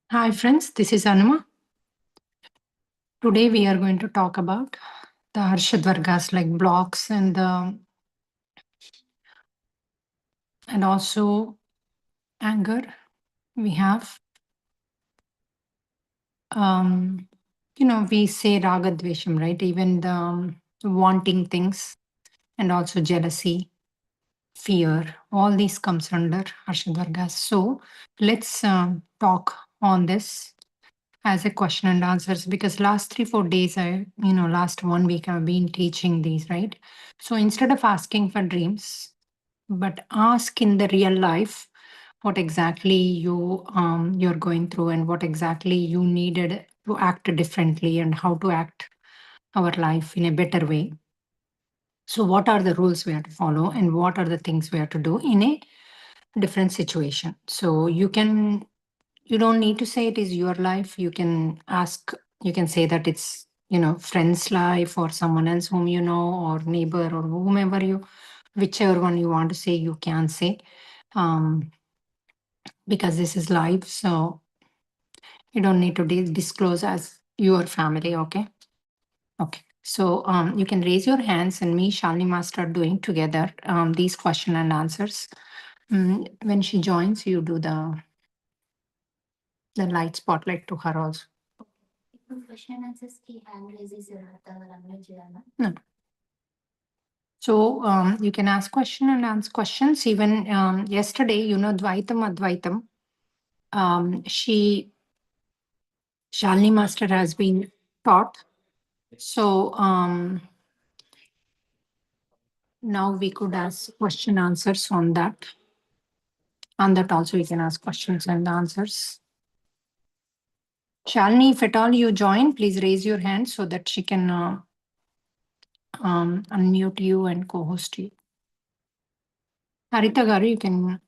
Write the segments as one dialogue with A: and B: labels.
A: Hi friends, this is Anuma. Today we are going to talk about the arishvargas like blocks and also anger. We have we say raga dvesham, right? Even the wanting things and also jealousy, fear, all these comes under arishvargas. So let's talk on this as a question and answers, because last 3 4 days last 1 week I've been teaching these, right? So instead of asking for dreams, but ask in the real life what exactly you're going through and what exactly you needed to act differently and how to act our life in a better way. So what are the rules we have to follow and what are the things we have to do in a different situation? So you don't need to say it is your life. You can ask, you can say that it's, friend's life or someone else whom you know, or neighbor or whomever whichever one you want to say, you can say, because this is live. So you don't need to disclose as your family. Okay. Okay. So you can raise your hands and me, Shalini Master, are doing together these question and answers. When she joins, you do the light spotlight to her also.
B: Question and answers key hand raises
A: No. So you can ask question and answer questions. Even yesterday, Dvaitam Advaitam, Shalini Master has been taught. So now we could ask question answers on that. On that also you can ask questions and answers. Shalini, if at all you join, please raise your hand so that she can unmute you and co-host you. Harita Garu, you can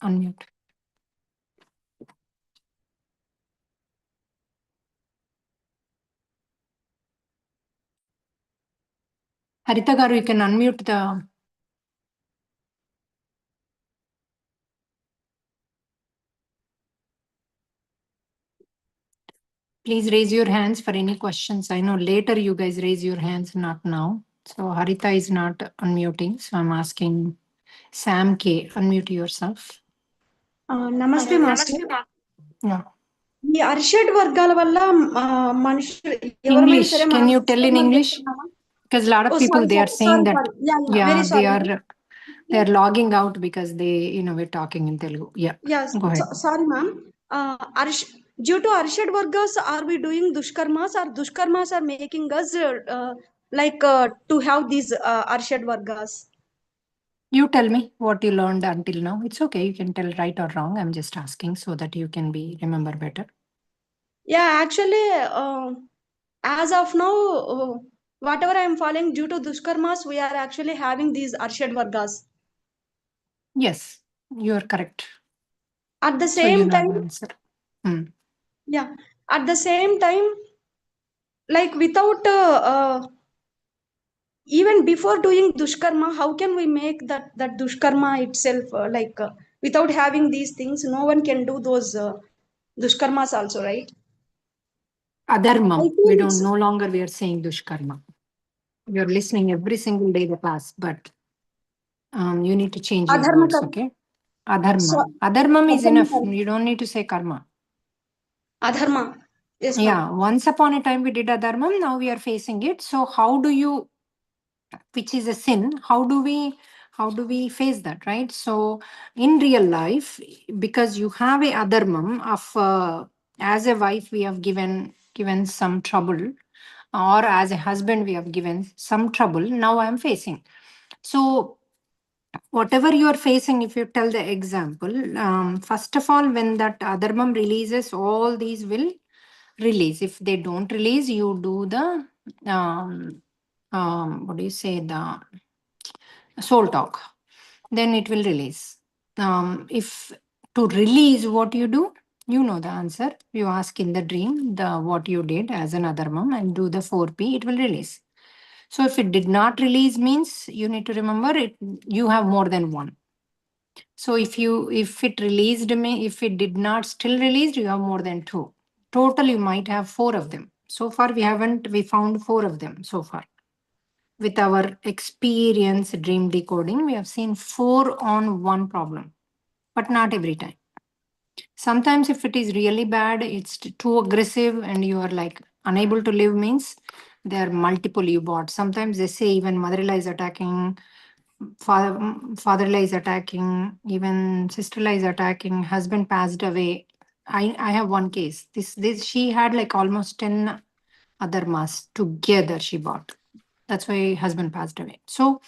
A: unmute. Harita Garu, you can unmute the. Please raise your hands for any questions. I know later you guys raise your hands, not now. So Harita is not unmuting. So I'm asking Sam K, unmute yourself.
C: Namaste, Master.
A: Yeah.
C: ఈ అరిషడ్ వర్గాల వల్ల మనుషులు
A: English, can you tell in English? Because a lot of people they are saying that they are logging out because they we're talking in Telugu. Yeah. Go ahead.
C: Sorry, ma'am. Due to arishad vargas, are we doing dushkarmas, or dushkarmas are making us to have these arishad vargas?
A: You tell me what you learned until now. It's okay. You can tell right or wrong. I'm just asking so that you can remember better.
C: Yeah, actually, as of now, whatever I am following, due to dushkarmas, we are actually having these arishad vargas.
A: Yes, you are correct.
C: At the same time,
A: answer.
C: Yeah, at the same time, like without even before doing dushkarma, how can we make that dushkarma itself without having these things? No one can do those dushkarmas also, right?
A: Adharmam. We don't no longer we are saying dushkarma. You're listening every single day the class, but you need to change your words, okay? Adharma. Adharmam is enough. You don't need to say karma.
C: Adharma. Yes,
A: yeah. Once upon a time we did adharmam. Now we are facing it. So how do you, which is a sin, how do we face that, right? So in real life, because you have a adharmam of as a wife we have given some trouble, or as a husband we have given some trouble, now I am facing. So whatever you are facing, if you tell the example, first of all, when that adharmam releases, all these will release. If they don't release, you do the what do you say, the soul talk, then it will release. If to release, what you do, you know the answer. You ask in the dream the what you did as an adharmam and do the 4P, it will release. So if it did not release, means you need to remember it, you have more than one. So if it released me, if it did not still released, you have more than 2. Total, you might have 4 of them. So far, we found 4 of them so far. With our experience dream decoding, we have seen 4 on one problem, but not every time. Sometimes if it is really bad, it's too aggressive and you are like unable to live, means there are multiple you bought. Sometimes they say even mother-in-law is attacking, father-in-law is attacking, even sister-in-law is attacking, husband passed away. I have one case. This she had like almost 10 other masks together she bought. That's why husband passed away. So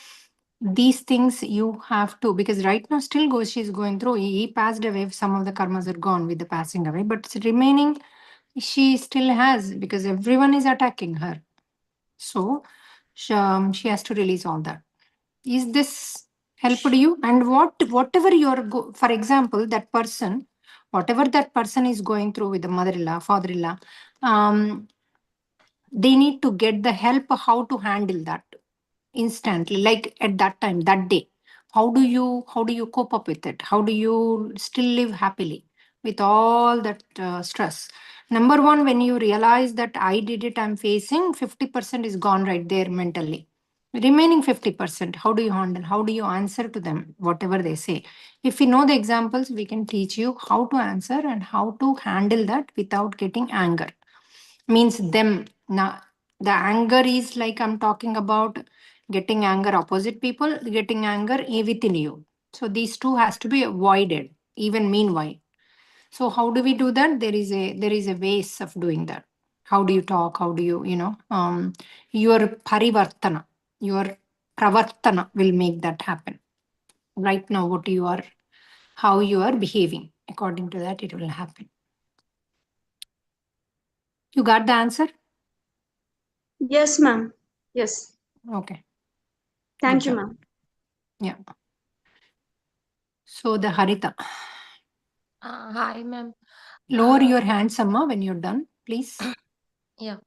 A: these things you have to, because right now still goes, she's going through. He passed away. Some of the karmas are gone with the passing away, but it's remaining she still has, because everyone is attacking her. So she has to release all that. Is this helped you? And whatever you're for example, that person, whatever that person is going through with the mother-in-law, father-in-law, they need to get the help how to handle that instantly, like at that time, that day. How do you cope up with it? How do you still live happily with all that stress? Number one, when you realize that I did it, I'm facing 50% is gone right there mentally. Remaining 50%, how do you handle? How do you answer to them, whatever they say? If we know the examples, we can teach you how to answer and how to handle that without getting anger. Means them. Now, the anger is like I'm talking about getting anger opposite people, getting anger within you. So these two has to be avoided, even meanwhile. So how do we do that? There is a ways of doing that. How do you talk? How do you your parivartana, your pravartana will make that happen. Right now, how you are behaving. According to that, it will happen. You got the answer?
C: Yes, ma'am. Yes.
A: Okay. Good
C: Thank you,
A: job.
C: ma'am.
A: Yeah. So the Harita.
D: Hi, ma'am.
A: Lower your hands, Amma, when you're done, please.
D: Yeah.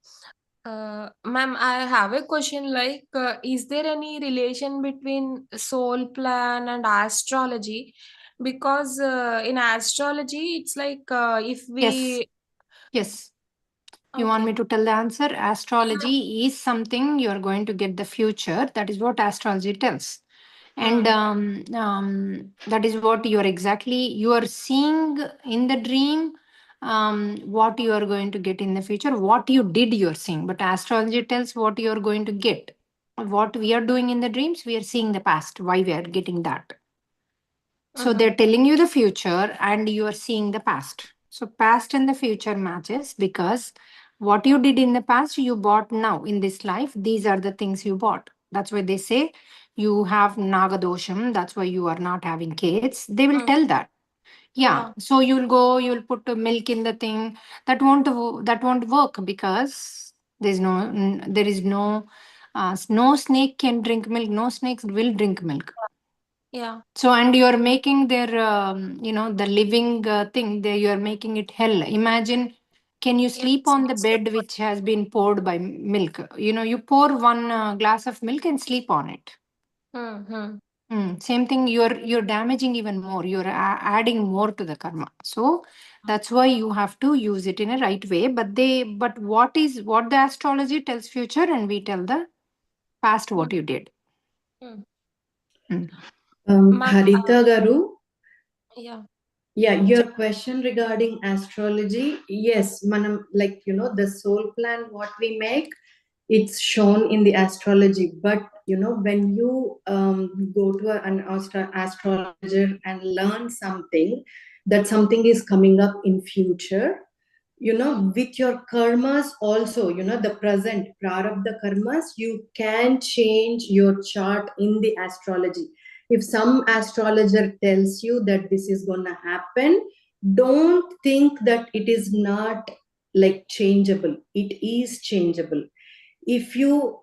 D: Ma'am, I have a question like, is there any relation between soul plan and astrology? Because in astrology, it's like if
A: Yes.
D: we.
A: Yes. You want me
D: Okay.
A: to tell the answer? Astrology is something you're going to get the future. That is what astrology tells. And that is what you are seeing in the dream, what you are going to get in the future, what you did you're seeing. But astrology tells what you're going to get. What we are doing in the dreams, we are seeing the past, why we are getting that. So they're telling you the future and you are seeing the past. So past and the future matches because what you did in the past, you bought now in this life. These are the things you bought. That's why they say you have Nagadosham. That's why you are not having kids. They will tell that. Yeah. So you'll put the milk in the thing. That won't work because there is no snake can drink milk. No snakes will drink milk.
D: Yeah.
A: So, and you are making their, the living thing, you are making it hell. Imagine, can you sleep on the bed which has been poured by milk? You pour one glass of milk and sleep on it.
D: Mm-hmm.
A: Same thing, you're damaging even more. You're adding more to the karma. So that's why you have to use it in a right way. But what the astrology tells future, and we tell the past what you did. Mm.
D: Ma'am,
E: Harita Garu,
D: yeah.
E: yeah, your question regarding astrology, yes, manam, like, the soul plan, what we make, it's shown in the astrology. But, when you go to an astrologer and learn something, that something is coming up in future, with your karmas also, the present prarabdha karmas, you can change your chart in the astrology. If some astrologer tells you that this is going to happen, don't think that it is not like changeable. It is changeable. If you're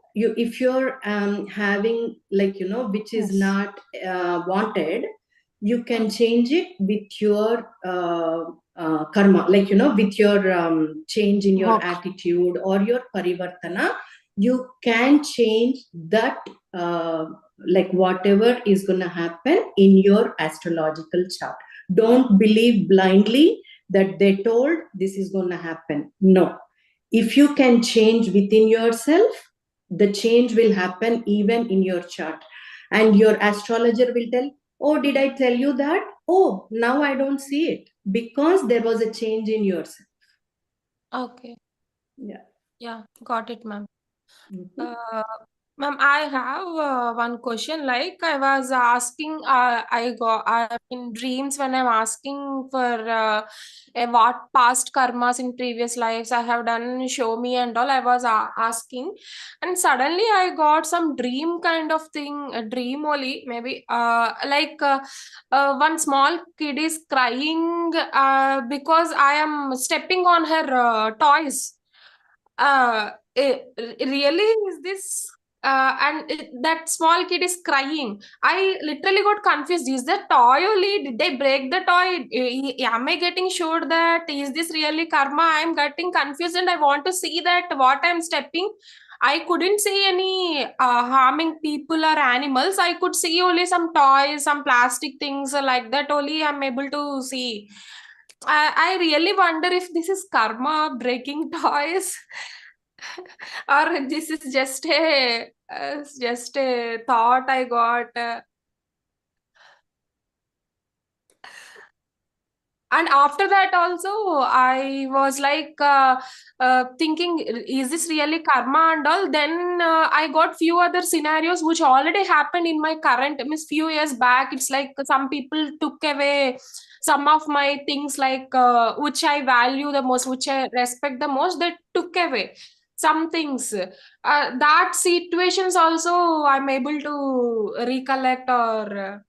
E: having, like, which is
A: Yes.
E: not wanted, you can change it with your karma, like, with your change in your
A: Work.
E: attitude or your parivartana. You can change that like whatever is going to happen in your astrological chart. Don't believe blindly that they told this is going to happen. No. If you can change within yourself, the change will happen even in your chart. And your astrologer will tell, oh, did I tell you that? Oh, now I don't see it because there was a change in yourself.
D: Okay.
E: Yeah.
D: Yeah, got it, ma'am.
E: Mhm.
D: Ma'am, I have one question. Like I was asking, in dreams when I'm asking for what past karmas in previous lives I have done, show me and all. I was asking, and suddenly I got some dream kind of thing, a dream only maybe. One small kid is crying because I am stepping on her toys. Really, is this that small kid is crying. I literally got confused. Is the toy only? Did they break the toy? Am I getting sure that is this really karma? I'm getting confused and I want to see that what I'm stepping. I couldn't see any harming people or animals. I could see only some toys, some plastic things like that. Only I'm able to see. I really wonder if this is karma breaking toys. Or this is just a thought I got. And after that also I was like thinking, is this really karma and all? Then I got few other scenarios which already happened in my current, means few years back. It's like some people took away some of my things, like which I value the most, which I respect the most. They took away some things. That situations also I'm able to recollect, or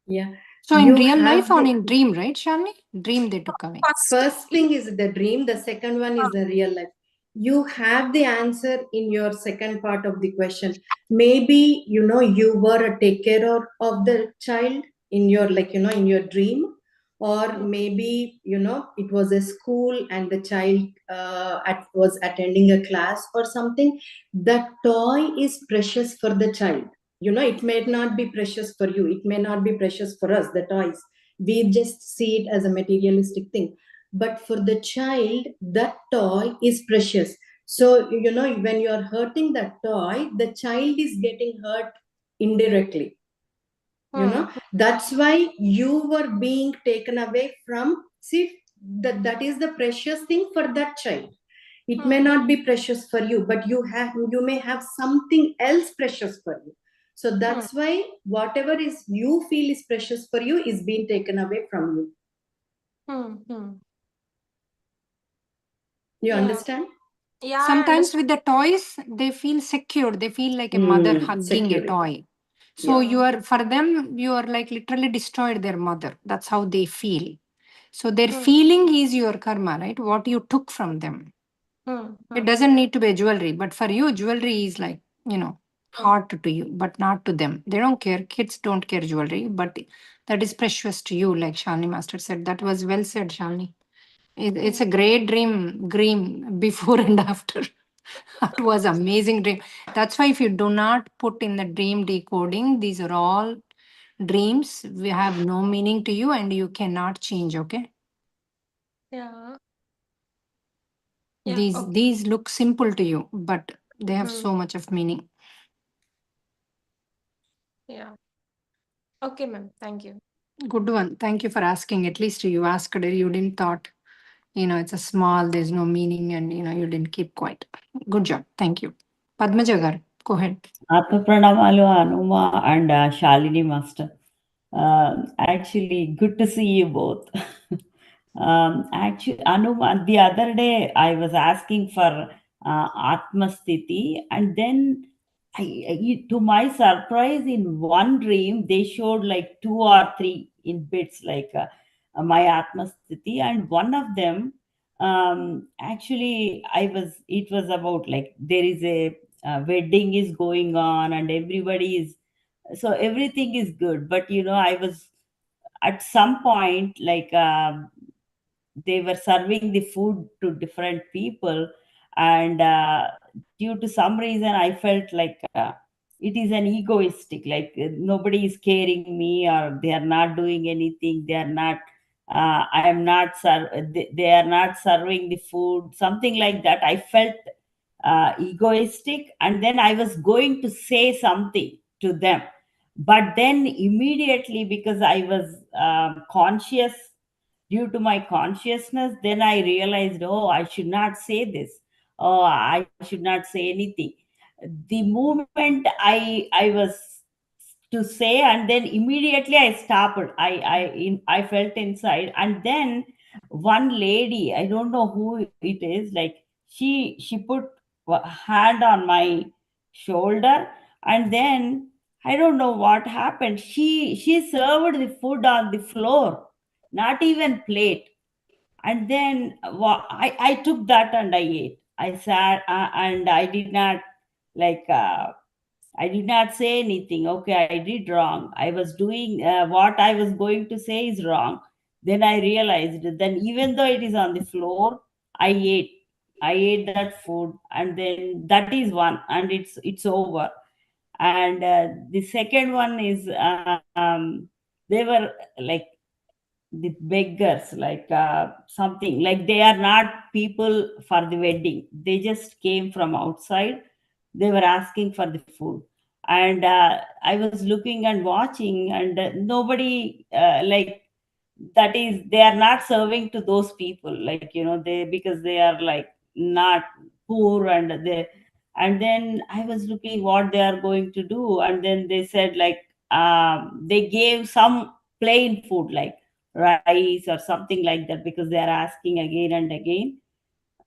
E: Yeah.
A: So in
E: You
A: real life
E: have
A: or
E: the
A: in dream, right, Shalini? Dream they took away.
E: first thing is the dream, the second one is the real life. You have the answer in your second part of the question. Maybe you were a take care of the child in your, like, in your dream, or maybe it was a school and the child was attending a class or something. That toy is precious for the child. It may not be precious for you, it may not be precious for us, the toys. We just see it as a materialistic thing, but for the child that toy is precious. So when you are hurting that toy, the child is getting hurt indirectly. That's why you were being taken away from, see, that is the precious thing for that child. It may not be precious for you, but you may have something else precious for you. So that's why whatever is you feel is precious for you is being taken away from you. You
D: Yeah.
E: understand?
D: Yeah, I
A: Sometimes
D: understand.
A: with the toys, they feel secure. They feel like a mother hugging
E: Security.
A: a toy.
E: Yeah.
A: So for them, you are like literally destroyed their mother. That's how they feel. So their feeling is your karma, right? What you took from them. It doesn't need to be jewelry, but for you, jewelry is like, heart to you, but not to them. They don't care. Kids don't care jewelry, but that is precious to you, like Shalini Master said. That was well said, Shalini. It's a great dream before and after. That was amazing dream. That's why if you do not put in the dream decoding, these are all dreams. We have no meaning to you and you cannot change, okay?
D: Yeah.
A: These look simple to you, but they have so much of meaning.
D: Yeah. Okay, ma'am. Thank you.
A: Good one. Thank you for asking. At least you asked it. You didn't thought, it's a small, there's no meaning, and you didn't keep quiet. Good job. Thank you. Padmaja garu, go ahead.
F: Atma Pranamalu, Anuma and Shalini Master. Actually, good to see you both. Actually, Anuma, the other day I was asking for Atma Sthiti, and then to my surprise, in one dream, they showed like 2 or 3 in bits, like my Atma Sthiti, and one of them, actually, it was about like there is a wedding is going on and everybody is, so everything is good, but I was at some point like they were serving the food to different people, and due to some reason I felt like it is an egoistic, like nobody is caring me, or they are not doing anything, they are not I am not they are not serving the food, something like that. I felt egoistic, and then I was going to say something to them, but then immediately, because I was conscious, due to my consciousness, then I realized, oh, I should not say this, oh, I should not say anything. The moment I was to say, and then immediately I stopped. I felt inside, and then one lady, I don't know who it is, like she put hand on my shoulder, and then I don't know what happened. She served the food on the floor, not even plate. And then I took that and I ate. I sat and I did not, like I did not say anything. Okay, I did wrong. I was doing what I was going to say is wrong. Then I realized, then even though it is on the floor, I ate. I ate that food, and then that is one, and it's over. And the second one is they were like the beggars, like something like they are not people for the wedding. They just came from outside. They were asking for the food, and I was looking and watching, and nobody like that is, they are not serving to those people, like they, because they are like not poor, and they, and then I was looking what they are going to do, and then they said like they gave some plain food like rice or something like that, because they are asking again and again.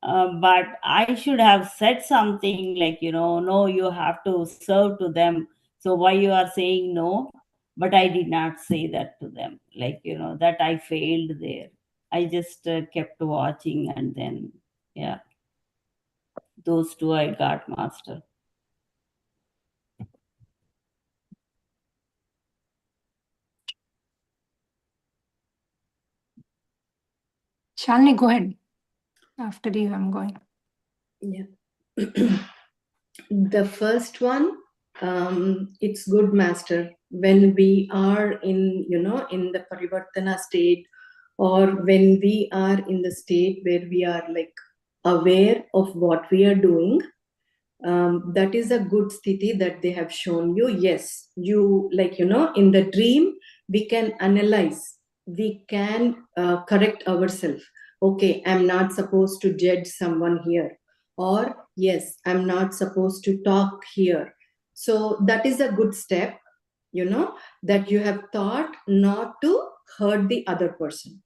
F: But I should have said something like, no, you have to serve to them. So why you are saying no? But I did not say that to them. Like, that I failed there. I just kept watching, and then, yeah, those two I got master.
A: Shalini, go ahead. After you, I'm going.
E: Yeah. The first one, it's good, master, when we are in in the parivartana state, or when we are in the state where we are like aware of what we are doing. That is a good sthiti that they have shown you. Yes, you, like in the dream we can analyze, we can correct ourselves. Okay, I'm not supposed to judge someone here, or yes, I'm not supposed to talk here. So that is a good step, that you have thought not to hurt the other person.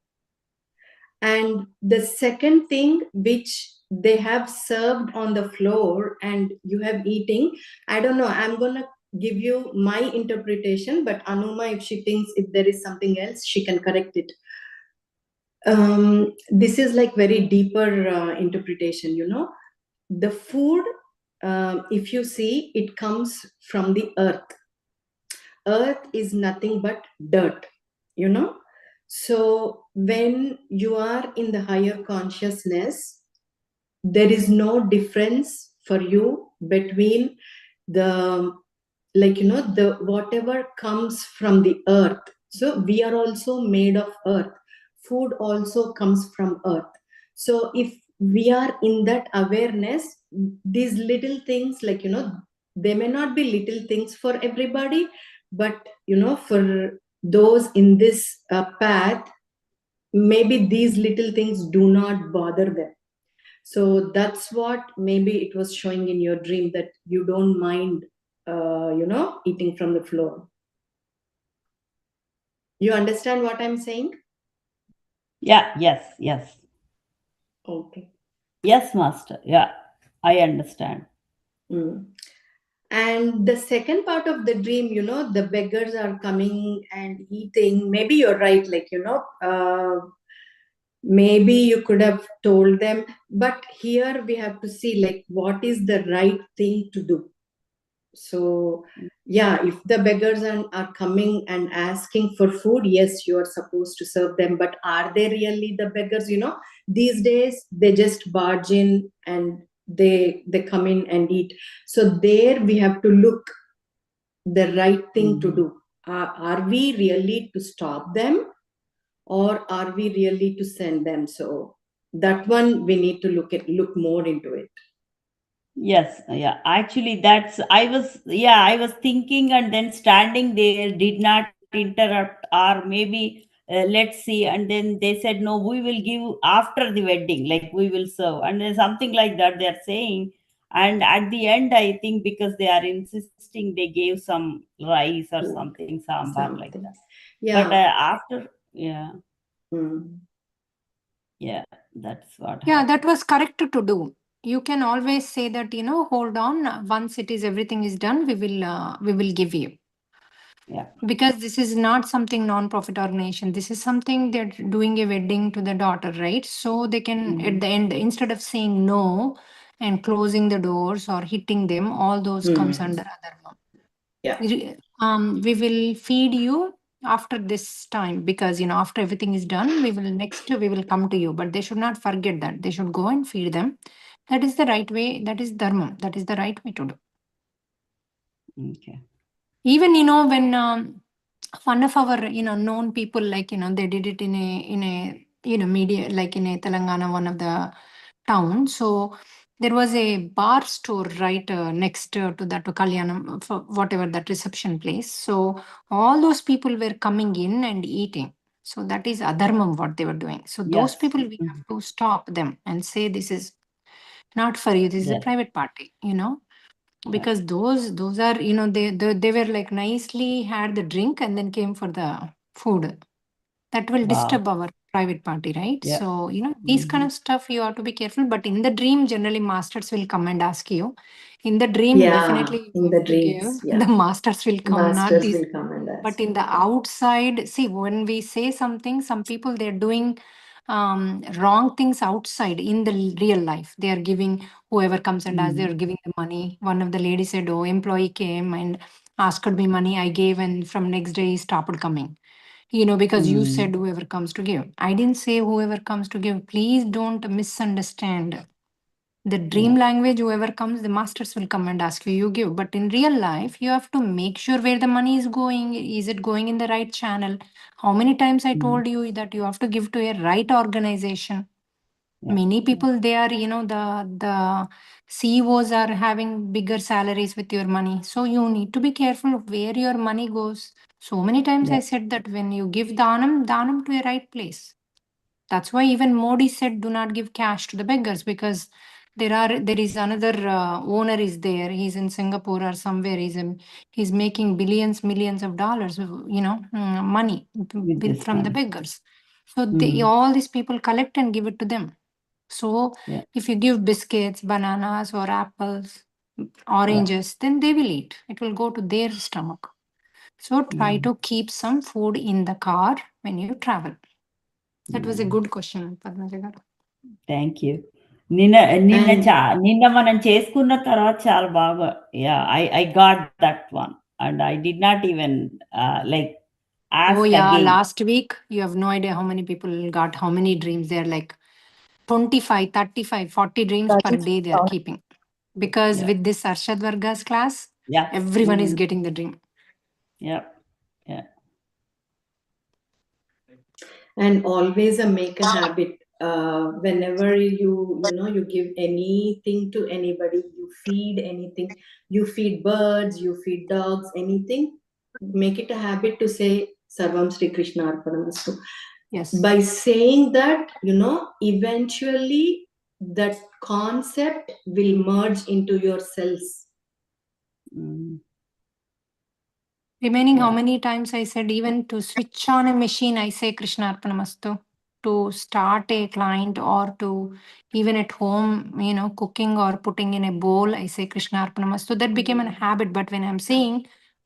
E: And the second thing which they have served on the floor and you have eating, I don't know, I'm gonna give you my interpretation, but Anuma, if she thinks if there is something else, she can correct it. This is like very deeper interpretation. The food, if you see, it comes from the earth. Earth is nothing but dirt. So when you are in the higher consciousness, there is no difference for you between the, like the whatever comes from the earth. So we are also made of earth. Food also comes from earth. So if we are in that awareness, these little things, like they may not be little things for everybody, but for those in this path, maybe these little things do not bother them. So that's what maybe it was showing in your dream, that you don't mind eating from the floor. You understand what I'm saying?
F: Yeah, yes.
E: Okay.
F: Yes, master. Yeah, I understand.
E: And the second part of the dream, the beggars are coming and eating. Maybe you're right, like maybe you could have told them, but here we have to see like what is the right thing to do. So yeah, if the beggars are coming and asking for food, yes, you are supposed to serve them, but are they really the beggars? These days they just barge in and they come in and eat. So there we have to look, the right thing to
F: Mhm.
E: do. Are we really to stop them, or are we really to send them? So that one we need to look more into it.
F: Yes, yeah. Actually, I was thinking and then standing there, did not interrupt, or maybe let's see. And then they said, no, we will give after the wedding, like we will serve. And then something like that they're saying. And at the end, I think because they are insisting, they gave some rice or
E: Food,
F: something, sambar like that.
E: something.
F: But
E: Yeah.
F: after, yeah,
E: Mm.
F: yeah, that's what
A: Yeah,
F: happened.
A: that was correct to do. You can always say that, hold on, once it is everything is done, we will give you.
F: Yeah.
A: Because this is not something non-profit organization. This is something they're doing a wedding to the daughter, right? So they can at
F: Mhm.
A: the end, instead of saying no and closing the doors or hitting them, all those comes under adharma.
E: Yeah.
A: We will feed you after this time, because after everything is done, we will come to you. But they should not forget that. They should go and feed them. That is the right way. That is dharma. That is the right way to do.
F: Okay.
A: Even when one of our known people, like they did it in a media, like in a Telangana, one of the town. So there was a bar store right next to that Kalyanam, for whatever that reception place. So all those people were coming in and eating. So that is adharmam what they were doing. So those
F: Yes.
A: people, we have to stop them and say, this is not for you. This is a
F: Yes.
A: private party.
F: Yeah.
A: Because those are they were like nicely had the drink and then came for the food. That will
F: Wow.
A: disturb our private party, right?
F: Yeah.
A: So these kind
F: Mhm.
A: of stuff you have to be careful. But in the dream, generally masters will come and ask you. In the dream,
E: Yeah.
A: definitely you
E: In the
A: have to give.
E: dreams. Yeah.
A: The masters will come, not
E: Masters
A: these.
E: will come and
A: But
E: ask.
A: in the outside, see, when we say something, some people they're doing wrong things outside in the real life. They are giving whoever comes and asks, they are giving the money. One of the ladies said, "Oh, employee came and asked me money. I gave, and from next day he stopped coming." Because you
F: Mm.
A: said whoever comes to give. I didn't say whoever comes to give. Please don't misunderstand. The dream
F: Yeah.
A: language, whoever comes, the masters will come and ask you, you give. But in real life, you have to make sure where the money is going. Is it going in the right channel? How many times I
F: Mm.
A: told you that you have to give to a right organization?
F: Yeah.
A: Many people, they are, the CEOs are having bigger salaries with your money. So you need to be careful of where your money goes. So many times I
F: Yeah.
A: said that when you give danam to a right place. That's why even Modi said, do not give cash to the beggars, because there is another owner is there. He's in Singapore or somewhere. He's making billions, millions of dollars, money
F: With this
A: from the
F: money.
A: beggars. So
F: Mm.
A: all these people collect and give it to them. So
F: Yeah.
A: if you give biscuits, bananas, or apples,
F: Yeah.
A: oranges, then they will eat. It will go to their stomach. So try
F: Mm.
A: to keep some food in the car when you travel. That was a
F: Mm.
A: good question, Padmaja garu.
F: Thank you. నిన్న నిన్న
E: And
F: చా నిన్న మనం చేసుకున్న తర్వాత చాలా బాగా I got that one and I did not even like
A: Oh
F: ask
A: yeah,
F: again.
A: last week you have no idea how many people got how many dreams. They're like 25, 35, 40 dreams per day they are keeping. Because
F: Yeah.
A: with this Arshad Vargas class,
F: Yeah.
A: everyone is
F: Mm.
A: getting the dream.
F: Yeah. Yeah.
E: and always make a habit, whenever you give anything to anybody, you feed anything, you feed birds, you feed dogs, anything, make it a habit to say sarvam Sri Krishna Arpanamastu.
A: Yes.
E: By saying that, eventually that concept will merge into your cells.
F: Mm.
A: Remaining how
F: Yeah.
A: many times I said, even to switch on a machine, I say Krishna Arpanamastu. To start a client, or to even at home, cooking or putting in a bowl, I say Krishna Arpanamastu. That became a habit. But when I'm saying,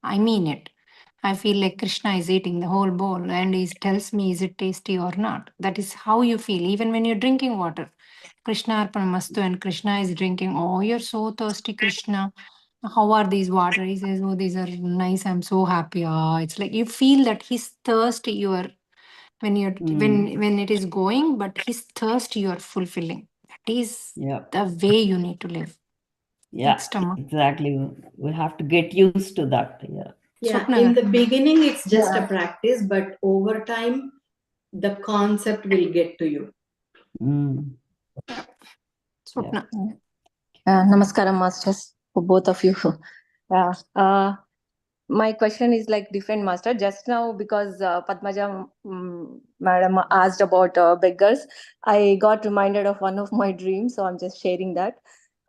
A: I mean it. I feel like Krishna is eating the whole bowl and he tells me, is it tasty or not? That is how you feel. Even when you're drinking water, Krishna Arpanamastu, and Krishna is drinking. Oh, you're so thirsty, Krishna. How are these water? He says, oh, these are nice. I'm so happy. Ah, it's like you feel that his thirst
F: Mm.
A: when it is going, but his thirst you are fulfilling. That is
F: Yeah.
A: the way you need to live.
F: Yeah,
A: Next, Amma.
F: exactly. We have to get used to that. Yeah.
E: Yeah,
A: Swapna
E: in
A: garu.
E: the beginning, it's just a practice, but over time, the concept will get to you.
F: Mm.
A: Swapna.
G: Namaskaram, masters, for both of you. My question is like different, master. Just now, because Padmaja madam asked about beggars, I got reminded of one of my dreams, so I'm just sharing that.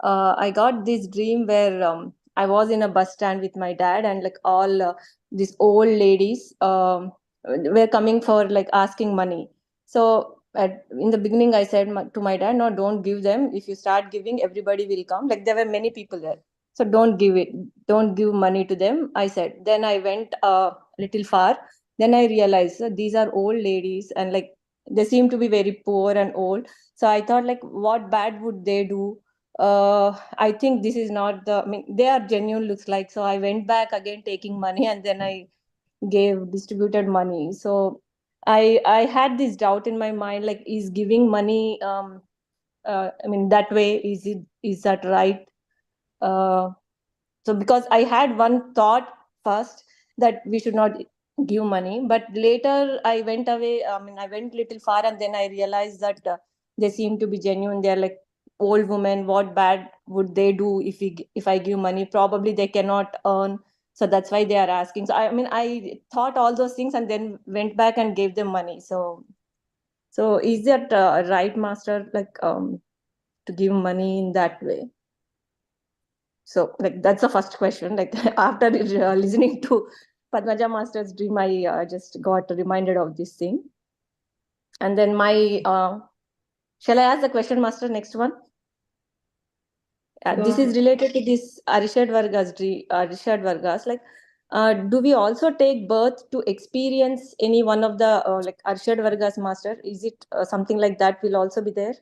G: I got this dream where I was in a bus stand with my dad, and like all these old ladies were coming for like asking money. So in the beginning, I said to my dad, "No, don't give them. If you start giving, everybody will come." Like there were many people there, so don't give money to them, I said. Then I went a little far. Then I realized these are old ladies, and like they seem to be very poor and old. So I thought, like, what bad would they do? I think this is not the, I mean, they are genuine, looks like. So I went back again taking money, and then I distributed money. So I had this doubt in my mind, like, is giving money I mean, that way, is that right? So because I had one thought first that we should not give money, but later I went away. I mean, I went little far, and then I realized that they seem to be genuine. They're like old women. What bad would they do if I give money? Probably they cannot earn, so that's why they are asking. So I mean, I thought all those things, and then went back and gave them money. So is that right, master? Like to give money in that way? So, like, that's the first question. Like, after listening to Padmaja Master's dream, I just got reminded of this thing. And then shall I ask the question, Master? Next one. This is related to this arishvargas dream. Arishvargas, like, do we also take birth to experience any one of the like arishvargas, Master? Is it something like that will also be there?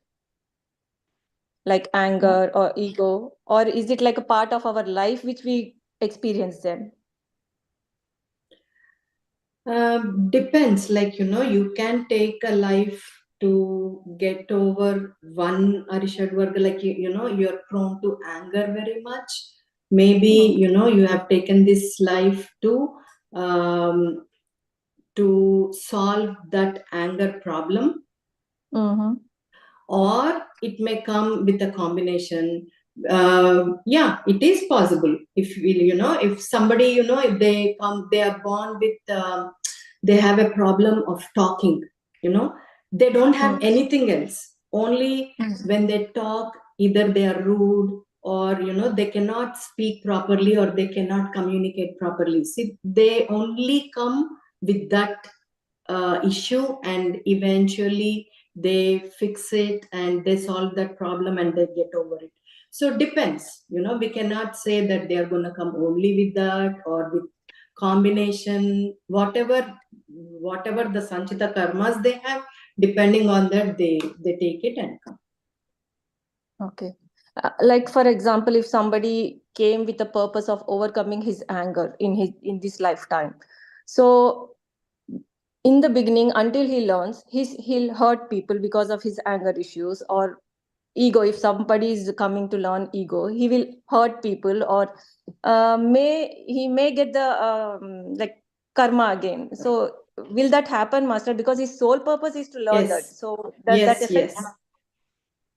G: Like anger or ego, or is it like a part of our life which we experience them?
E: Depends, like, you can take a life to get over one arishadvarga, like, you're prone to anger very much. Maybe, you have taken this life to solve that anger problem.
G: Mm-hmm.
E: Or it may come with a combination. Yeah, it is possible. If somebody, if they are born with, they have a problem of talking, they don't have anything else. Only when they talk, either they are rude, or they cannot speak properly, or they cannot communicate properly. See, they only come with that issue, and eventually they fix it and they solve that problem and they get over it. So it depends, we cannot say that they are going to come only with that or with combination. Whatever the sanchita karmas they have, depending on that, they take it and come.
G: Okay. Like, for example, if somebody came with the purpose of overcoming his anger in this lifetime, so in the beginning, until he learns, he'll hurt people because of his anger issues or ego. If somebody is coming to learn ego, he will hurt people, or he may get the like karma again. So will that happen, Master? Because his sole purpose is to learn that. So does that affect?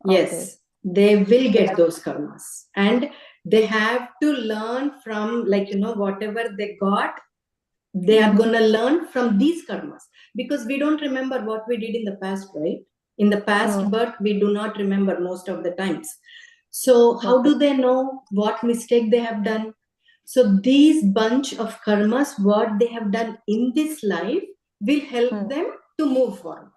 E: Yes, they will get those karmas, and they have to learn from, like, whatever they got, they are going to learn from these karmas, because we don't remember what we did in the past, right? In the past birth, we do not remember most of the times. So how do they know what mistake they have done? So these bunch of karmas, what they have done in this life, will help them to move forward.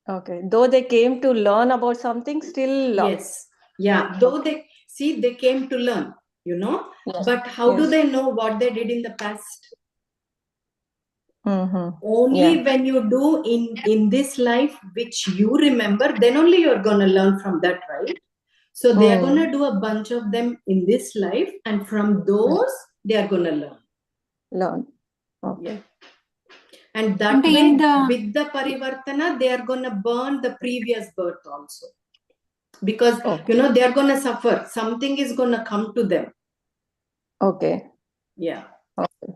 G: Okay. Though they came to learn about something, still.
E: Yes. Yeah. Though they came to learn, but how do they know what they did in the past? Only when you do in this life, which you remember, then only you're going to learn from that, right? So they are going to do a bunch of them in this life, and from those, they are going to
G: learn. Okay.
E: Yeah. And that way, with the parivartana, they are going to burn the previous birth also. because
G: Okay.
E: they are going to suffer. Something is going to come to them.
G: Okay.
E: Yeah.
G: Okay.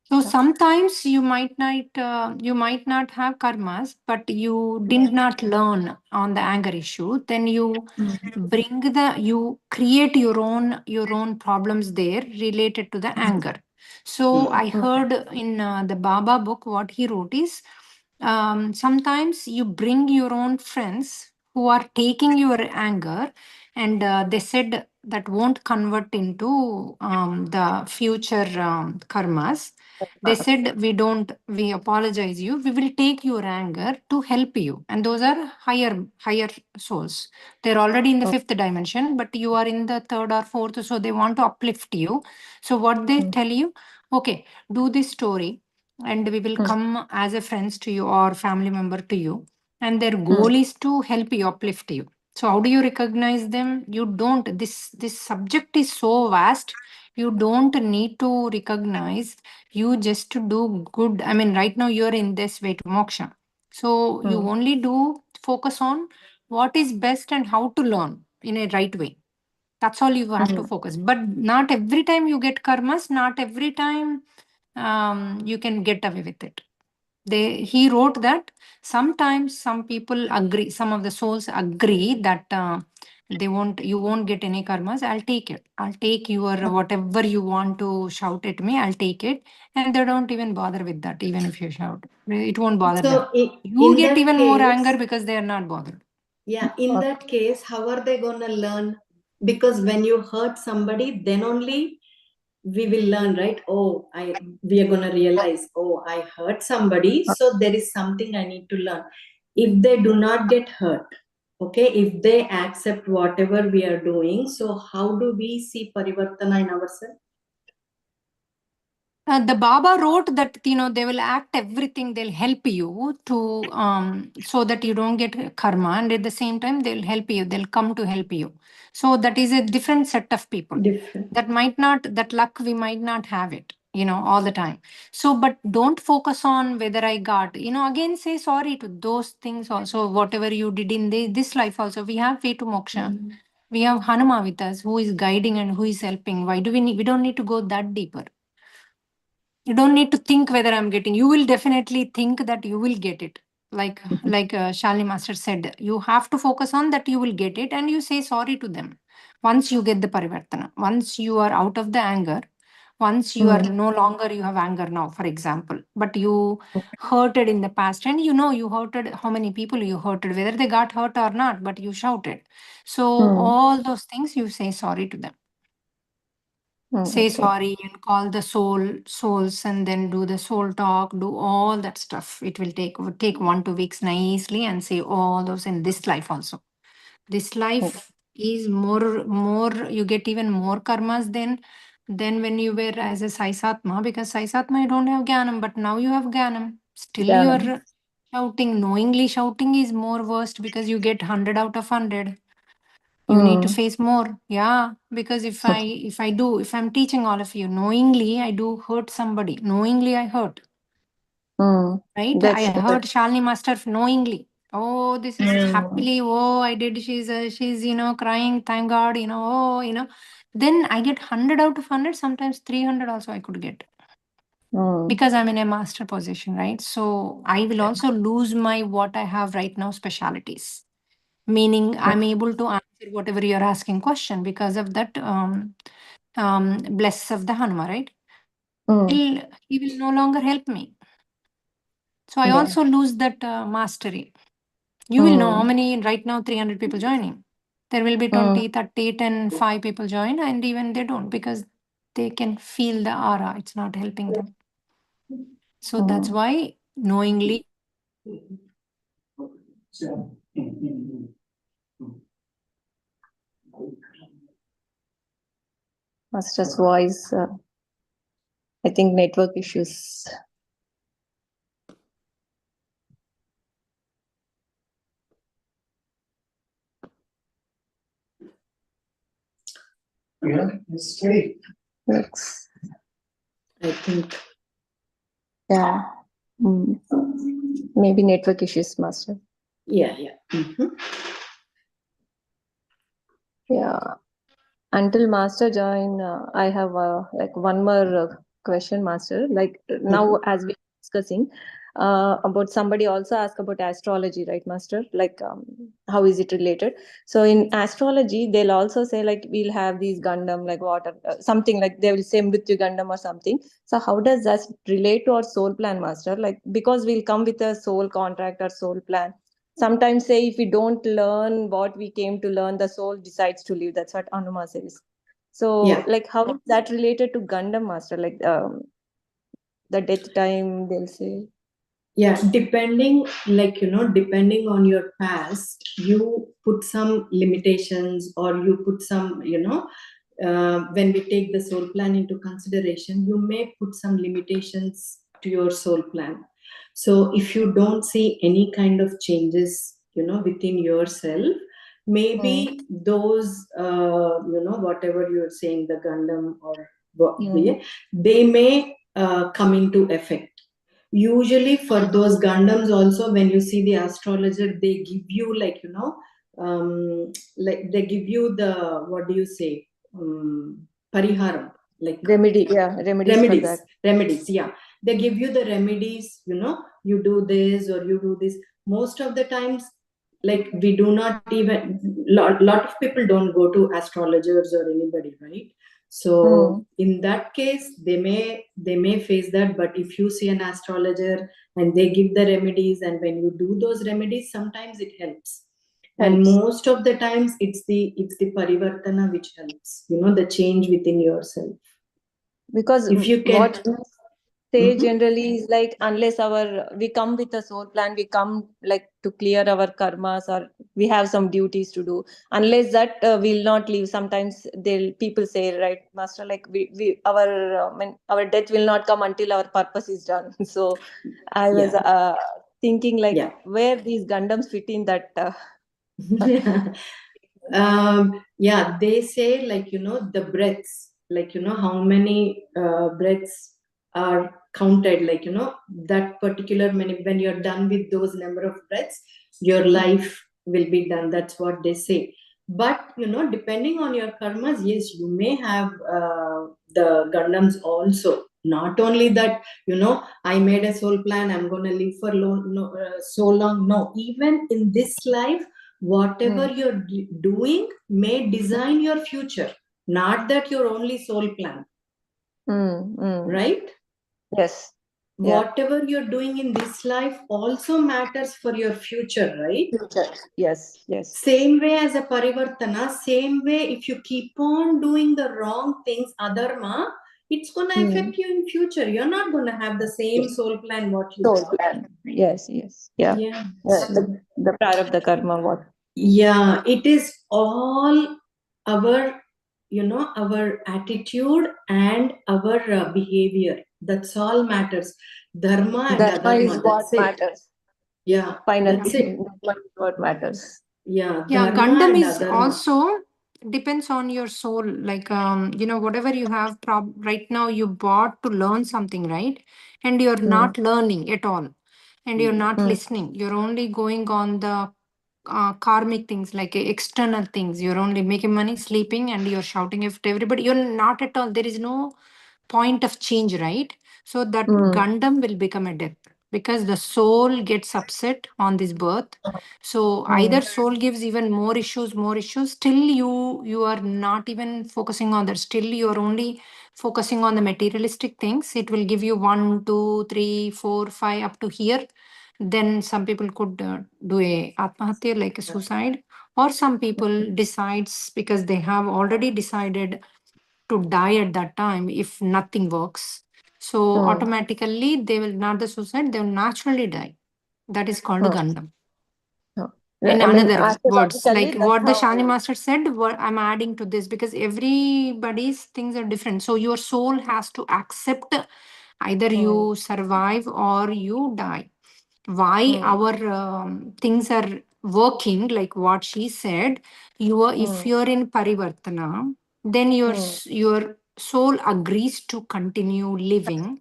A: So sometimes you might not have karmas, but you did not learn on the anger issue. Then you create your own problems there related to the anger. So I heard in the Baba book what he wrote is, sometimes you bring your own friends who are taking your anger, and they said that won't convert into the future karmas. They said, we apologize you, we will take your anger to help you. And those are higher souls. They're already in the fifth dimension, but you are in the third or fourth, so they want to uplift you. So what they tell you, okay, do this story, and we will come as a friends to you or family member to you. And their goal is to help you, uplift you. So how do you recognize them? You don't, this subject is so vast, you don't need to recognize, you just do good. I mean, right now you're in this way to moksha. So you only do focus on what is best and how to learn in a right way. That's all you have to focus. But not every time you get karmas, not every time you can get away with it. He wrote that sometimes some people agree, some of the souls agree that you won't get any karmas. I'll take it. I'll take your whatever you want to shout at me. I'll take it, and they don't even bother with that. Even if you shout, it won't bother them.
E: So
A: You
E: in
A: get
E: that
A: even more
E: case,
A: anger because they are not bothered.
E: yeah, in that case, how are they going to learn? Because when you hurt somebody, then only we will learn, right? We are going to realize, I hurt somebody, so there is something I need to learn. If they do not get hurt, okay, if they accept whatever we are doing, so how do we see parivartana in ourselves?
A: The Baba wrote that they will act everything. They'll help you to so that you don't get karma, and at the same time they'll help you. They'll come to help you. So that is a different set of people.
E: Different.
A: That luck we might not have it, all the time. So, but don't focus on whether I got. Again, say sorry to those things also. Whatever you did in this life also, we have WayToMoksha. We have Hanuma with us, who is guiding and who is helping. Why do we need? We don't need to go that deeper. You don't need to think whether I'm getting. You will definitely think that you will get it. Like Shalini Master said, you have to focus on that you will get it, and you say sorry to them. Once you get the parivartana, once you are out of the anger, once you are no longer, you have anger now, for example, but you hurted in the past, and you hurted how many people you hurted, whether they got hurt or not, but you shouted. So all those things you say sorry to them. Say sorry and call the souls, and then do the soul talk, do all that stuff. It will take 1-2 weeks nicely, and say all those in this life also. This life is more, you get even more karmas than when you were as a Saisatma, because Saisatma you don't have Gyanam, but now you have Gyanam. Still you are shouting, knowingly shouting is more worst, because you get 100 out of 100. You need to face more. Yeah, because if I'm teaching all of you, knowingly I do hurt somebody. Knowingly I hurt. Right? I hurt Shalini Master knowingly. Oh, this is happily. Oh, I did. She's crying. Thank God. Then I get 100 out of 100. Sometimes 300 also I could get. Because I'm in a master position, right? So I will also lose my what I have right now specialities. Meaning I'm able to answer whatever you're asking question because of that bless of the Hanuma, right? He will no longer help me. So I also lose that mastery. You will know how many right now 300 people joining. There will be 20, 30, 10, 5 people join, and even they don't, because they can feel the aura. It's not helping them. So that's why knowingly.
G: Master's voice, I think network issues.
H: Yeah, it's steady.
G: Looks,
E: I think.
G: yeah. Maybe network issues, Master.
E: Yeah.
G: Yeah. Until Master join, I have like one more question, Master. Like now, as we are discussing about somebody also asked about astrology, right, Master? Like how is it related? So in astrology, they'll also say like we'll have these Gundam, like water, something like they will say Mrityu Gundam or something. So how does that relate to our soul plan, Master? Like because we'll come with a soul contract or soul plan. Sometimes say if we don't learn what we came to learn, the soul decides to leave. That's what Anuma says. So
E: Yeah.
G: like how is that related to Gundam, Master? Like the death time they'll say.
E: Yeah, depending, depending on your past, you put some limitations, or you put some, when we take the soul plan into consideration, you may put some limitations to your soul plan. So if you don't see any kind of changes, within yourself, maybe those, whatever you're saying, the Gundam or what, they may come into effect. Usually for those Gundams also, when you see the astrologer, they give you like they give you the, what do you say, pariharam, like
G: remedies for that.
E: Remedies, yeah. They give you the remedies, you do this or you do this. Most of the times, like we do not even, lot of people don't go to astrologers or anybody, right? So in that case, they may face that. But if you see an astrologer and they give the remedies, and when you do those remedies, sometimes it helps. And most of the times it's the parivartana which helps, the change within yourself.
G: Because
E: if you can,
G: what we say generally is like unless we come with a soul plan, we come like to clear our karmas, or we have some duties to do. Unless that we'll not leave. Sometimes people say, right, Master, like our death will not come until our purpose is done. So I was thinking like where these Gundams fit in that.
E: They say like, the breaths, like, how many breaths are counted, like, that particular many, when you're done with those number of breaths, your life will be done. That's what they say. But, depending on your karmas, yes, you may have the Gundams also. Not only that, I made a soul plan, I'm going to live for so long. No, even in this life, whatever you're doing may design your future, not that your only soul plan. Right?
G: Yes.
E: Whatever you're doing in this life also matters for your future, right?
G: Yes.
E: Same way as a parivartana, same way if you keep on doing the wrong things, adharma, it's going to affect you in future. You're not going to have the same soul plan what you
G: soul plan. Yes. Yeah. The power of the karma. What?
E: Yeah, it is all our, our attitude and our behavior. That's all matters. Dharma and
G: Dharma is
E: adharma,
G: what
E: that's it.
G: matters.
E: Yeah,
G: finally,
E: that's it.
G: Dharma is what matters.
E: Yeah,
A: Gundam
E: and
A: is
E: adharma.
A: also depends on your soul. Like whatever you have right now, you bought to learn something, right? And you're not learning at all, and you're not listening. You're only going on the karmic things, like external things. You're only making money, sleeping, and you're shouting at everybody. You're not at all. There is no point of change, right? So that Gundam will become a death, because the soul gets upset on this birth. So either soul gives even more issues, still you are not even focusing on that. Still you're only focusing on the materialistic things. It will give you 1, 2, 3, 4, 5 up to here. Then some people could do a atmahatya, like a suicide, or some people decides, because they have already decided to die at that time if nothing works. So automatically they will not the suicide, they will naturally die. That is called Gundam. In another words, like what the Shani Master said, what I'm adding to this, because everybody's things are different. So your soul has to accept either you survive or you die. Why our things are working, like what she said, if you're in parivartana, then your soul agrees to continue living.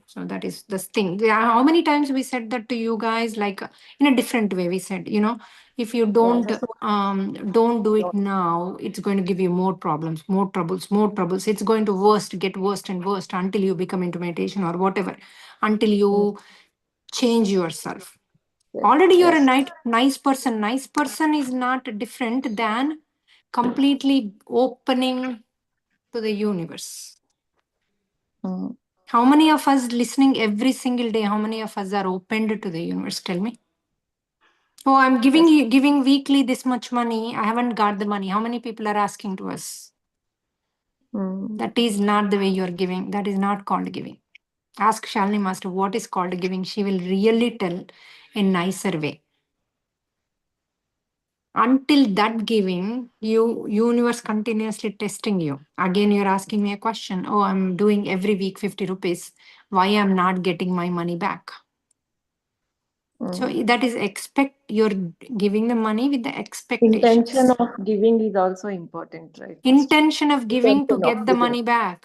A: So that is the thing. How many times we said that to you guys, like in a different way? We said, if you don't do it now, it's going to give you more problems, more troubles, more troubles. It's going to get worse and worse until you become into meditation or whatever, until you change yourself. Already you're a nice person. Nice person is not different than completely opening to the universe. How many of us listening every single day, how many of us are opened to the universe? Tell me. Oh, I'm giving weekly this much money. I haven't got the money. How many people are asking to us? That is not the way you're giving. That is not called giving. Ask Shalini Master what is called giving. She will really tell in nicer way. Until that giving, universe continuously testing you. Again, you're asking me a question. Oh, I'm doing every week 50 rupees. Why I'm not getting my money back? So that is you're giving the money with the expectations.
G: Intention of giving is also important, right?
A: Intention of giving to
G: Intention of
A: get the
G: giving.
A: money back.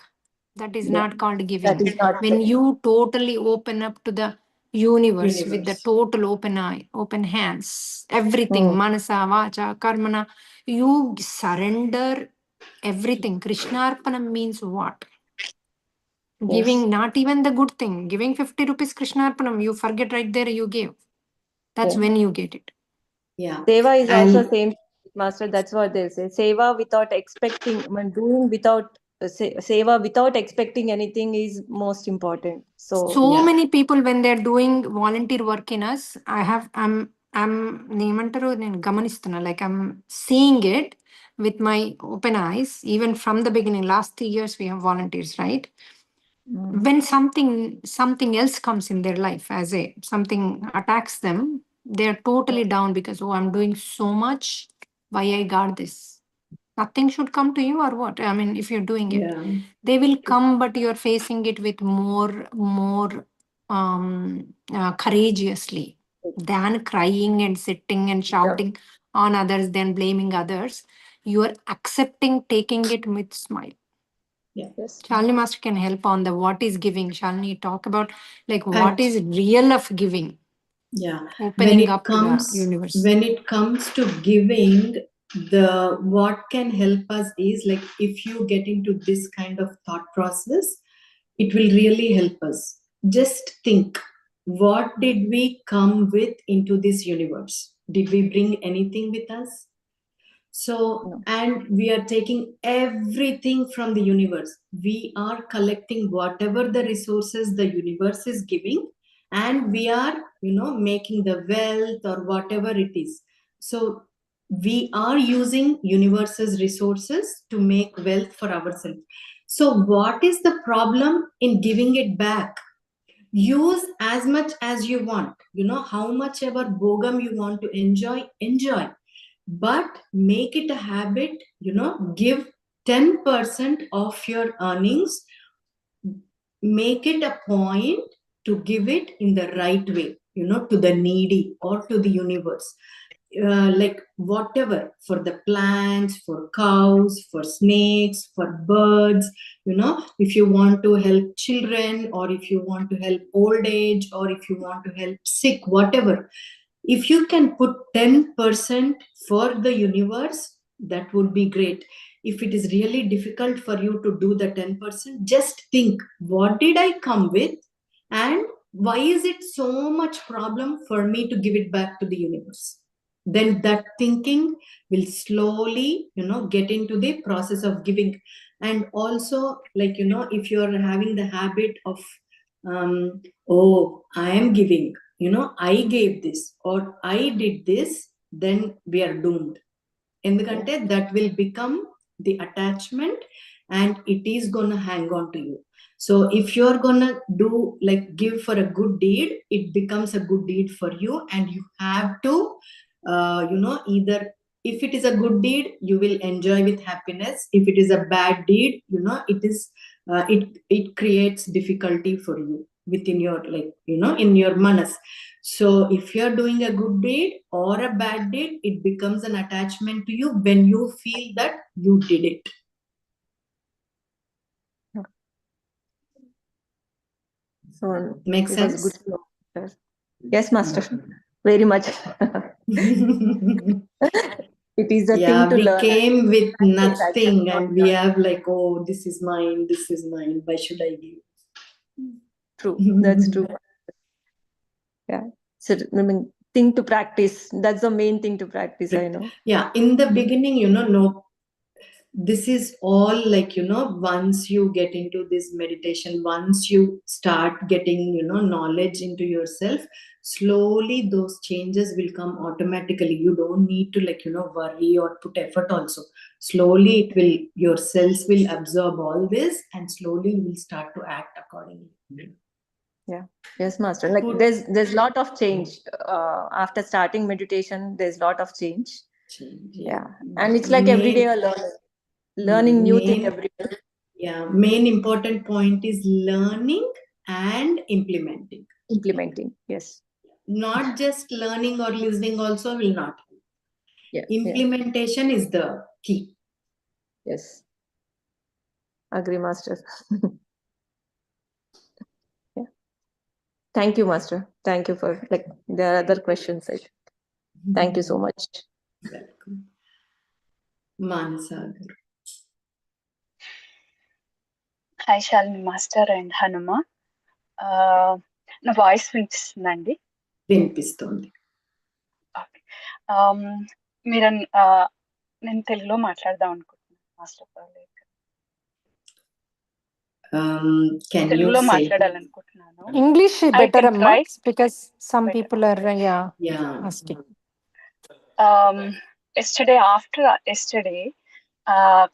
A: That is not called giving.
G: That is not
A: When you totally open up to the universe with the total open eye, open hands, everything, manasa, vacha, karmana, you surrender everything. Krishnarpanam means what? Giving, not even the good thing. Giving 50 rupees Krishnarpanam, you forget right there you gave. That's when you get it.
E: Yeah.
G: Seva is also same, Master. That's what they say. Seva without expecting, doing without seva without expecting anything is most important. So
A: Many people when they're doing volunteer work in us, I'm gamanistana, like I'm seeing it with my open eyes. Even from the beginning, last 3 years we have volunteers, right? When something else comes in their life, something attacks them, they're totally down because I'm doing so much. Why I got this? Nothing should come to you or what? I mean, if you're doing it, they will come, but you're facing it with more courageously than crying and sitting and shouting on others, than blaming others. You are accepting, taking it with smile. Shalini Master can help on the what is giving. Shalini, talk about like what is real of giving. Opening up to the universe.
E: When it comes to giving, what can help us is like if you get into this kind of thought process, it will really help us. Just think, what did we come with into this universe? Did we bring anything with us? So, and we are taking everything from the universe. We are collecting whatever the resources the universe is giving, and we are, making the wealth or whatever it is. So, we are using universe's resources to make wealth for ourselves. So, what is the problem in giving it back? Use as much as you want. How much ever bogam you want to enjoy, but make it a habit, give 10% of your earnings, make it a point to give it in the right way, to the needy or to the universe. Like whatever, for the plants, for cows, for snakes, for birds, if you want to help children, or if you want to help old age, or if you want to help sick, whatever. If you can put 10% for the universe, that would be great. If it is really difficult for you to do the 10%, just think, what did I come with? And why is it so much problem for me to give it back to the universe? Then that thinking will slowly, get into the process of giving. And also, like, if you're having the habit of, oh, I am giving, I gave this or I did this, then we are doomed. Endukante that will become the attachment and it is gonna hang on to you. So if you're gonna do like give for a good deed, it becomes a good deed for you, and you have to, either if it is a good deed, you will enjoy with happiness. If it is a bad deed, it is it creates difficulty for you within your in your manas. So if you're doing a good deed or a bad deed, it becomes an attachment to you when you feel that you did it.
G: So
E: Makes
G: it was
E: sense?
G: good to know, Master. Yes, Master. Very much. It is a thing to
E: We
G: learn.
E: came with
G: Practice,
E: nothing
G: actually,
E: and we have like, oh, this is mine, why should I give?
G: True, that's true. Yeah. So I mean, thing to practice. That's the main thing to practice, I know.
E: Yeah, in the beginning, no, this is all like, once you get into this meditation, once you start getting, knowledge into yourself, slowly those changes will come automatically. You don't need to like, worry or put effort also. Slowly your cells will absorb all this and slowly you will start to act accordingly.
G: Yeah. Yes, Master. Like
E: Good.
G: there's lot of change. After starting meditation, there's lot of change. Yeah. And it's like every day a learning new thing every day.
E: Yeah, main important point is learning and implementing.
G: Implementing, yes.
E: Not just learning or listening also will not help.
G: Yeah.
E: Implementation is the key.
G: Yes. Agree, Master. Yeah. Thank you, Master. Thank you for like there are other questions. Thank you so much.
E: Welcome. Manasagar.
H: Hi, Shalini Master and Hanuma. నా voice వినిపిస్తుందండి?
E: వినిపిస్తుంది.
H: మీరు నేను తెలుగులో మాట్లాడదాం అనుకుంటున్నాను master. తెలుగులో మాట్లాడాలనుకుంటున్నాను.
A: English better, Amma, because some people are asking.
H: After yesterday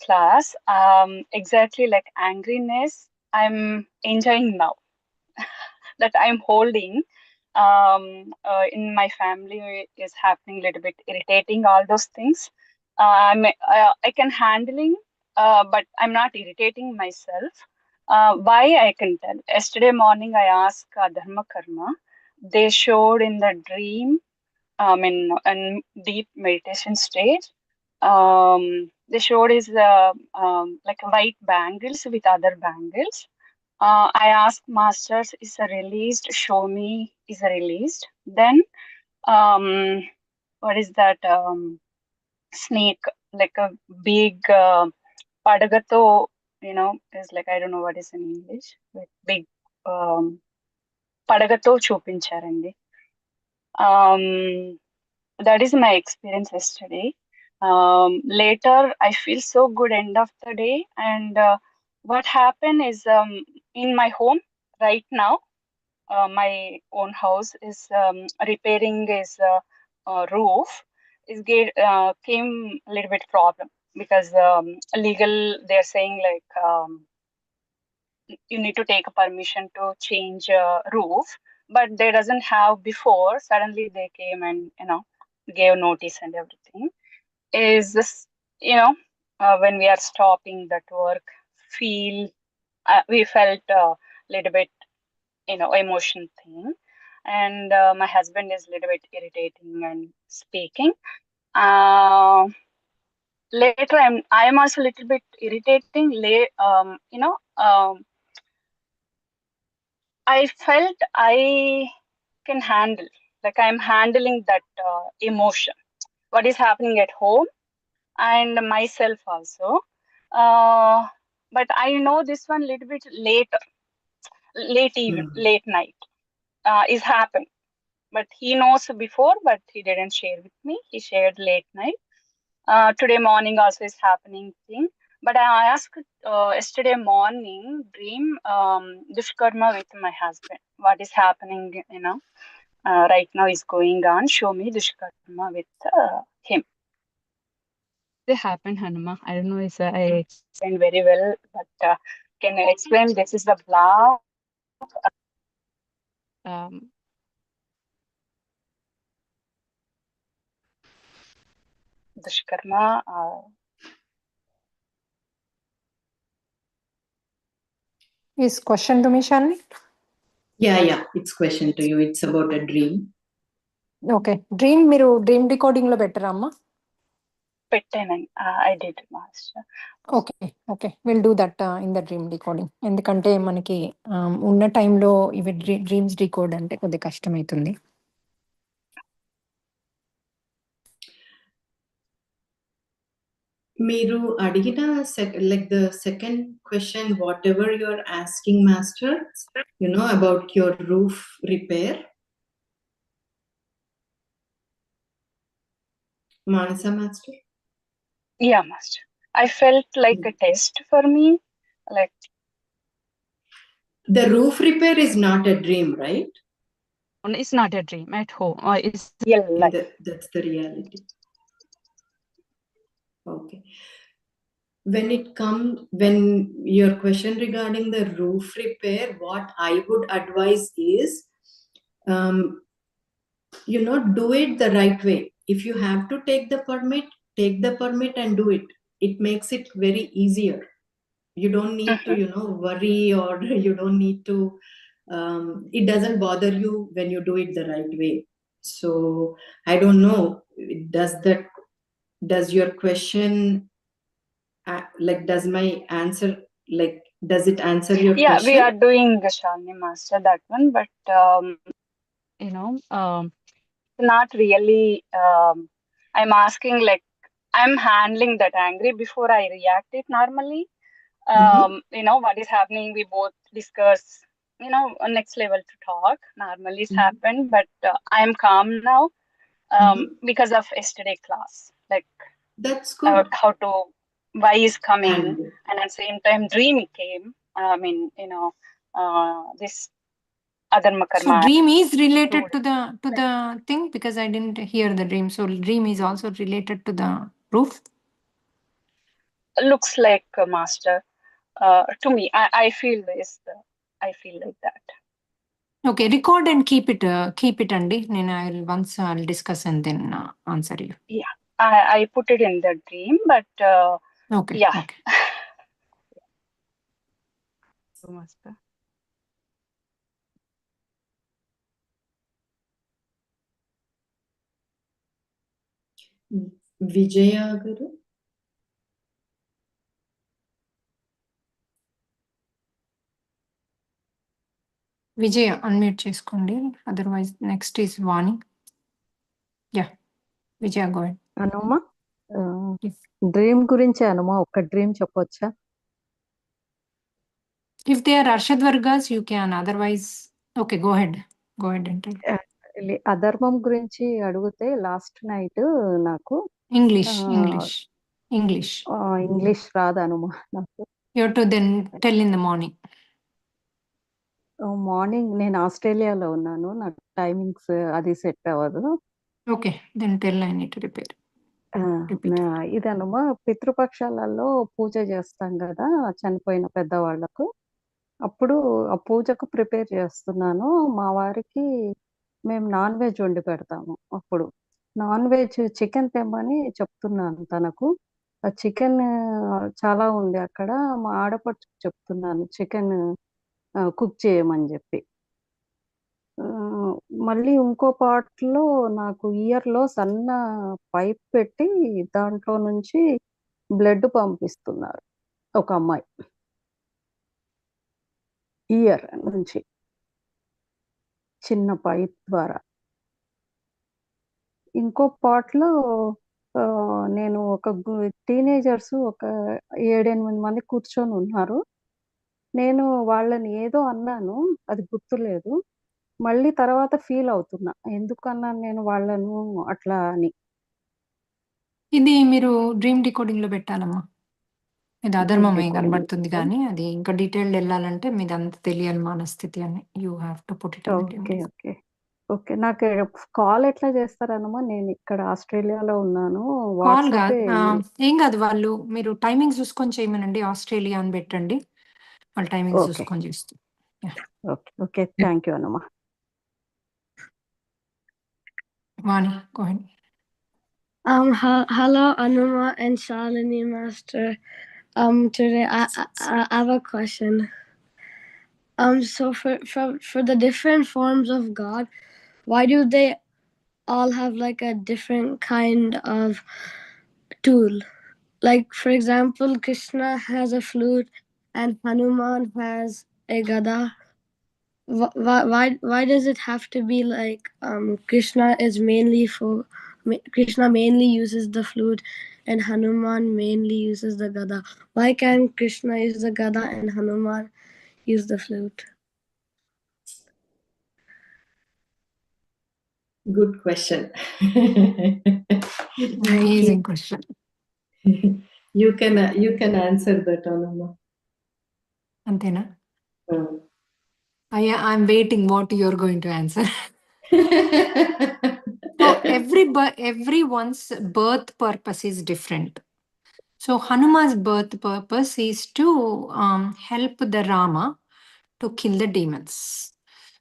H: class, exactly like angriness, I'm enjoying now. That I'm holding in my family is happening a little bit irritating, all those things. I can handling, but I'm not irritating myself. Why I can tell. Yesterday morning I asked Dharma Karma. They showed in the dream, in deep meditation stage, they showed is like white bangles with other bangles. I asked masters, is a released? Show me is a released. Then what is that snake? Like a big padagato, is like, I don't know what is in English. Like big padagato chupincharandi. That is my experience yesterday. Later I feel so good end of the day, and what happened is in my home right now, my own house is repairing his roof is came a little bit problem because legal they're saying like you need to take a permission to change roof, but they doesn't have before. Suddenly they came and gave notice and everything. Is this when we are stopping that work, we felt a little bit emotion thing, and my husband is a little bit irritating and speaking. Later I am also a little bit irritating. I felt I can handle, like I'm handling that emotion, what is happening at home and myself also. But I know this one a little bit later, late night is happened. But he knows before, but he didn't share with me. He shared late night. Today morning also is happening thing. But I asked yesterday morning dream dushkarma with my husband. What is happening, right now is going on. Show me dushkarma with him. They happened, Hanuma. I don't know if I explained very well, but can I explain? This is the block. Dushkarma.
A: Is question to me, Shalini?
E: Yeah, it's question to you. It's about a dream.
A: Okay. Dream decoding lo better, Amma.
H: పెట్టానండి. I did, Master.
A: Okay will do that in the dream decoding. ఎందుకంటే మనకి ఉన్న టైంలో ఇవి dreams decode అంటే కొద్దిగా కష్టమవుతుంది.
E: మీరు అడిగిన like the second question, whatever you're asking, Master, about your roof repair. Manasa, Master?
H: Yeah, Master. I felt like a test for me. Like,
E: the roof repair is not a dream, right?
H: it's not a dream at home. It's real life.
E: That's the reality. Okay. When your question regarding the roof repair, what I would advise is, do it the right way. If you have to take the permit and do it. It makes it very easier. You don't need to, worry, or you don't need to, it doesn't bother you when you do it the right way. So I don't know, does your question, does my answer, does it answer your question?
H: We are doing Shalini, Master, that one, but not really. I'm asking, like, I'm handling that angry before I react it normally. What is happening, we both discuss, next level to talk normally it's happened, but I'm calm now because of yesterday class, like,
E: that's good.
H: How to, why is coming, and at the same time dream came. This other
A: So dream is related to the thing, because I didn't hear the dream. So dream is also related to the roof.
H: Looks like, Master, to me. I feel this. I feel like that.
A: Okay, record and keep it Andy. Then I'll discuss and then answer you.
H: Yeah, I put it in the dream, but
A: Okay.
H: yeah.
A: Okay.
H: So, Master.
E: Vijaya garu.
A: Vijaya, unmute చేసుకోండి. Otherwise, next is Vani. Yeah, Vijaya, go ahead.
I: అనుమా, dream గురించి అనుమా ఒక dream చెప్పొచ్చా?
A: If they are arishvargas, you can. Otherwise, okay, go ahead and tell.
I: అధర్మం గురించి అడిగితే last night నాకు ఇంగ్లీష్ రాదు అనుమా నాకు.
A: You have to then tell in the morning.
I: Morning నేను ఆస్ట్రేలియాలో ఉన్నాను, నాకు టైమింగ్స్ అది సెట్ అవ్వదు.
A: Okay, then tell I need to repeat.
I: ఇదనుమా, పితృపక్షాలలో పూజ చేస్తాం కదా చనిపోయిన పెద్దవాళ్లకు. అప్పుడు ఆ పూజకు ప్రిపేర్ చేస్తున్నాను. మా వారికి మేము నాన్ వెజ్ వండి పెడతాము. అప్పుడు నాన్ వెజ్ చికెన్ తెమ్మని చెప్తున్నాను తనకు. ఆ చికెన్ చాలా ఉంది అక్కడ. మా ఆడపడుచుకు చెప్తున్నాను చికెన్ కుక్ చేయమని చెప్పి. మళ్ళీ ఇంకో పార్ట్లో నాకు ఇయర్లో సన్న పైప్ పెట్టి దాంట్లో నుంచి బ్లడ్ పంపిస్తున్నారు ఒక అమ్మాయి, ఇయర్ నుంచి చిన్న పైప్ ద్వారా. ఇంకో పార్ట్లో నేను ఒక టీనేజర్స్ ఒక 7-8 మంది కూర్చొని ఉన్నారు. నేను వాళ్ళని ఏదో అన్నాను, అది గుర్తులేదు. మళ్ళీ తర్వాత ఫీల్ అవుతున్నా ఎందుకు అన్నాను నేను వాళ్ళను అట్లా అని.
A: ఇది మీరు డ్రీమ్ డికోడింగ్ లో పెట్టాలమ్మా. ఇది అధర్మమే కనబడుతుంది, కానీ అది ఇంకా డీటెయిల్డ్ వెళ్ళాలంటే మీది అంత తెలియాలి మనస్థితి అని. You have to put it.
I: Okay నాకు కాల్ ఎట్లా చేస్తారనమా? నేను ఇక్కడ ఆస్ట్రేలియాలో ఉన్నాను.
A: కాల్ కాదు, ఏం కాదు. వాళ్ళు మీరు టైమింగ్స్ చూసుకొని చేయమనండి. ఆస్ట్రేలియా అని పెట్టండి, వాళ్ళు టైమింగ్స్ చూసుకొని చేస్తారు.
I: ఓకే థ్యాంక్ యూ అనమా.
A: Vani, go ahead.
J: Hello, Anuma and Shalini, Master. Today I have a question. So for the different forms of God, why do they all have like a different kind of tool. Like, for example, Krishna has a flute and Hanuman has a gada. Why does it have to be like Krishna mainly uses the flute and Hanuman mainly uses the gada? Why can't Krishna use the gada and Hanuman use the flute?
E: Good question.
A: Amazing question.
E: You can answer that, Anuma.
A: Antena? I'm waiting what you're going to answer. So everyone's birth purpose is different. So Hanuman's birth purpose is to help the Rama to kill the demons.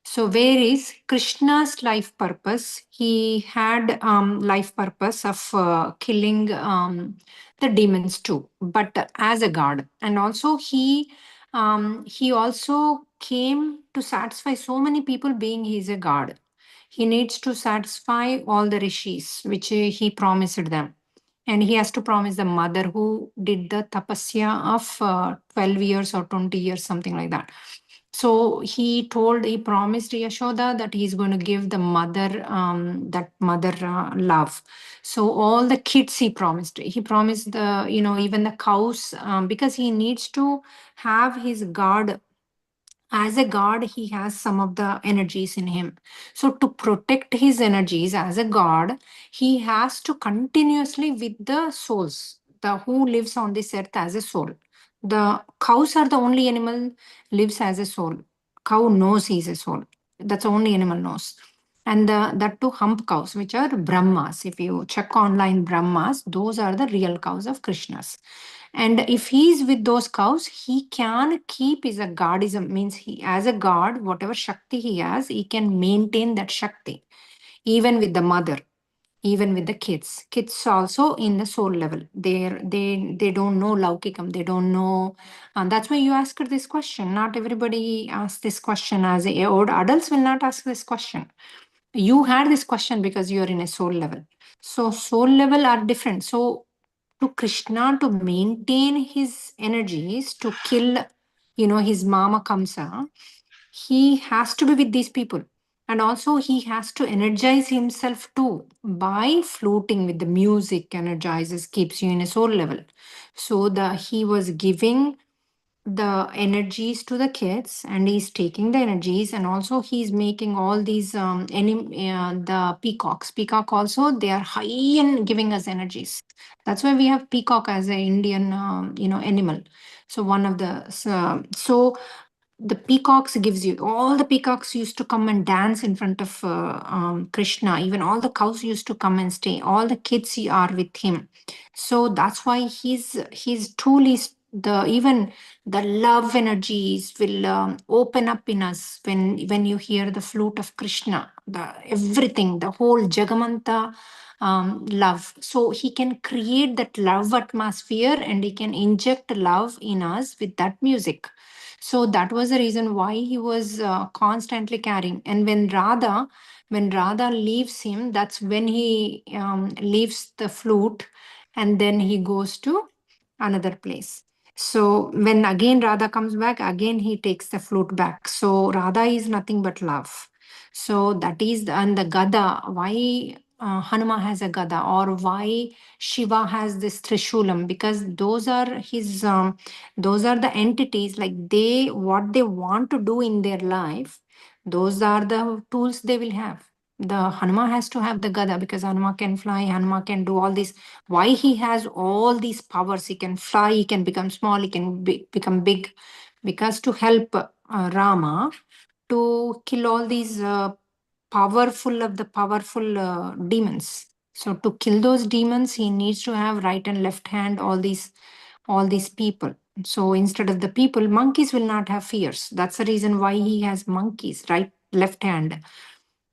A: So where is Krishna's life purpose? He had life purpose of killing the demons too, but as a god. And also he also came to satisfy so many people, being he's a god. He needs to satisfy all the rishis, which he promised them. And he has to promise the mother who did the tapasya of 12 years or 20 years, something like that. So he promised Yashoda that he's going to give the mother, that mother love. So all the kids he promised the, even the cows, because he needs to have his guard. As a god, he has some of the energies in him. So to protect his energies as a god, he has to continuously with the souls, the who lives on this earth as a soul. The cows are the only animal lives as a soul. Cow knows he's a soul. That's the only animal knows. And that too hump cows, which are Brahmas. If you check online Brahmas, those are the real cows of Krishna's. And if he is with those cows, he can keep his a godism, means he as a god, whatever Shakti he has, he can maintain that Shakti, even with the mother, even with the kids. Kids also in the soul level. They don't know Laukikam, they don't know. And that's why you asked this question. Not everybody asks this question as a old adults will not ask this question. You had this question because you are in a soul level. So soul level are different. So to Krishna to maintain his energies to kill, his mama Kamsa, he has to be with these people. And also he has to energize himself too by fluting with the music, energizes, keeps you in a soul level. So he was giving the energies to the kids and he's taking the energies, and also he's making all these the peacock also, they are high in giving us energies. That's why we have peacock as an Indian animal. So one of the so the peacocks gives you, all the peacocks used to come and dance in front of Krishna. Even all the cows used to come and stay, all the kids are with him. So that's why he's truly the, even the love energies will open up in us when you hear the flute of Krishna, the everything, the whole Jagamanta love. So he can create that love atmosphere and he can inject love in us with that music. So that was the reason why he was constantly carrying. And when Radha leaves him, that's when he leaves the flute and then he goes to another place. So when again Radha comes back, again he takes the flute back. So Radha is nothing but love. So that is, and the gada, why Hanuma has a gada, or why Shiva has this Trishulam, because those are his, those are the entities, like what they want to do in their life, those are the tools they will have. The Hanuma has to have the gada because Hanuma can fly, Hanuma can do all this. Why he has all these powers? He can fly, he can become small, he can become big, because to help Rama to kill all these powerful demons. So to kill those demons, he needs to have right and left hand, all these people. So instead of the people, monkeys will not have fears. That's the reason why he has monkeys, right, left hand.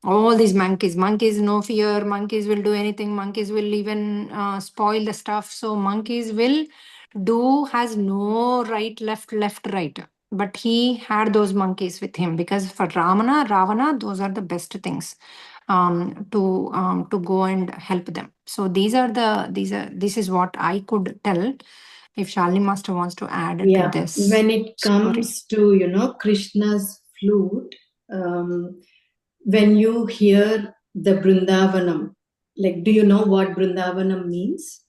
A: All these monkeys no fear, monkeys will do anything, monkeys will even spoil the stuff. So monkeys will has no right, left, right. But he had those monkeys with him because for Ravana, those are the best things. to go and help them. So this is what I could tell. If Shalini Master wants to add to this.
E: When it
A: story.
E: comes to Krishna's flute, when you hear the Brindavanam, like, do you know what Brindavanam means?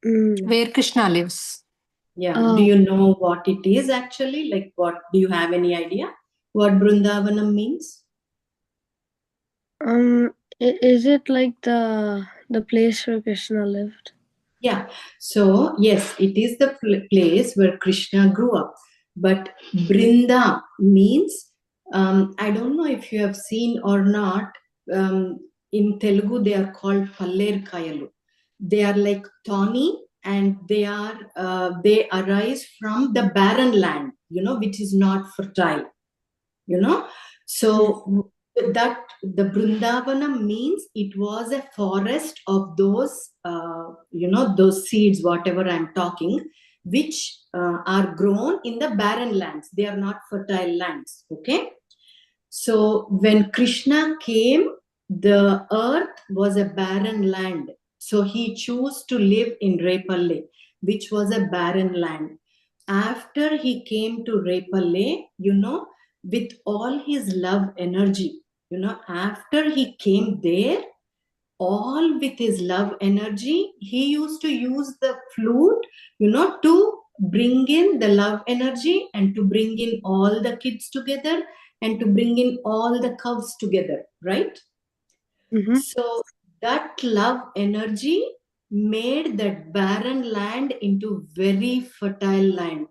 A: Where Krishna lives.
E: Do you know what it is actually? Like, what do you have any idea what Brindavanam means?
J: Is it like the place where Krishna lived?
E: Yeah. So yes, it is the place where Krishna grew up. But Brinda means, I don't know if you have seen or not. In Telugu, they are called Paller Kayalu. They are like thorny, and they arise from the barren land, which is not fertile. So that the Brindavanam means it was a forest of those those seeds, whatever I'm talking, which are grown in the barren lands. They are not fertile lands. Okay. So when Krishna came, the earth was a barren land. So he chose to live in Repalle, which was a barren land. After he came to Repalle, with all his love energy, after he came there, all with his love energy, he used to use the flute, to bring in the love energy and to bring in all the kids together and to bring in all the cows together, right? So that love energy made that barren land into very fertile land.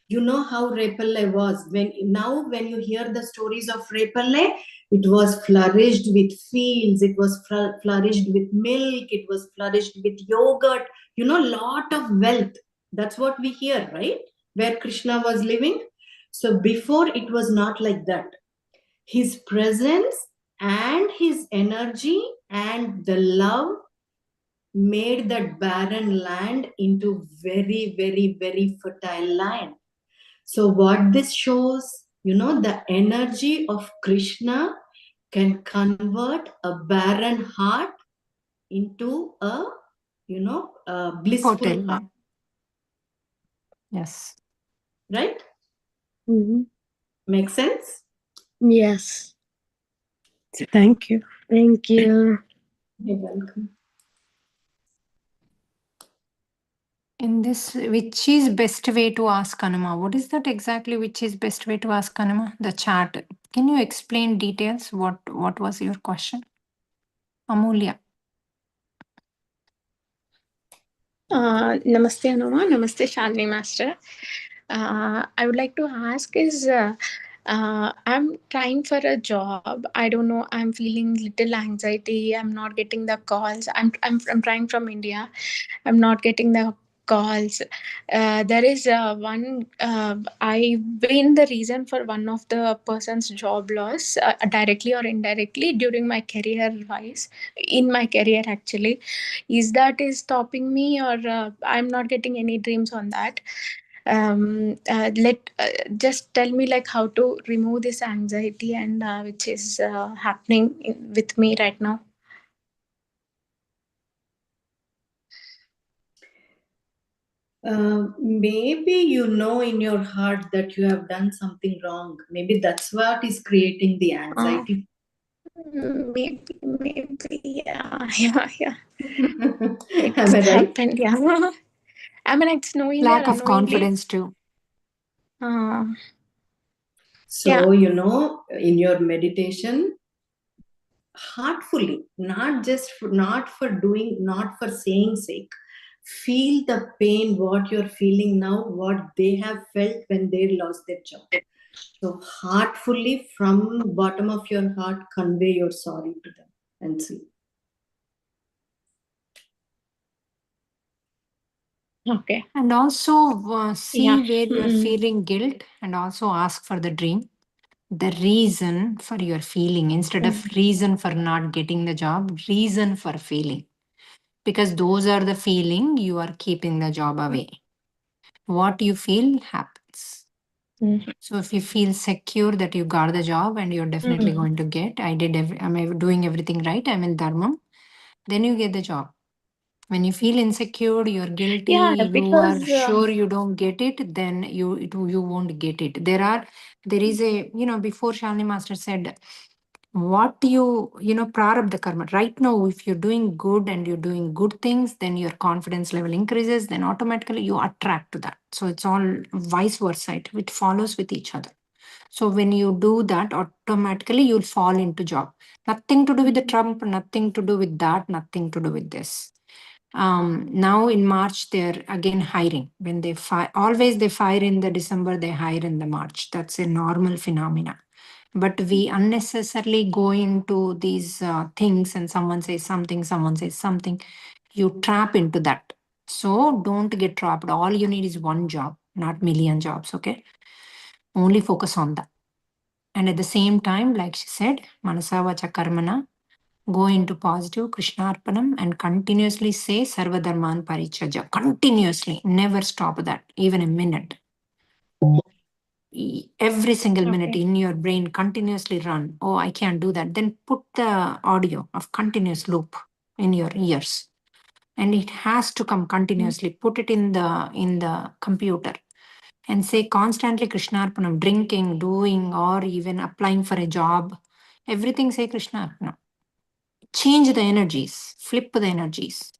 E: You know how Repalle was. When you hear the stories of Repalle, it was flourished with fields, it was flourished with milk, it was flourished with yogurt, lot of wealth. That's what we hear, right? Where Krishna was living. So before, it was not like that. His presence and his energy and the love made that barren land into very, very, very fertile land. So what this shows, the energy of Krishna can convert a barren heart into a blissful
A: Fertile
E: heart.
A: land. Yes.
E: Right? Make sense?
J: Yes. Thank you. Thank you.
E: You're welcome.
A: In this, which is best way to ask Anuma? What is that exactly? Which is best way to ask Anuma? The chat. Can you explain details? What was your question? Amulya.
K: Namaste Anuma, Namaste Shalini Master. I would like to ask is I'm trying for a job. I don't know. I'm feeling little anxiety. I'm not getting the calls. I'm trying from India. I'm not getting the calls. There is one. I've been the reason for one of the person's job loss, directly or indirectly during my career wise. In my career, actually, is stopping me, or I'm not getting any dreams on that. Just tell me like how to remove this anxiety and which is happening with me right now.
E: Maybe in your heart that you have done something wrong. Maybe that's what is creating the anxiety.
K: Maybe, yeah.
E: Am I right?
K: Happened, yeah. I mean, it's knowingly
A: Lack
K: or
A: of
K: unknowingly.
A: confidence too.
E: So, in your meditation, heartfully, not for saying sake, feel the pain, what you're feeling now, what they have felt when they lost their job. So heartfully, from bottom of your heart, convey your sorry to them and see.
K: Okay.
A: And also see where you're
K: Mm-mm.
A: feeling guilt, and also ask for the dream. The reason for your feeling, instead of reason for not getting the job, reason for feeling. Because those are the feeling you are keeping the job away. What you feel happens.
K: Mhm.
A: So if you feel secure that you got the job and you're definitely going to get, I'm doing everything right, I'm in dharmam, then you get the job. When you feel insecure, you're guilty,
K: Yeah,
A: you are
K: because
A: sure you don't get it, then you won't get it. There is a, before Shalini Master said, what prarabdha karma. Right now, if you're doing good and you're doing good things, then your confidence level increases, then automatically you attract to that. So it's all vice versa. It follows with each other. So when you do that, automatically you'll fall into job. Nothing to do with the Trump, nothing to do with that, nothing to do with this. Now in March, they're again hiring. When they always they fire in the December, they hire in the March. That's a normal phenomena. But we unnecessarily go into these things, and someone says something, you trap into that. So don't get trapped. All you need is one job, not million jobs, okay? Only focus on that. And at the same time, like she said, manasa vacha karmana, go into positive Krishnarpanam and continuously say Sarvadharman Parichaja. Continuously, never stop that, even a minute. Every single minute in your brain continuously run. Oh, I can't do that. Then put the audio of continuous loop in your ears. And it has to come continuously. Put it in the computer and say constantly Krishnarpanam, drinking, doing, or even applying for a job. Everything say Krishnarpanam. Change the energies, flip the energies.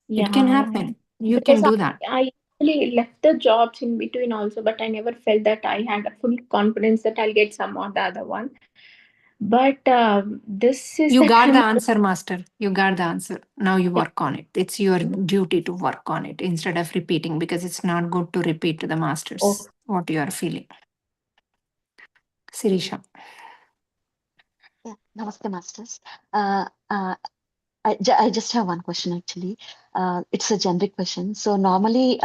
A: It can happen. You
K: because
A: can do that.
K: I actually left the jobs in between also, but I never felt that I had a full confidence that I'll get some or the other one. But this is
A: You
K: the
A: got
K: time.
A: the answer, master. You got the answer. Now you work on it. It's your duty to work on it instead of repeating, because it's not good to repeat to the masters what you are feeling. Sirisha.
L: Yeah, namaste, masters. I just have one question actually. It's a generic question. So normally,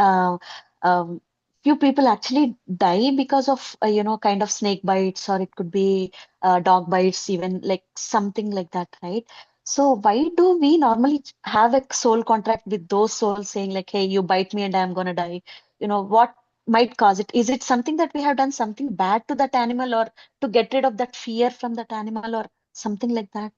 L: few people actually die because of kind of snake bites, or it could be dog bites, even like something like that, right? So why do we normally have a soul contract with those souls saying like, hey, you bite me and I'm gonna die? What might cause it? Is it something that we have done something bad to that animal, or to get rid of that fear from that animal, or something like that?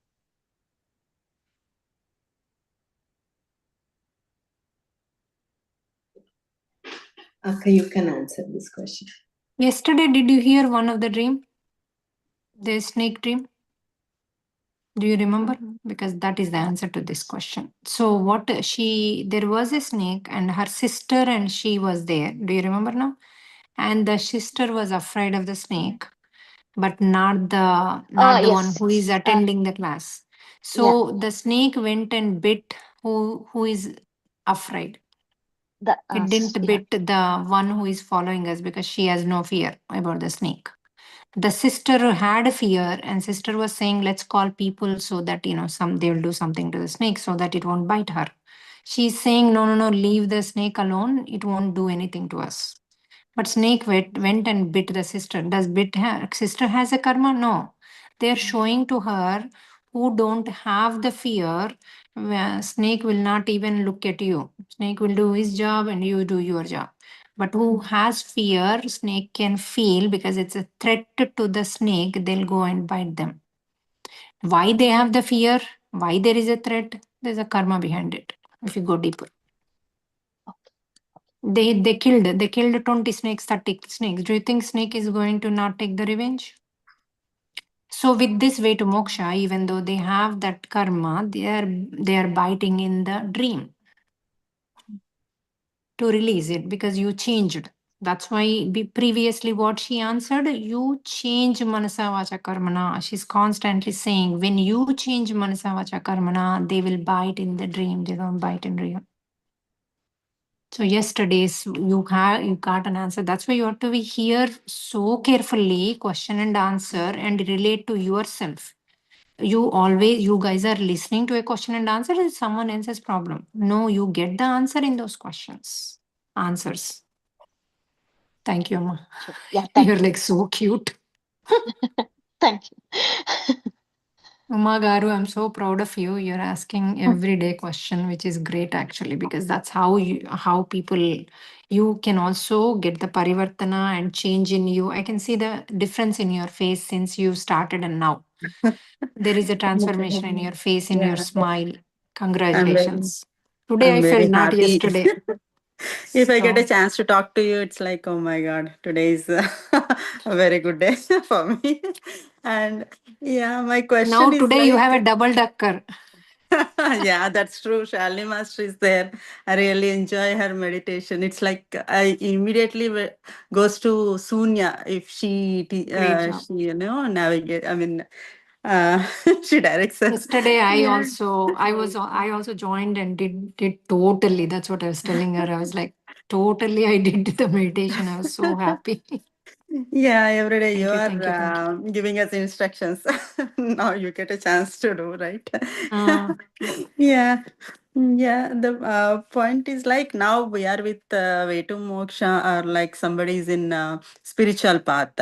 E: Akka, you can answer this question.
A: Yesterday, did you hear one of the dream? The snake dream? Do you remember? Because that is the answer to this question. So there was a snake and her sister and she was there. Do you remember now? And the sister was afraid of the snake, but not the one
L: Yes.
A: who is attending the class. So the snake went and bit who is afraid. It didn't bit the one who is following us because she has no fear about the snake. The sister had fear, and sister was saying, let's call people so that they will do something to the snake so that it won't bite her. She's saying, no, leave the snake alone, it won't do anything to us. But snake went and bit the sister. Does sister has a karma? No. They're showing to her, who don't have the fear, snake will not even look at you. Snake will do his job and you do your job. But who has fear, snake can feel, because it's a threat to the snake, they'll go and bite them. Why they have the fear? Why there is a threat? There's a karma behind it, if you go deeper. They killed 20 snakes, 30 snakes. Do you think snake is going to not take the revenge? So with this WayToMoksha, even though they have that karma, they are biting in the dream to release it, because you changed. That's why previously what she answered, you change manasa vacha karmana. She's constantly saying, when you change manasa vacha karmana, they will bite in the dream. They don't bite in real. So yesterday's you got an answer. That's why you have to be here so carefully, question and answer, and relate to yourself. You guys are listening to a question and answer, is someone else's problem. No, you get the answer in those answers. Thank you, Amma.
L: Yeah, thank
A: You're
L: you.
A: like so cute.
L: Thank you.
A: Uma Garu, I'm so proud of you. You're asking everyday question, which is great actually, because that's how people, you can also get the parivartana and change in you. I can see the difference in your face since you started and now. There is a transformation in your face, in your
M: Yeah,
A: smile.
M: I'm
A: Congratulations. Today I
M: I'm
A: felt,
M: very
A: not
M: happy.
A: yesterday.
M: If I get a
A: So
M: chance to talk to you, it's like, oh my God, today is a very good day for me. And yeah, my
A: now
M: question is
A: today you have a
M: like,
A: double ducker.
M: yeah, that's true. Shalini Master is there. I really enjoy her meditation. It's like I immediately goes to Sunya if
A: Great job.
M: she navigate. I mean, uh, she directs us.
A: Yesterday I
M: Yeah.
A: also joined and did totally. That's what I was telling her. I was like, totally I did the meditation. I was so happy.
M: Yeah, every day you
A: Thank you.
M: are giving us instructions. Now you get a chance to do, right?
A: Yeah.
M: Yeah. Yeah, the point is like now we are with WayToMoksha or like somebody is in spiritual path.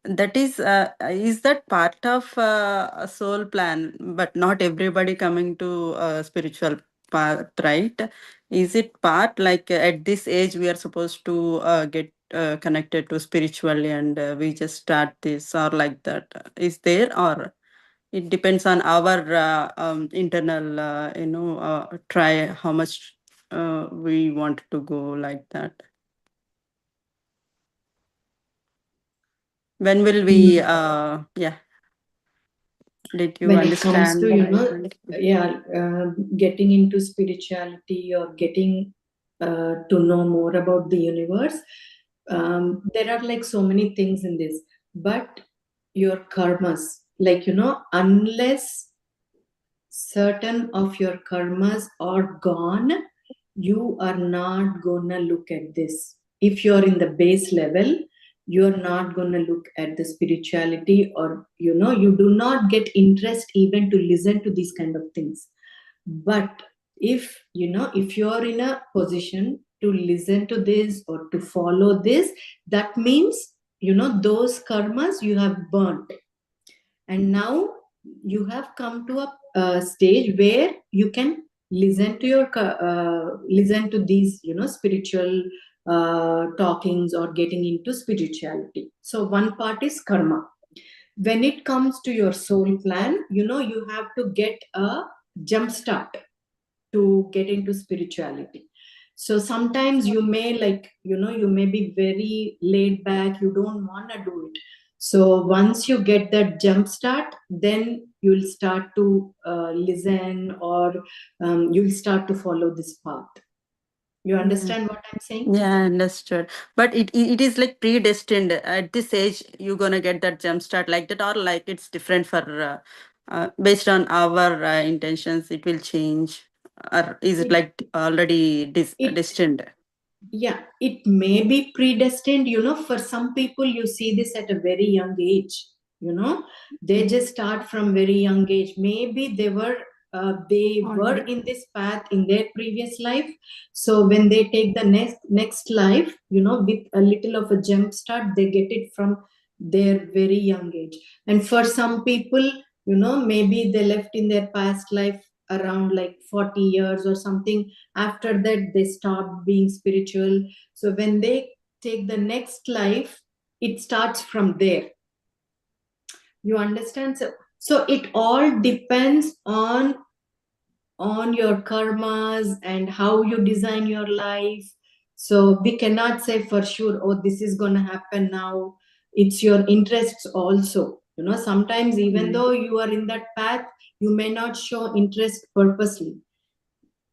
M: That is that part of a soul plan, but not everybody coming to spiritual path, right? Is it part like at this age we are supposed to get connected to spiritually and we just start this or like that? Is there or? It depends on our internal, try how much we want to go like that. When will we, yeah, did you
E: When it comes
M: understand
E: to,
M: my point?
E: getting into spirituality or getting to know more about the universe, there are like so many things in this. But your karmas, like, unless certain of your karmas are gone, you are not gonna look at this. If you're in the base level, you're not gonna look at the spirituality, or you do not get interest even to listen to these kind of things. But if you're in a position to listen to this or to follow this, that means those karmas you have burnt, and now you have come to a stage where you can listen to these spiritual talkings or getting into spirituality. So one part is karma. When it comes to your soul plan, you have to get a jump start to get into spirituality. So sometimes you may you may be very laid back, you don't want to do it. So once you get that jump start, then you'll start to listen, or you'll start to follow this path. You understand what I'm saying?
M: Yeah, understood. But it is like predestined at this age. You're gonna get that jump start like that, or like it's different for based on our intentions. It will change, or is it like already destined?
E: Yeah, it may be predestined. For some people, you see this at a very young age. They just start from very young age. Maybe they were in this path in their previous life. So when they take the next life, with a little of a jump start, they get it from their very young age. And for some people, maybe they left in their past life around like 40 years or something. After that, they stop being spiritual. So when they take the next life, it starts from there. You understand? So it all depends on your karmas and how you design your life. So we cannot say for sure, oh, this is going to happen now. It's your interests also. Sometimes even though you are in that path, you may not show interest purposely.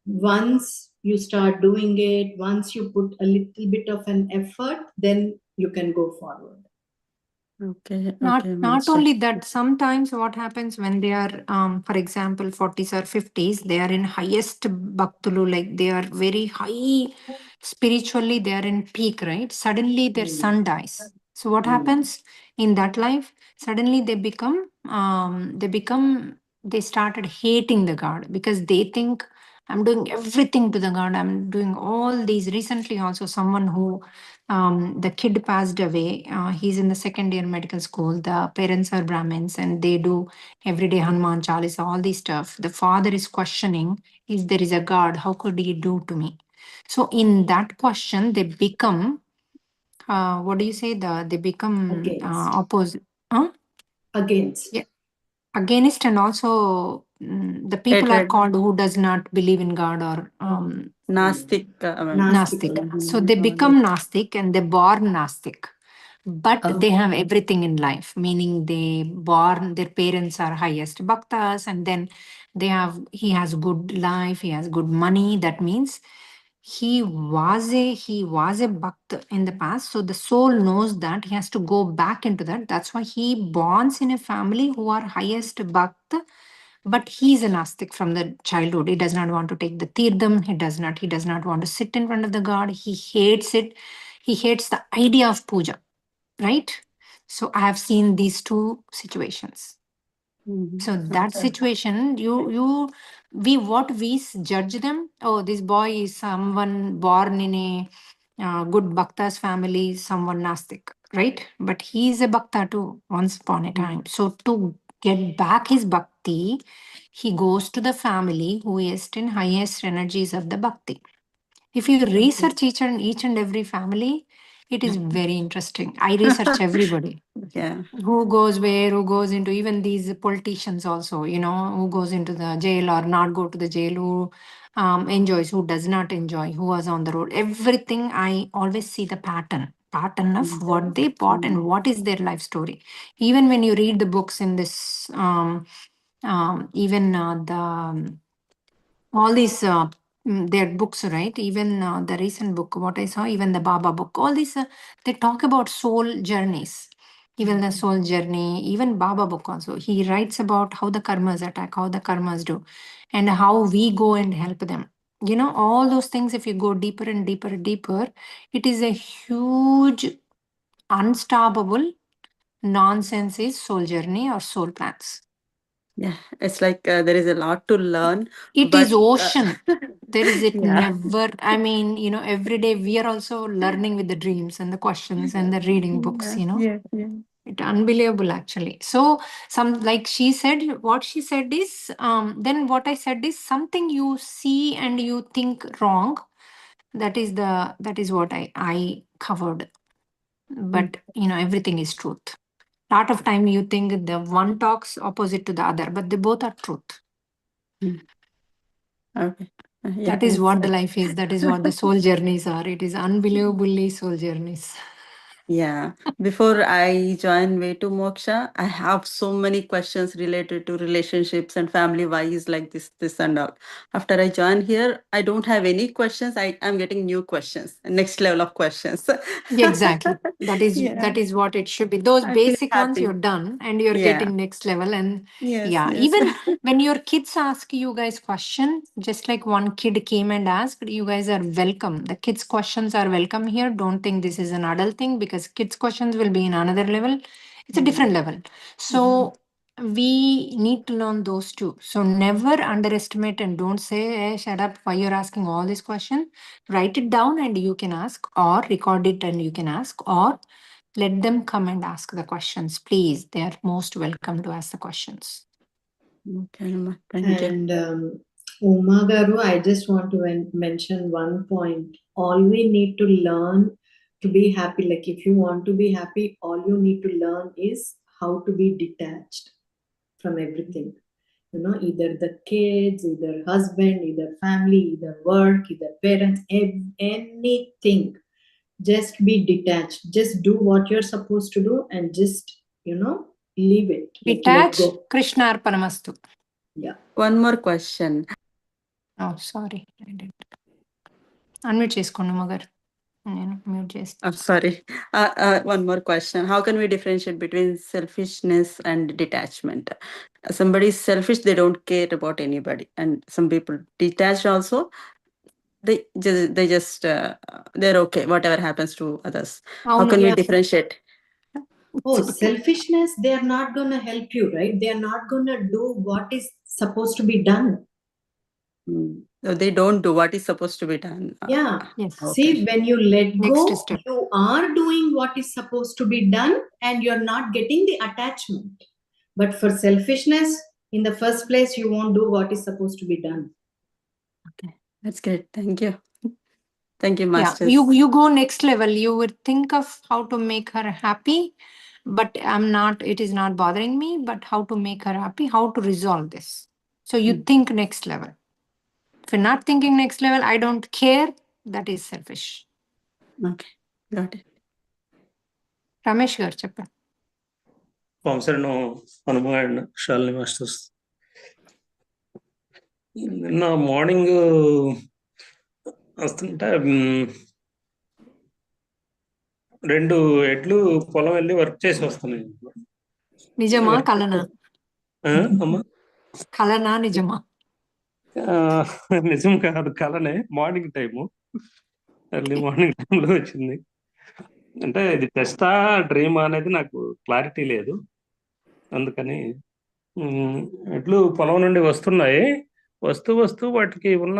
E: Once you start doing it, once you put a little bit of an effort, then you can go forward.
M: Okay.
A: Not
M: Master.
A: only that, sometimes what happens when they are, for example, 40s or 50s, they are in highest bhaktulu, like they are very high spiritually, they are in peak, right? Suddenly their son dies. So what happens in that life? Suddenly they started hating the God because they think I'm doing everything to the God. I'm doing all these. Recently, also, someone who, the kid passed away. He's in the second year medical school. The parents are Brahmins and they do everyday Hanuman Chalisa, all these stuff. The father is questioning, if there is a God, how could he do to me? So, in that question, they become, what do you say? They become
E: Against.
A: opposite. Huh?
E: Against.
A: Yeah. Against, and also the people are
M: Hatred.
A: called who does not believe in God or
M: Nastic.
A: Nastic. So they become Nastic and they born Nastic. But they have everything in life, meaning their parents are highest bhaktas, and then he has good life, he has good money. That means he was a bhakt in the past. So the soul knows that he has to go back into that. That's why he borns in a family who are highest bhakt, but he's an astic from the childhood. He does not want to take the tirtham. He does not want to sit in front of the God. He hates it. He hates the idea of puja, right? So I have seen these two situations. So that situation, what we judge them. Oh, this boy is someone born in a good bhakta's family, someone nastic, right? But he is a bhakta too, once upon a time. So to get back his bhakti, he goes to the family who is in highest energies of the bhakti. If you research each and every family, it is very interesting. I research everybody.
M: Yeah.
A: Who goes where, who goes into, even these politicians also, who goes into the jail or not go to the jail, who enjoys, who does not enjoy, who was on the road. Everything, I always see the pattern of what they bought and what is their life story. Even when you read the books in this, even all these their books, right? Even the recent book, what I saw, even the Baba book, all these, they talk about soul journeys. Even the soul journey, even Baba book also, he writes about how the karmas attack, how the karmas do, and how we go and help them. All those things, if you go deeper and deeper and deeper, it is a huge, unstoppable nonsense is soul journey or soul plans.
M: Yeah, it's like there is a lot to learn.
A: It
M: but
A: is ocean. There is it
M: yeah.
A: never. I mean, every day we are also learning with the dreams and the questions and the reading books.
M: Yeah.
A: It's unbelievable actually. So like she said, what she said is, then what I said is something you see and you think wrong. That is what I covered. But everything is truth. Lot of time you think the one talks opposite to the other, but they both are truth.
M: Okay.
A: That is what the life is. That is what the soul journeys are. It is unbelievably soul journeys.
M: Yeah. Before I joined WayToMoksha, I have so many questions related to relationships and family. Why is like this and all. After I joined here, I don't have any questions. I'm getting new questions, next level of questions.
A: Exactly. That
M: Yeah.
A: is what it should be. Those
M: I feel
A: basic ones
M: happy.
A: you're done and you're
M: Yeah.
A: getting next level. And
M: Yes.
A: yeah,
M: Yes.
A: even when your kids ask you guys question, just like one kid came and asked, you guys are welcome. The kids' questions are welcome here. Don't think this is an adult thing, because kids' questions will be in another level. It's a different level. So we need to learn those too. So never underestimate and don't say, hey, shut up, why you're asking all these questions. Write it down and you can ask, or record it and you can ask, or let them come and ask the questions. Please, they are most welcome to ask the questions.
M: Okay, Amma. Thank you.
E: And Uma Garu, I just want to mention one point. All we need to learn to be happy, like if you want to be happy, all you need to learn is how to be detached from everything. Either the kids, either husband, either family, either work, either parents, anything. Just be detached. Just do what you're supposed to do and just, leave it. Like, let
A: Detach,
E: go.
A: Krishna Arpanamastu.
E: Yeah.
M: One more question.
A: Oh, sorry. I didn't. Unmute చేసుకోండి మగర్. నేను mute చేస్తాను.
M: I'm sorry. One more question. How can we differentiate between selfishness and detachment? Somebody is selfish, they don't care about anybody. And some people detached also, they're okay, whatever happens to others. How
A: అవును.
M: can we
A: Yeah.
M: differentiate?
E: Oh, selfishness, they are not going to help you, right? They are not going to do what is supposed to be done.
M: So they don't do what is supposed to be done.
E: Yeah.
A: Yes.
E: See, when you let
A: Next
E: go,
A: step.
E: you are doing what is supposed to be done and you're not getting the attachment. But for selfishness, in the first place, you won't do what is supposed to be done.
M: Okay, that's great. Thank you. Thank you,
A: Yeah,
M: masters.
A: you go next level. You would think of how to make her happy, but it is not bothering me, but how to make her happy, how to resolve this. So you think next level. If you're not thinking next level, I don't care, that is selfish.
M: Okay, got it.
A: Ramesh garu చెప్పండి.
N: Concerno Hanuman Shalini Masters. నిన్న morning వస్తుంటే 2 ఎడ్లు పొలం వెళ్ళి work చేసి వస్తున్నాయి.
A: నిజమా కలనా?
N: అమ్మా
A: కలనా నిజమా?
N: నిజం కాదు, కలనే. మార్నింగ్ టైము, ఎర్లీ మార్నింగ్ టైంలో వచ్చింది. అంటే ఇది టెస్టా డ్రీమా అనేది నాకు క్లారిటీ లేదు. అందుకని ఎడ్లు పొలం నుండి వస్తున్నాయి. వస్తూ వాటికి ఉన్న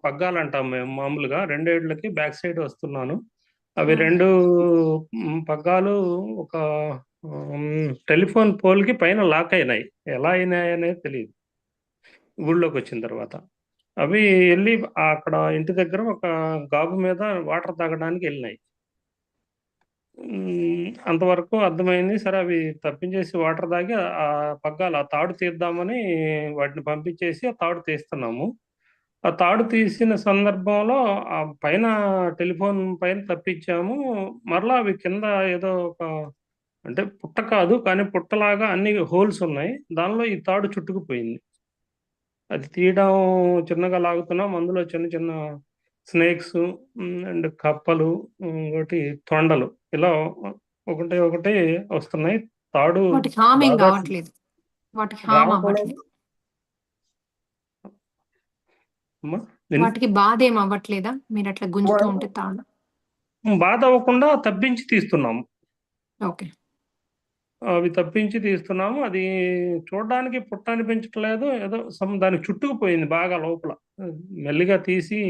N: పగ్గాలు అంటాం మేము మామూలుగా. 2 ఏడ్లకి బ్యాక్ సైడ్ వస్తున్నాను. అవి 2 పగ్గాలు ఒక టెలిఫోన్ పోల్ కి పైన లాక్ అయినాయి. ఎలా అయినాయి అనేది తెలియదు ఊళ్ళోకి వచ్చిన తర్వాత. అవి వెళ్ళి అక్కడ ఇంటి దగ్గర ఒక గాబు మీద వాటర్ తాగడానికి వెళ్ళినాయి. అంతవరకు అర్థమైంది. సరే అవి తప్పించేసి వాటర్ తాగి ఆ పగ్గాలు ఆ తాడు తీద్దామని వాటిని పంపించేసి ఆ తాడు తీస్తున్నాము. ఆ తాడు తీసిన సందర్భంలో ఆ పైన టెలిఫోన్ పైన తప్పించాము. మరలా అవి కింద ఏదో ఒక అంటే పుట్ట కాదు కానీ పుట్టలాగా అన్ని హోల్స్ ఉన్నాయి. దానిలో ఈ తాడు చుట్టుకుపోయింది. అది తీయడం చిన్నగా లాగుతున్నాం. అందులో చిన్న స్నేక్స్ అండ్ కప్పలు, ఇంకోటి తొండలు ఇలా ఒకటి వస్తున్నాయి. తాడు
A: వాటికి హామ్ ఏం
N: బాగా
A: కావట్లేదు. వాటికి హామ్ అవ్వట్లేదు. వాటికి బాధ ఏం అవ్వట్లేదా మీరు అట్లా గుంజుతూ ఉంటే తాడు?
N: బాధ అవ్వకుండా తప్పించి తీస్తున్నాము.
A: ఓకే,
N: అవి తప్పించి తీస్తున్నాము. అది చూడడానికి పుట్ట అనిపించట్లేదు. ఏదో దానికి చుట్టుకుపోయింది బాగా లోపల. మెల్లిగా తీసి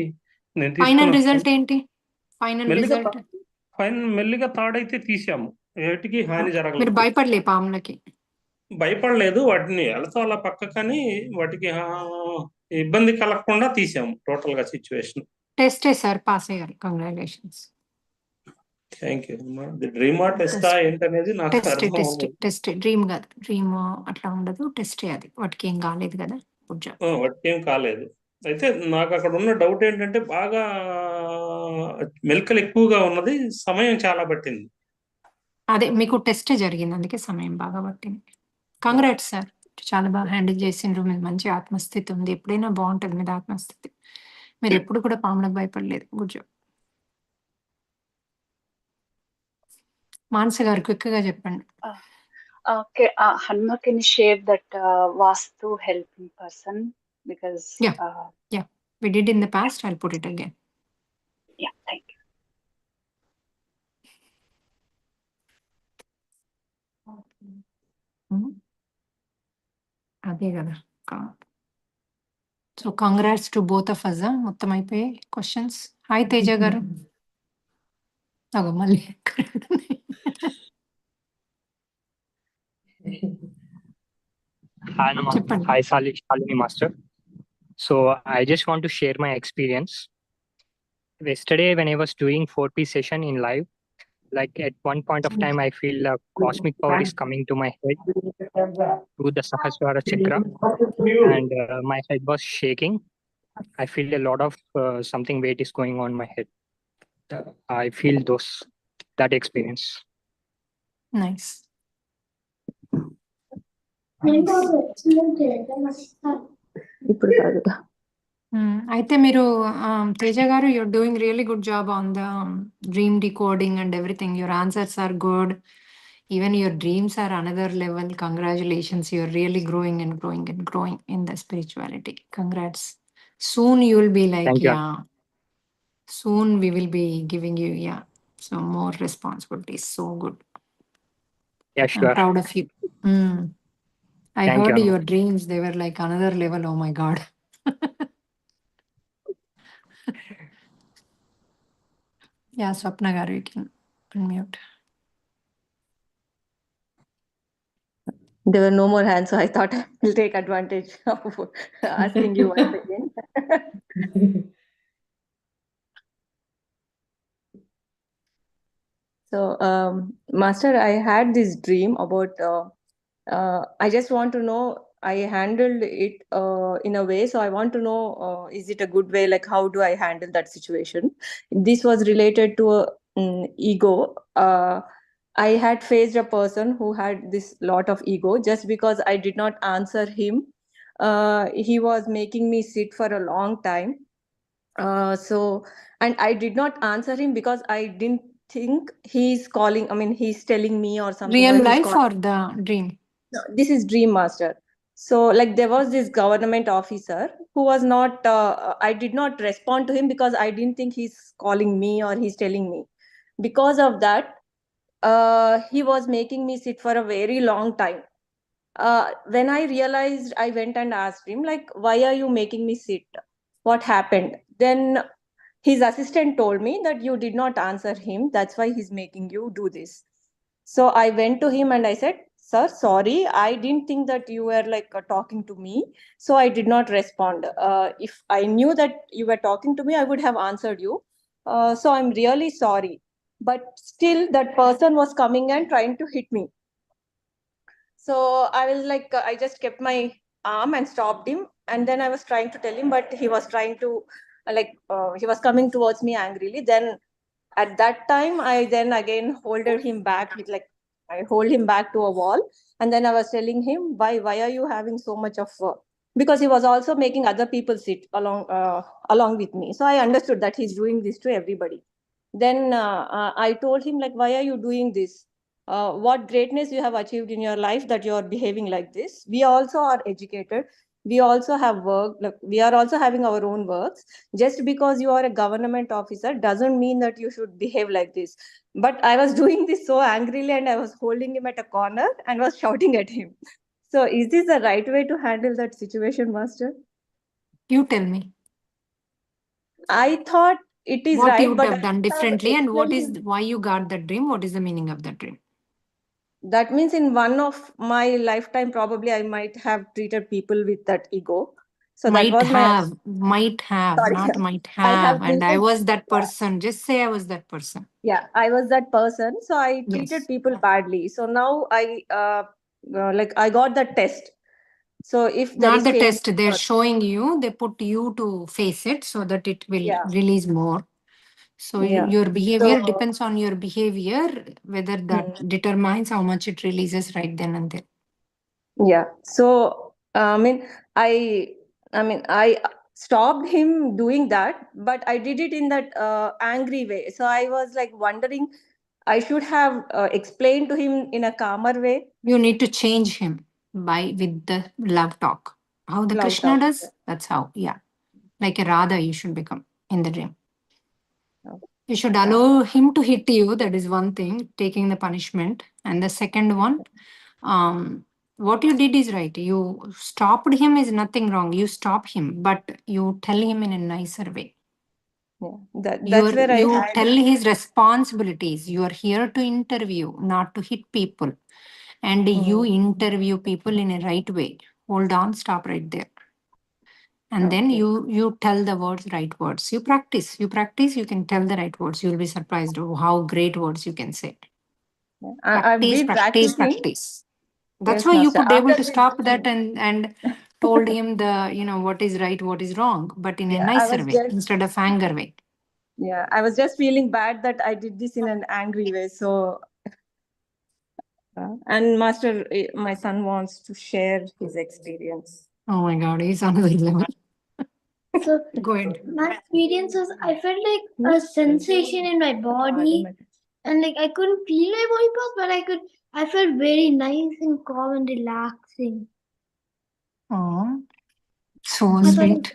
N: నేను
A: ఫైనల్
N: తీసుకుని
A: రిజల్ట్ ఏంటి? ఫైనల్ రిజల్ట్
N: మెల్లిగా తాడైతే తీసాము. ఏటికి హాని
A: మీరు
N: జరగలేదు.
A: భయపడలే పాములకి?
N: భయపడలేదు. వాటిని వెళతా అలా పక్కకని వాటికి ఇబ్బంది కలగకుండా తీసాము టోటల్ గా సిచ్యువేషన్.
A: టెస్ట్ సార్, పాస్ అయ్యారు. కంగ్రాచులేషన్స్.
N: Thank you. డ్రీమా టెస్టా ఏంటనేది నాకు అర్థం అవ్వలేదు.
A: టెస్ట్ డ్రీమ్ కాదు, డ్రీమ్ అట్లా ఉండదు. టెస్ట్ అది. వాటికి ఏం కాలేదు కదా.
N: వాటికి ఏం కాలేదు. అయితే నాకు అక్కడ ఉన్న డౌట్ ఏంటంటే బాగా మెలకలు ఎక్కువగా ఉన్నది, సమయం చాలా పట్టింది.
A: అదే మీకు టెస్ట్ జరిగింది, అందుకే సమయం బాగా పట్టింది. కంగ్రాట్స్ సార్, చాలా బాగా హ్యాండిల్ చేసిండ్రు. మీరు మంచి ఆత్మస్థితి ఉంది. ఎప్పుడైనా బాగుంటుంది మీద ఆత్మస్థితి. మీరు ఎప్పుడు కూడా పాములకు భయపడలేదు. Good job. మానస గారు క్విక్ గా చెప్పండి.
H: Okay, Hanma, can you share that Vastu helping person? Because
A: Yeah, we did in the past. I'll put it again.
H: Yeah, thank you.
A: అదే కదా. So congrats to both of us. మొత్తం అయిపోయి questions. Hi Teja గారు. మళ్ళీ
O: Hi, Shalini Master. So I just want to share my experience. Yesterday, when I was doing 4P session in live, like at one point of time, I feel a cosmic power is coming to my head through the Sahasrara chakra, and my head was shaking. I feel a lot of something weight is going on my head. I feel that experience.
A: Nice.
G: ఇప్పుడు కాదు.
A: అయితే మీరు తేజ గారు, you're doing really good job on the dream decoding and everything. Your answers are good. Even your dreams are another level. Congratulations. You're really growing and growing and growing in the spirituality. Congrats. Soon you will be like,
O: Thank you.
A: Soon we will be giving you, so more responsibilities. So good.
O: Yeah, sure.
A: I'm proud of you. I
O: Thank
A: heard
O: you.
A: your dreams. They were like another level. Oh my God. Yeah, Swapna garu, you can unmute.
G: There were no more hands, so I thought I will take advantage of asking you once again. So, Master, I had this dream about. I just want to know. I handled it in a way, so I want to know: is it a good way? Like, how do I handle that situation? This was related to ego. I had faced a person who had this lot of ego. Just because I did not answer him, he was making me sit for a long time. And I did not answer him because I didn't think he's calling. I mean, he's telling me or something, or
A: Real
G: he's
A: life
G: calling.
A: or the dream?
G: No, this is Dream Master. So, like, there was this government officer who was not. I did not respond to him because I didn't think he's calling me or he's telling me. Because of that, he was making me sit for a very long time. When I realized, I went and asked him, like, why are you making me sit? What happened? Then his assistant told me that you did not answer him. That's why he's making you do this. So I went to him and I said, sir, sorry, I didn't think that you were like talking to me. So I did not respond. If I knew that you were talking to me, I would have answered you. So I'm really sorry. But still, that person was coming and trying to hit me. So I was like, I just kept my arm and stopped him. And then I was trying to tell him, but he was trying to, he was coming towards me angrily. Then at that time, I then again holded him back with like, I hold him back to a wall. And then I was telling him, why are you having so much of, because he was also making other people sit along with me. So I understood that he's doing this to everybody. Then I told him, like, why are you doing this? What greatness you have achieved in your life that you are behaving like this? We also are educated. We also have work. Like, we are also having our own works. Just because you are a government officer doesn't mean that you should behave like this. But I was doing this so angrily and I was holding him at a corner and was shouting at him. So is this the right way to handle that situation, Master?
A: You tell me.
G: I thought it is
A: What
G: right,
A: you would
G: but
A: have
G: I
A: done
G: have
A: differently, and what is
G: explained.
A: why you got that dream? What is the meaning of that dream?
G: That means in one of my lifetime, probably I might have treated people with that ego. So that
A: Might
G: was my
A: have,
G: sorry.
A: not might
G: I
A: have.
G: have
A: And I
G: treated,
A: was that
G: yeah,
A: person. Just say I was that person.
G: yeah, I was that person. So I treated
A: Yes.
G: people badly. So now I got the test. So if there
A: Not
G: is
A: the
G: change,
A: test. They're showing you, they put you to face it so that it will
G: yeah,
A: release more. So
G: yeah.
A: your behavior
G: So
A: depends on your behavior, whether that determines how much it releases right then and there.
G: yeah. So I stopped him doing that, but I did it in that angry way. So I was like wondering, I should have explained to him in a calmer way.
A: You need to change him with the love talk. How the
G: Love
A: Krishna
G: talk.
A: does, that's how. Yeah. Like a Radha, you should become in the dream. You should allow him to hit you. That is one thing, taking the punishment. And the second one, what you did is right. You stopped him is nothing wrong. You stop him, but you tell him in a nicer way.
G: Yeah, that's where I
A: You
G: had.
A: tell his responsibilities. You are here to interview, not to hit people. And you interview people in a right way. Hold on, stop right there. And then
G: Okay.
A: you tell the right words. You practice, you can tell the right words. You'll be surprised of how great words you can say.
G: I've been practicing.
A: Practice. That's
G: Yes,
A: why you
G: Master.
A: could be able
G: After
A: to
G: this
A: stop that
G: dream,
A: and told him what is right, what is wrong, but in a
G: yeah, I
A: nicer
G: was
A: way
G: just
A: instead of anger way.
G: yeah, I was just feeling bad that I did this in an angry way. So, and Master, my son wants to share his experience.
A: Oh my God, he's on another level.
J: So
A: Go ahead.
J: my experience was I felt like a sensation in my body, and like I couldn't feel my body parts, but I felt very nice and calm and relaxing.
A: Oh, so
J: I thought
A: sweet.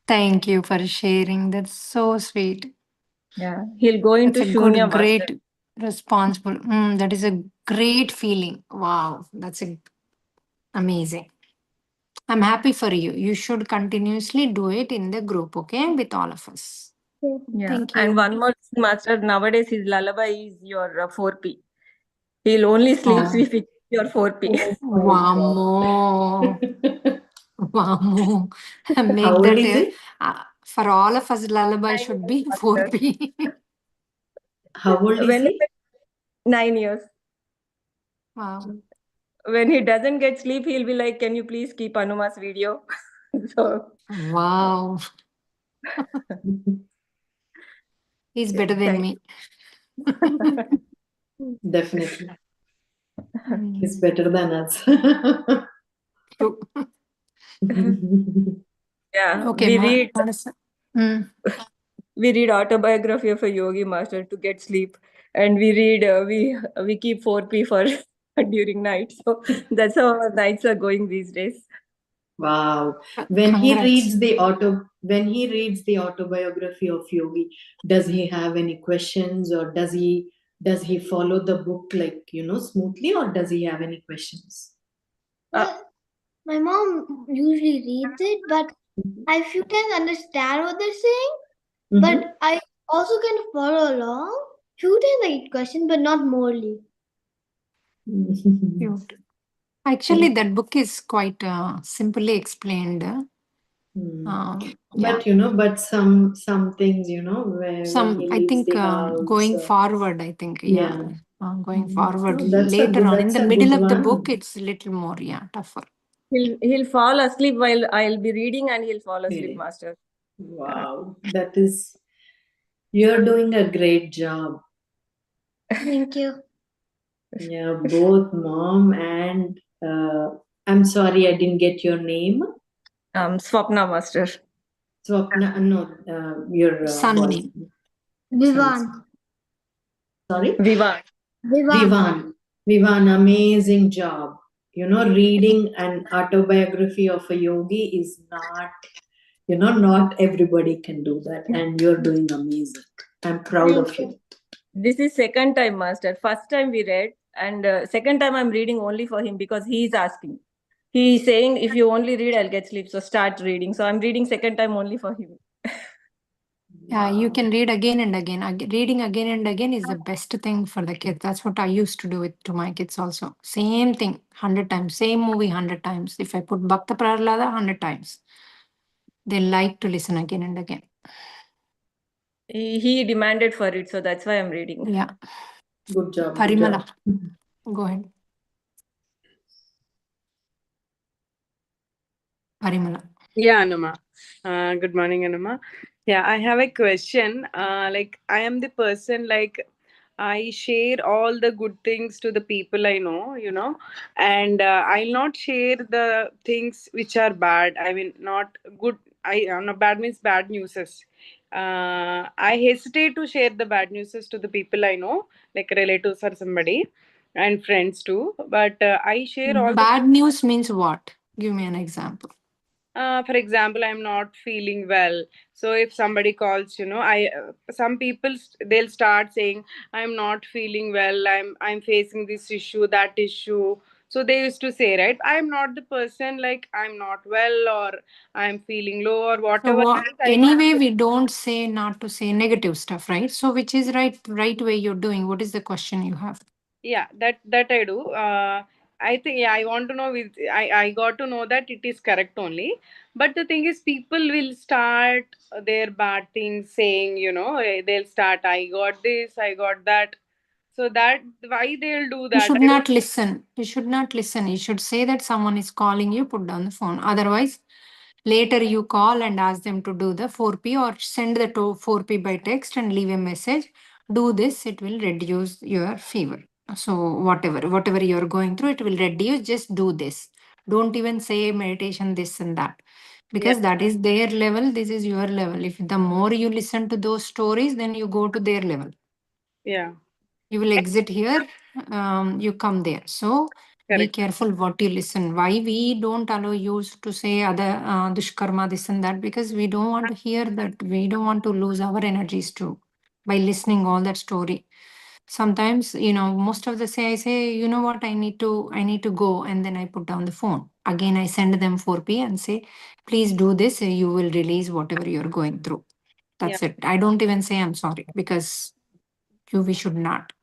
A: Thank you for sharing. That's so sweet.
G: Yeah, he'll go
A: That's
G: into
A: a
G: Shunya,
A: good,
G: Master.
A: great, responsible. That is a great feeling. Wow, that's amazing. I'm happy for you. You should continuously do it in the group, okay, with all of us.
G: Yeah.
A: Thank
G: And
A: you.
G: one more thing, Master, nowadays his lullaby is your 4P. He'll only sleep
A: Oh,
G: if it's your 4P.
E: Oh my
A: Vamo.
E: God.
A: Vamo.
E: How
A: Make
E: old
A: that
E: is he?
A: for all of us, lullaby
G: 9
A: should
G: years,
A: be
G: Master.
A: 4P.
E: How old is
G: When
E: he?
G: 9 years.
A: Wow.
G: When he doesn't get sleep, he'll be like, "Can you please keep Anuma's video?" So
A: Wow. He's
G: yeah,
A: better than
G: thank
A: me.
E: Definitely. He's
A: Mm,
E: better than us.
A: true.
G: Yeah,
A: Okay, Madison. Mm.
G: we read autobiography of a yogi master to get sleep, and we read we keep 4P for during night. So that's how our nights are going these days.
E: Wow. When he
A: Congrats.
E: reads the autobiography of Yogi, does he have any questions, or does he follow the book like, smoothly, or does he have any questions?
J: My mom usually reads it, but I few times understand what they're saying, but I also can follow along. Few times I get questions, but not morely.
A: Cute. Actually, that book is quite simply explained. Yeah.
E: But some things, when
A: Some,
E: he
A: I
E: leaves
A: think,
E: the house.
A: going forward, I think,
E: Yeah.
A: going forward
E: No,
A: later on in the middle
E: good
A: of the
E: one.
A: book, it's a little more, tougher.
G: He'll fall asleep while I'll be reading, and he'll fall asleep,
E: Really?
G: Master.
E: Wow. You're doing a great job.
J: Thank you.
E: Yeah, both mom and I'm sorry, I didn't get your name.
G: Swapna, Master.
E: Swapna, no, your
A: Son
E: boy.
A: name.
J: Vivan.
E: Sorry?
G: Vivan.
E: Vivan, amazing job. Reading an autobiography of a yogi is not everybody can do that, and you're doing amazing. I'm proud of you.
G: This is second time, Master. First time we read, and second time I'm reading only for him because he's asking. He's saying, if you only read, I'll get sleep. So start reading. So I'm reading second time only for him.
A: Yeah, you can read again and again. Reading again and again is the best thing for the kids. That's what I used to do it to my kids also. Same thing, 100 times. Same movie, 100 times. If I put Bhakta Prahlada, 100 times. They like to listen again and again.
G: He demanded for it, so that's why I'm reading.
A: Yeah.
E: Good job.
A: Parimala, go ahead. Parimala.
P: Yeah, Anuma. Good morning, Anuma. Yeah, I have a question. Like, I am the person, like, I share all the good things to the people I know, and I'll not share the things which are bad. I mean, not good. No, bad means bad newses. I hesitate to share the bad newses to the people I know, like relatives or somebody, and friends too. But I share all the
A: Bad news means what? Give me an example.
P: for example, I'm not feeling well. So if somebody calls, I some people they'll start saying, I'm not feeling well, I'm facing this issue, that issue. So they used to say, right, I'm not the person like I'm not well, or I'm feeling low, or
A: So
P: whatever it
A: what,
P: is, I don't
A: anyway, we don't say not to say negative stuff, right? So which is right way you're doing? What is the question you have?
P: Yeah, that I do. I think, yeah, I want to know, with I got to know that it is correct only. But the thing is, people will start their bad things saying, they'll start, I got this, I got that. So that why they'll do
A: You
P: that,
A: should
P: I
A: not
P: don't.
A: listen. You should not listen. You should say that someone is calling you, put down the phone. Otherwise, later you call and ask them to do the 4P or send the 4P by text and leave a message. Do this, it will reduce your fever. So whatever you're going through, it will reduce. Just do this. Don't even say meditation, this and that. Because that is their level, this is your level. If the more you listen to those stories, then you go to their level.
P: Yeah.
A: You will exit here, you come there. So be careful what you listen. Why we don't allow you to say other dushkarma, this and that, because we don't want to hear that. We don't want to lose our energies too by listening all that story. Sometimes, most of the say, I say, you know what, I need to go, and then I put down the phone. Again, I send them 4P and say, please do this. You will release whatever you're going through. That's it. I don't even say I'm sorry because we should not.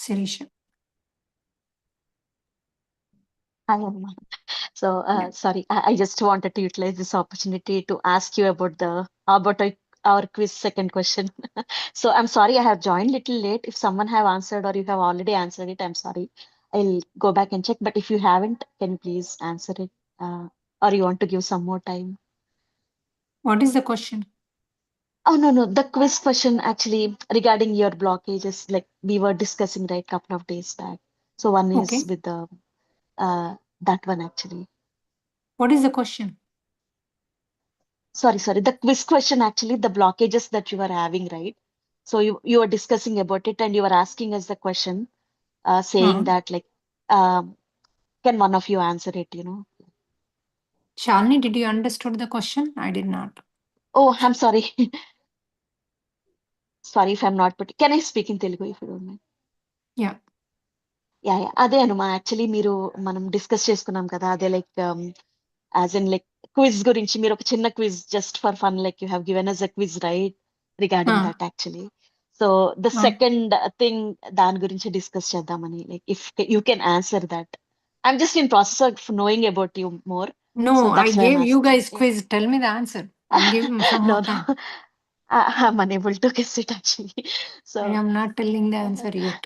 A: Sirisha.
L: Hi, Anuma. So, sorry, I just wanted to utilize this opportunity to ask you about our quiz second question. So, I'm sorry I have joined little late. If someone have answered or you have already answered it, I'm sorry. I'll go back and check. But if you haven't, can you please answer it? Or you want to give some more time?
A: What is the question?
L: Oh, no. The quiz question actually regarding your blockages, like we were discussing right couple of days back. So one is
A: Okay.
L: with the that one actually.
A: What is the question?
L: Sorry. The quiz question actually, the blockages that you are having, right? So you were discussing about it and you were asking us the question, saying that like, can one of you answer it, you know?
A: Shalini, did you understood the question? I did not.
L: Oh, I'm sorry. Sorry if I'm not, but can I speak in Telugu if you don't mind?
A: Yeah.
L: Yeah అదే అనుమా actually మీరు మనం discuss చేసుకున్నాం కదా అదే like as in like quiz గురించి మీరు ఒక చిన్న quiz just for fun like you have given us a quiz right regarding that actually so the second thing దాని గురించి డిస్కస్ చేద్దామని like if you can answer that I'm just in process of knowing about you more
A: No,
L: so
A: I
L: that's why
A: gave
L: I'm
A: you
L: asking
A: guys quiz. Tell me the answer. I'm giving some
L: no
A: more
L: no
A: time.
L: I'm unable to guess it actually so
A: I am not telling the answer yet.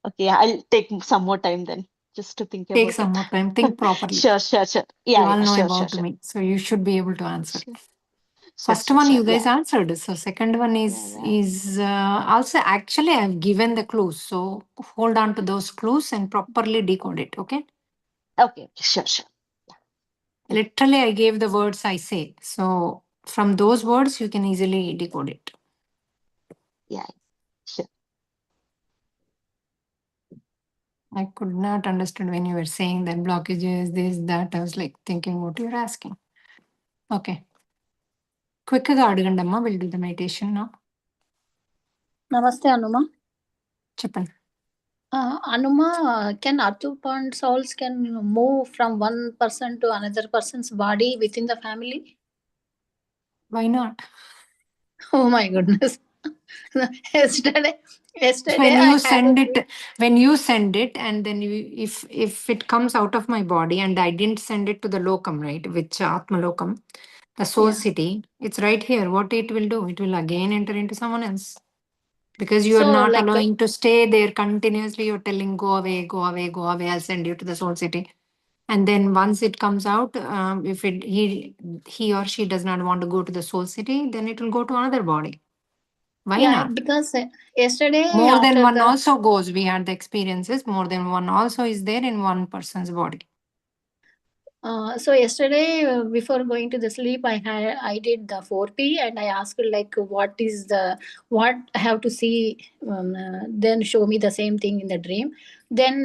L: Okay, I'll take some more time then, just to think
A: Take
L: about
A: some
L: it.
A: more time. Think properly.
L: Sure.
A: You
L: Yeah,
A: all know
L: sure.
A: about me, so you should be able to answer. First
L: Sure,
A: one you guys
L: yeah.
A: answered. So second one is also actually I've given the clues. So hold on to those clues and properly decode it. Okay.
L: Okay, sure.
A: Literally, I gave the words I say. So from those words, you can easily decode it.
L: Yeah, sure.
A: I could not understand when you were saying that blockages, this, that. I was like thinking what you're asking. Okay. Quickగా అడగండమ్మా. We'll do the meditation now.
Q: Namaste, Anuma.
A: చెప్పండి.
Q: Anuma, can Arthupand souls can move from one person to another person's body within the family?
A: Why not?
Q: Oh my goodness. yesterday
A: When
Q: I
A: you
Q: had
A: send
Q: a
A: it, when you send it, and then you, if it comes out of my body and I didn't send it to the lokam, right, which Atma lokam, the soul city, it's right here. What it will do? It will again enter into someone else. Because you are
Q: So,
A: not
Q: like,
A: allowing to stay there continuously. You're telling, go away, go away, go away. I'll send you to the soul city. And then once it comes out, if he or she does not want to go to the soul city, then it will go to another body. Why
Q: yeah,
A: not?
Q: because yesterday
A: More than
Q: after
A: one
Q: the
A: also goes. We had the experiences. More than one also is there in one person's body.
Q: So yesterday before going to the sleep, I did the 4P and I asked like what I have to see. Then show me the same thing in the dream. Then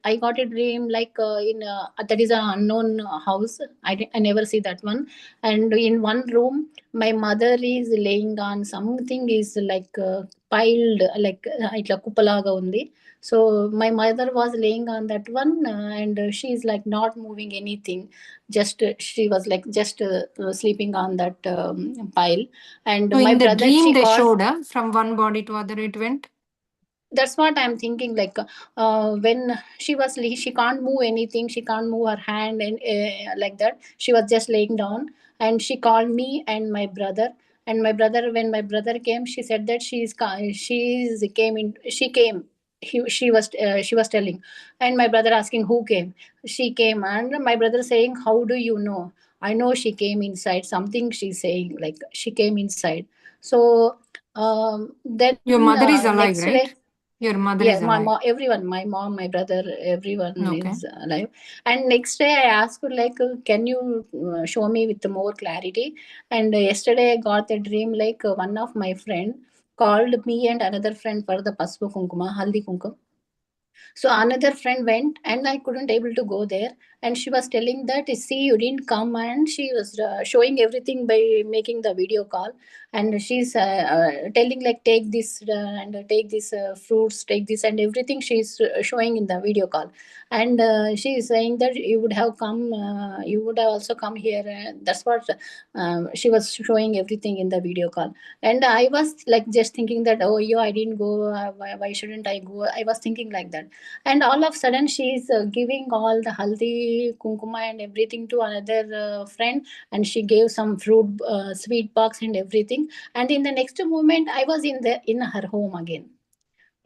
Q: I got a dream like in that is an unknown house. I never see that one. And in one room, my mother is laying on something is like piled like itla kupalaga undi. So my mother was laying on that one and she's like not moving anything. Just she was like just sleeping on that pile. And
A: So
Q: my
A: in the
Q: brother,
A: dream,
Q: she
A: they
Q: called.
A: showed from one body to other it went.
Q: That's what I'm thinking. Like when she can't move anything. She can't move her hand and like that. She was just laying down, and she called me and my brother. And my brother, when my brother came, she said that she came. She was telling, and my brother asking who came. She came, and my brother saying, "How do you know?" I know she came inside. Something she's saying like she came inside. So then
A: Your mother is alive,
Q: next
A: right?
Q: day.
A: Your mother
Q: Yeah,
A: is alive.
Q: everyone, my mom, my brother, everyone
A: Okay.
Q: is alive. And next day I asked her like, can you show me with more clarity? And yesterday I got a dream like one of my friend called me and another friend for the Paspu Kunkuma, Haldi Kunkum. So another friend went and I couldn't able to go there. and she was telling that, see, you didn't come, and she was showing everything by making the video call, and she's telling like, take this and take this fruits, take this, and everything she's showing in the video call. And she is saying that you would have come, you would have also come here. That's what she was showing everything in the video call. And I was like just thinking that, oh, I didn't go. Why shouldn't I go? I was thinking like that. And all of a sudden, she's giving all the haldi, kunkuma, and everything to another friend. And she gave some fruit, sweet box, and everything. And in the next moment, I was in her home again.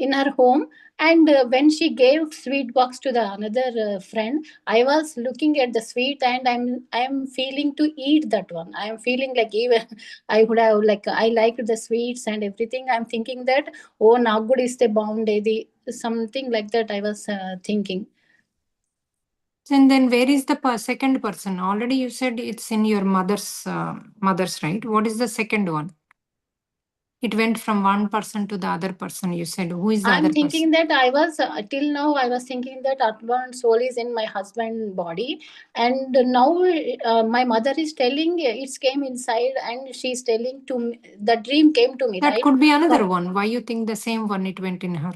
Q: In her home, and when she gave sweet box to the another friend, I was looking at the sweet, and I'm feeling to eat that one. I'm feeling like, even I would have, like, I liked the sweets and everything. I'm thinking that, oh, now good is the bound the something like that I was thinking.
A: And then where is the second person? Already you said it's in your mother's, right? What is the second one? It went from one person to the other person. You said, who is the
Q: I'm
A: other
Q: thinking
A: person?
Q: that I was till now I was thinking that Atman soul is in my husband's body, and now my mother is telling it came inside, and she's telling to me, the dream came to me,
A: That
Q: right?
A: could be another
Q: So,
A: one. Why you think the same one it went in her?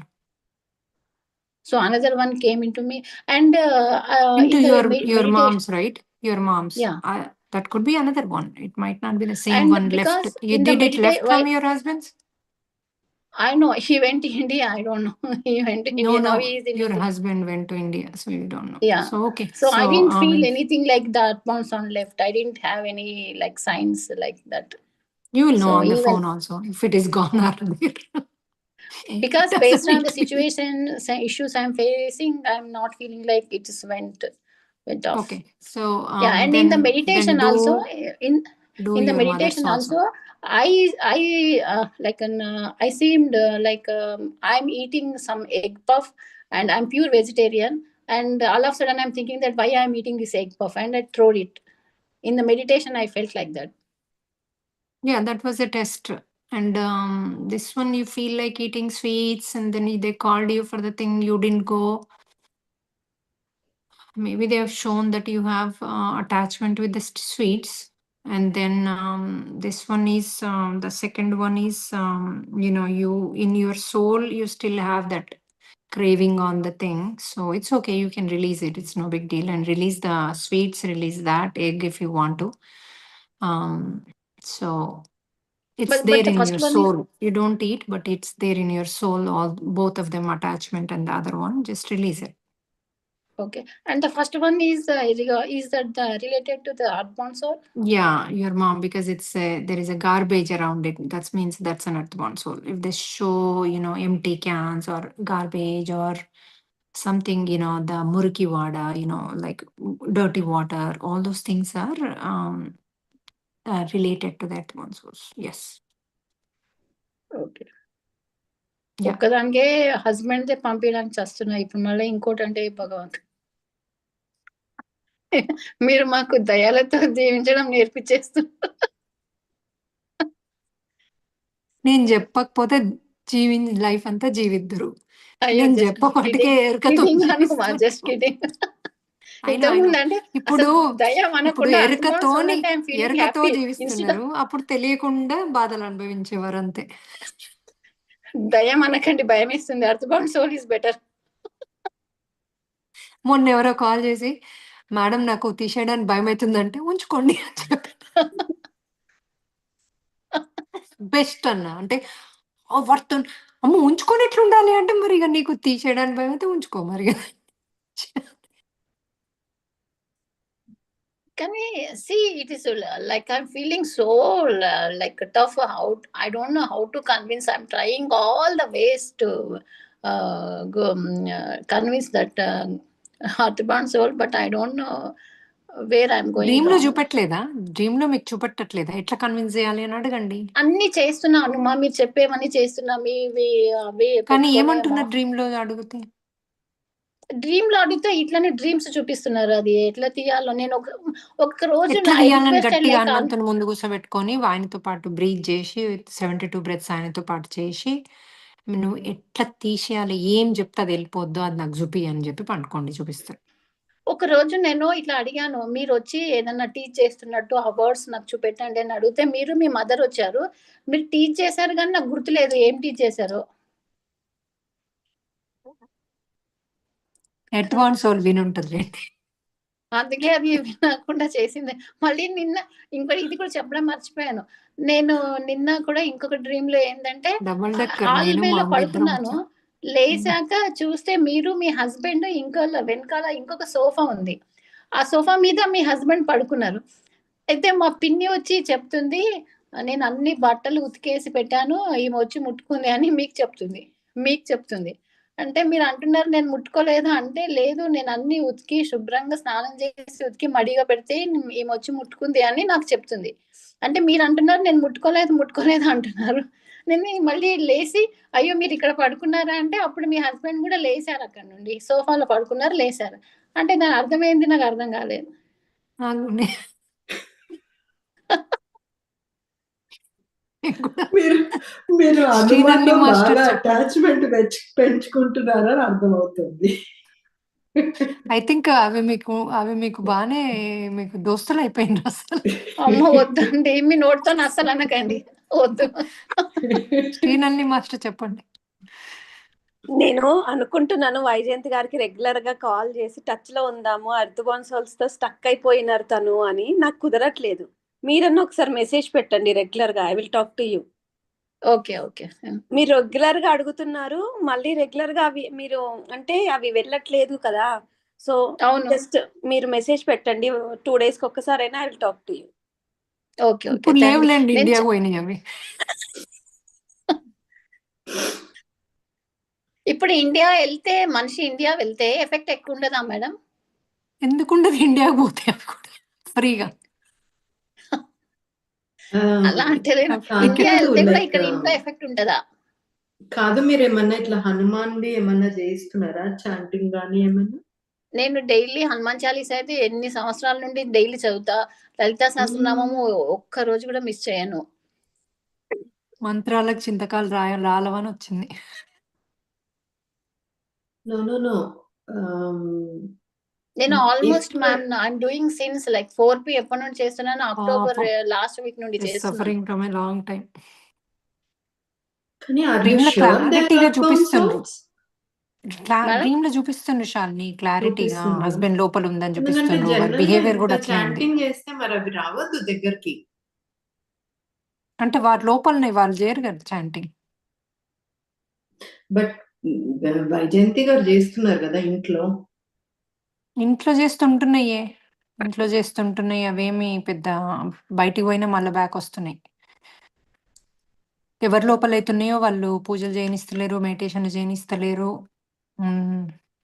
Q: so another one came into me, and
A: Into
Q: in the
A: your
Q: meditation.
A: mom's, right? Your mom's.
Q: Yeah.
A: That could be another one. It might not be the same
Q: And
A: one left.
Q: because
A: You
Q: in the
A: did it left
Q: meditation,
A: from your husband's?
Q: I know he went to India. I don't know. He went to India. Now he is in
A: your
Q: India.
A: husband went to India, so you don't know.
Q: Yeah.
A: So okay.
Q: So I didn't feel anything like that bounce on left. I didn't have any like signs like that.
A: You will know
Q: So
A: on the
Q: even-
A: phone also if it is gone or there.
Q: because
A: Doesn't
Q: based on
A: need
Q: the
A: to be.
Q: situation, issues I'm facing, I'm not feeling like it just went off.
A: Okay. So
Q: Yeah, and in the meditation
A: do,
Q: also, in
A: do
Q: the
A: your mother's
Q: meditation also, I like I seemed like I'm eating some egg puff, and I'm pure vegetarian, and all of a sudden I'm thinking that why I'm eating this egg puff, and I throw it. In the meditation I felt like that.
A: Yeah, that was a test. And this one you feel like eating sweets, and then they called you for the thing, you didn't go. Maybe they have shown that you have attachment with the sweets. And then this one is the second one is you in your soul you still have that craving on the thing, so it's okay, you can release it, it's no big deal, and release the sweets, release that egg if you want to. So it's
Q: But
A: there
Q: the
A: in
Q: first
A: your
Q: one is
A: soul, you don't eat, but it's there in your soul, all both of them, attachment and the other one, just release it.
Q: okay. And the first one is that related to the earthbound soul?
A: Yeah, your mom, because it's there is a garbage around it. That means that's an earthbound soul. If they show, empty cans or garbage or something, the murki wada, like dirty water, all those things are related to the earthbound souls. Yes.
Q: Okay.
A: Yeah.
Q: ఒక్కదానికే husband they పంపించడానికి చేస్తున్నా. ఇప్పుడు మళ్ళీ ఇంకోటి అంటే భగవంత్ మీరు మాకు దయాలతో జీవించడం నేర్పించేస్తున్నారు.
A: నేను చెప్పకపోతే లైఫ్ అంతా జీవిద్దురు.
Q: అయ్యో,
A: నేను
Q: జస్ట్
A: చెప్పబట్టికే ఎరుకతో
Q: కిడింగ్ అనుమా, జస్ట్ కిడింగ్. ఇంతకుముందు అంటే
A: ఇప్పుడు
Q: దయ మనకుండా
A: ఎరుకతోని
Q: అంటే ఐఎమ్ ఫీలింగ్
A: ఎరుకతో
Q: హ్యాపీ.
A: జీవిస్తున్నారు, అప్పుడు తెలియకుండా బాధలు అనుభవించేవారు అంతే.
Q: దయ మనకంటే భయం ఇస్తుంది. అర్థబౌండ్ సోల్ ఇస్ బెటర్.
A: మొన్న ఎవరో కాల్ చేసి, మేడం నాకు తీసేయడానికి భయం అవుతుందంటే ఉంచుకోండి అని చెప్పి బెస్ట్ అన్న. అంటే వర్త్ అమ్మ ఉంచుకొని ఎట్లుండాలి అంటే, మరి ఇక నీకు తీసేయడానికి భయం అయితే ఉంచుకో మరి.
Q: Can we see? It is like I'm feeling so like tough. How I don't know how to convince. I'm trying all the ways to convince that heart-bound soul, but I don't know where I'm going
A: dream లో
Q: wrong.
A: చూపెట్టలేదా? Dream లో మీకు చూపెట్టట్లేదా ఎట్లా convince చేయాలి అని అడగండి.
Q: అన్ని చేస్తున్నాను మా, మీరు చెప్పేవన్నీ చేస్తున్నా.
A: కానీ ఏమంటున్నారు డ్రీమ్ లో అడిగితే?
Q: డ్రీమ్ లో అడిగితే ఇట్లానే డ్రీమ్స్ చూపిస్తున్నారు. అది ఎట్లా తీయాలో నేను ఒక రోజు
A: ఎట్లా తీయాలని గట్టిగా అన్నంతో ముందు కూర్చోబెట్టుకొని ఆయనతో పాటు బ్రీత్ చేసి 72 బ్రెత్స్ ఆయనతో పాటు చేసి, నువ్వు ఎట్లా తీసేయాలి, ఏం చెప్తే అది వెళ్ళిపోద్దో అది నాకు చూపి అని చెప్పి పండుకోండి, చూపిస్తారు.
Q: ఒక రోజు నేను ఇట్లా అడిగాను, మీరు వచ్చి ఏదన్నా టీచ్ చేస్తున్నట్టు ఆ వర్డ్స్ నాకు చూపెట్టండి అని అడిగితే మీరు మీ మదర్ వచ్చారు. మీరు టీచ్ చేశారు కానీ నాకు గుర్తులేదు ఏం టీచ్ చేశారో.
A: అడ్వాన్స్ సోల్ వినుంటది.
Q: అందుకే అది వినకుండా చేసింది. మళ్ళీ నిన్న ఇది కూడా చెప్పడం మర్చిపోయాను. నేను నిన్న కూడా ఇంకొక డ్రీమ్‌లో ఏందంటే
A: డబుల్ డెక్కర్ నేను మా
Q: హాల్‌వేలో
A: అమ్మ ఇద్దరం
Q: పడుకున్నాను.
A: వచ్చాం.
Q: లేసాక చూస్తే మీరు, మీ హస్బెండ్ వెనకాల ఇంకొక సోఫా ఉంది. ఆ సోఫా మీద మీ హస్బెండ్ పడుకున్నారు. అయితే మా పిన్ని వచ్చి చెప్తుంది, నేను అన్ని బట్టలు ఉతికేసి పెట్టాను. ఈమె వచ్చి ముట్టుకుంది అని మీకు చెప్తుంది. అంటే మీరు అంటున్నారు నేను ముట్టుకోలేదా అంటే, లేదు నేను అన్ని ఉతికి శుభ్రంగా స్నానం చేసి ఉతికి మడిగా పెడితే ఈమె వచ్చి ముట్టుకుంది అని నాకు చెప్తుంది. అంటే మీరు అంటున్నారు నేను ముట్టుకోలేదు అంటున్నారు. నేను మళ్ళీ లేసి అయ్యో మీరు ఇక్కడ పడుకున్నారా అంటే అప్పుడు మీ హస్బెండ్ కూడా లేసారు అక్కడ నుండి. సోఫాలో పడుకున్నారు లేసారు. అంటే దాని అర్థం ఏంది నాకు అర్థం కాలేదు.
E: మీరు
A: శ్రీనన్ని
E: హనుమాన్‌తో
A: మాస్టర్
E: బాగా
A: చెప్పండి.
E: అటాచ్‌మెంట్ పెంచుకుంటున్నారని అర్థమవుతుంది.
A: ఐ థింక్ అవి మీకు బానే మీకు దోస్తులయిపోయిండ్రు అసలు.
Q: అమ్మో! వద్దండి. మీ నోటితోని అస్సలు అనకండి. వద్దు.
A: శ్రీనన్ని మాస్టర్ చెప్పండి.
R: నేను అనుకుంటున్నాను వైజయంతి గారికి రెగ్యులర్ గా కాల్ చేసి టచ్ లో ఉందాము, ఎర్త్ బౌండ్ సోల్స్ తో స్టక్ అయిపోయినారు తను అని. నాకు కుదరట్లేదు. మీరన్నా ఒకసారి మెసేజ్ పెట్టండి రెగ్యులర్ గా. I will talk to you.
Q: Okay.
R: మీరు రెగ్యులర్ గా అడుగుతున్నారు, మళ్ళీ రెగ్యులర్ గా అవి మీరు అంటే అవి వెళ్ళట్లేదు కదా. సో
Q: అవును.
R: జస్ట్ మీరు మెసేజ్ పెట్టండి. 2 days కి ఒక్కసారైనా I will talk to you.
Q: Okay.
A: ఇప్పుడు లేవులేండి, ఇండియాకి పోయినాయి అవి.
Q: ఇప్పుడు మనిషి ఇండియా వెళ్తే ఎఫెక్ట్ ఎక్కువ ఉండదా మేడం?
A: ఎందుకుండదు, ఇండియాకి పోతే అవి కూడా ఫ్రీగా.
Q: అలా అంటలేను. ఇండియా
E: కాదు,
Q: వెళ్తే కూడా
E: like,
Q: ఇక్కడ ఇంట్లో ఎఫెక్ట్ ఉంటదా?
E: కాదు, మీరేమన్నా ఇట్లా హనుమాన్‌ది ఏమన్నా చేయిస్తున్నారా? చాంటింగ్ గాని ఏమన్నా?
Q: నేను డైలీ హనుమాన్ చాలీసా అయితే ఎన్ని సంవత్సరాల నుండి డైలీ చదువుతా. లలితా సహస్రనామము ఒక్క రోజు కూడా మిస్ చేయను.
A: మంత్రాలకు చింతకాలు రాలవని వచ్చింది.
E: నో.
Q: నేను almost ma'am I'm doing since like 4P ఎప్పటి నుండి చేస్తున్నాను, అక్టోబర్ లాస్ట్ వీక్ నుండి చేస్తున్నాను.
A: Suffering from a long time.
E: కానీ
A: డ్రీమ్ లో క్లారిటీగా చూపిస్తుండ్రు. డ్రీమ్ లో చూపిస్తుండ్రు శాలిని క్లారిటీగా హస్బెండ్ లోపల ఉందని చూపిస్తుండ్రు. వాళ్ళ బిహేవియర్ కూడా అట్లే ఉంది.
E: చాంటింగ్ చేస్తే మరి అవి రావద్దు దగ్గరికి.
A: అంటే వారి లోపలనే వాళ్ళు చేయరు కదా చాంటింగ్.
E: బట్ వైజయంతి గారు చేస్తున్నారు కదా
A: ఇంట్లో చేస్తుంటున్నాయి. అవేమి పెద్ద బయటికి పోయినా మళ్ళీ బ్యాక్ వస్తున్నాయి. ఎవరి లోపలైతున్నాయో వాళ్ళు పూజలు చేయనిస్తలేరు, మెడిటేషన్ చేయనిస్తలేరు,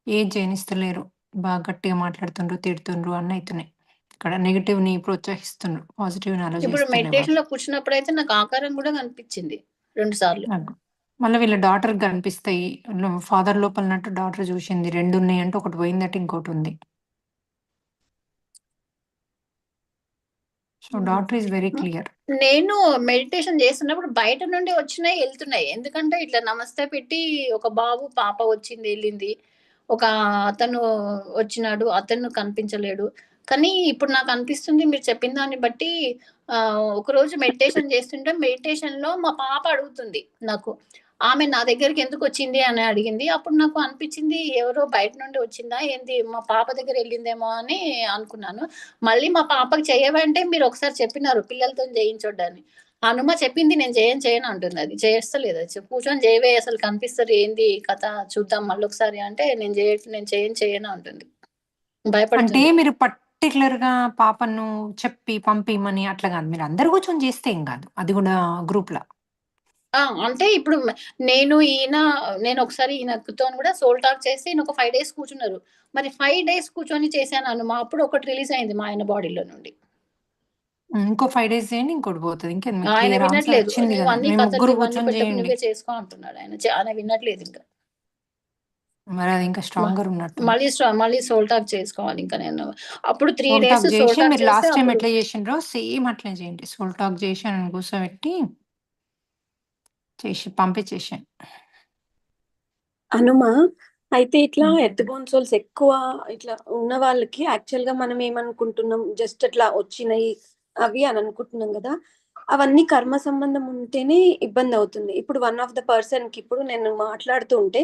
A: ఏది చేయనిస్తలేరు. బాగా గట్టిగా మాట్లాడుతుండ్రు, తిడుతుండ్రు అన్నీ అవుతున్నాయి. ఇక్కడ నెగిటివ్ ని ప్రోత్సహిస్తుండ్రు, పాజిటివ్ ని
Q: ఇప్పుడు
A: ఆలోచిస్తున్నారు.
Q: మెడిటేషన్ లో కూర్చున్నప్పుడు అయితే నాకు ఆకారం కూడా కనిపించింది 2 సార్లు.
A: మళ్ళీ వీళ్ళ డాటర్ కనిపిస్తాయి. ఫాదర్ లోపలన్నట్టు డాటర్ చూసింది. 2 ఉన్నాయి అంటే ఒకటి పోయిందట, ఇంకోటి ఉంది. So daughter is very clear.
Q: నేను మెడిటేషన్ చేస్తున్నప్పుడు బయట నుండి వచ్చినాయి వెళ్తున్నాయి. ఎందుకంటే ఇట్లా నమస్తే పెట్టి ఒక బాబు పాప వచ్చింది వెళ్ళింది, ఒక అతను వచ్చినాడు, అతను కనిపించలేడు. కానీ ఇప్పుడు నాకు అనిపిస్తుంది మీరు చెప్పిన దాన్ని బట్టి, ఒకరోజు మెడిటేషన్ చేస్తుంటే మెడిటేషన్ లో మా పాప అడుగుతుంది నాకు, ఆమె నా దగ్గరికి ఎందుకు వచ్చింది అని అడిగింది. అప్పుడు నాకు అనిపించింది ఎవరో బయట నుండి వచ్చిందా ఏంది, మా పాప దగ్గర వెళ్ళిందేమో అని అనుకున్నాను. మళ్ళీ మా పాపకి చేయవంటే మీరు ఒకసారి చెప్పినారు పిల్లలతో చేయించొద్దని. హనుమ చెప్పింది నేను చేయను అంటుంది. అది చేస్తలేదు. అది కూర్చొని చేయవే అసలు కనిపిస్తారు ఏంది కథ చూద్దాం మళ్ళీ ఒకసారి అంటే నేను చేయను అంటుంది.
A: అంటే
Q: భయపడుతుంది.
A: మీరు పర్టికులర్ గా పాపను చెప్పి పంపిమని అట్లా కాదు, మీరు అందరు కూర్చొని చేస్తే ఏం కాదు, అది కూడా గ్రూప్ లో.
Q: అంటే ఇప్పుడు నేను ఒకసారి ఈయనతో కూడా సోల్ టాక్ చేసి ఈయన ఒక 5 days కూర్చున్నారు. మరి 5 days కూర్చొని చేశాను హనుమ, అప్పుడు ఒకటి రిలీజ్ అయింది మా ఆయన బాడీలో నుండి.
A: ఇంకో 5 days చేయండి, ఇంకోటి పోతుంది. ఇంకేం
Q: ఆయన
A: క్లియర్ ఆన్సర్
Q: వినట్లేదు.
A: వచ్చింది
Q: నువ్వు
A: కదా.
Q: అన్ని
A: మీ
Q: కథలు
A: ముగ్గురు
Q: ఇవన్నీ
A: కూర్చొని
Q: పెట్టకు,
A: చేయండి.
Q: నువ్వే చేసుకో అంటున్నాడు ఆయన వినట్లేదు ఇంకా.
A: మరి అది ఇంకా స్ట్రాంగర్ ఉన్నట్టు.
Q: మళ్ళీ సోల్ టాక్ చేసుకోవాలి ఇంకా నేను. అప్పుడు 3
A: సోల్
Q: days
A: టాక్
Q: సోల్
A: చేసి
Q: టాక్
A: మీరు
Q: చేస్తే
A: లాస్ట్ టైం
Q: అప్పుడు
A: ఎట్లా చేసిండ్రో సేమ్ అట్లనే చేయండి. సోల్ టాక్ చేసి అని కూర్చోబెట్టి చేసి పంపించేసాను.
R: హనుమ అయితే ఇట్లా ఎర్త్ బోన్ సోల్స్ ఎక్కువ ఇట్లా ఉన్న వాళ్ళకి యాక్చువల్ గా మనం ఏమనుకుంటున్నాం, జస్ట్ అట్లా వచ్చినాయి అవి అని అనుకుంటున్నాం కదా, అవన్నీ కర్మ సంబంధం ఉంటేనే ఇబ్బంది అవుతుంది. ఇప్పుడు వన్ ఆఫ్ ద పర్సన్ కి ఇప్పుడు నేను మాట్లాడుతూ ఉంటే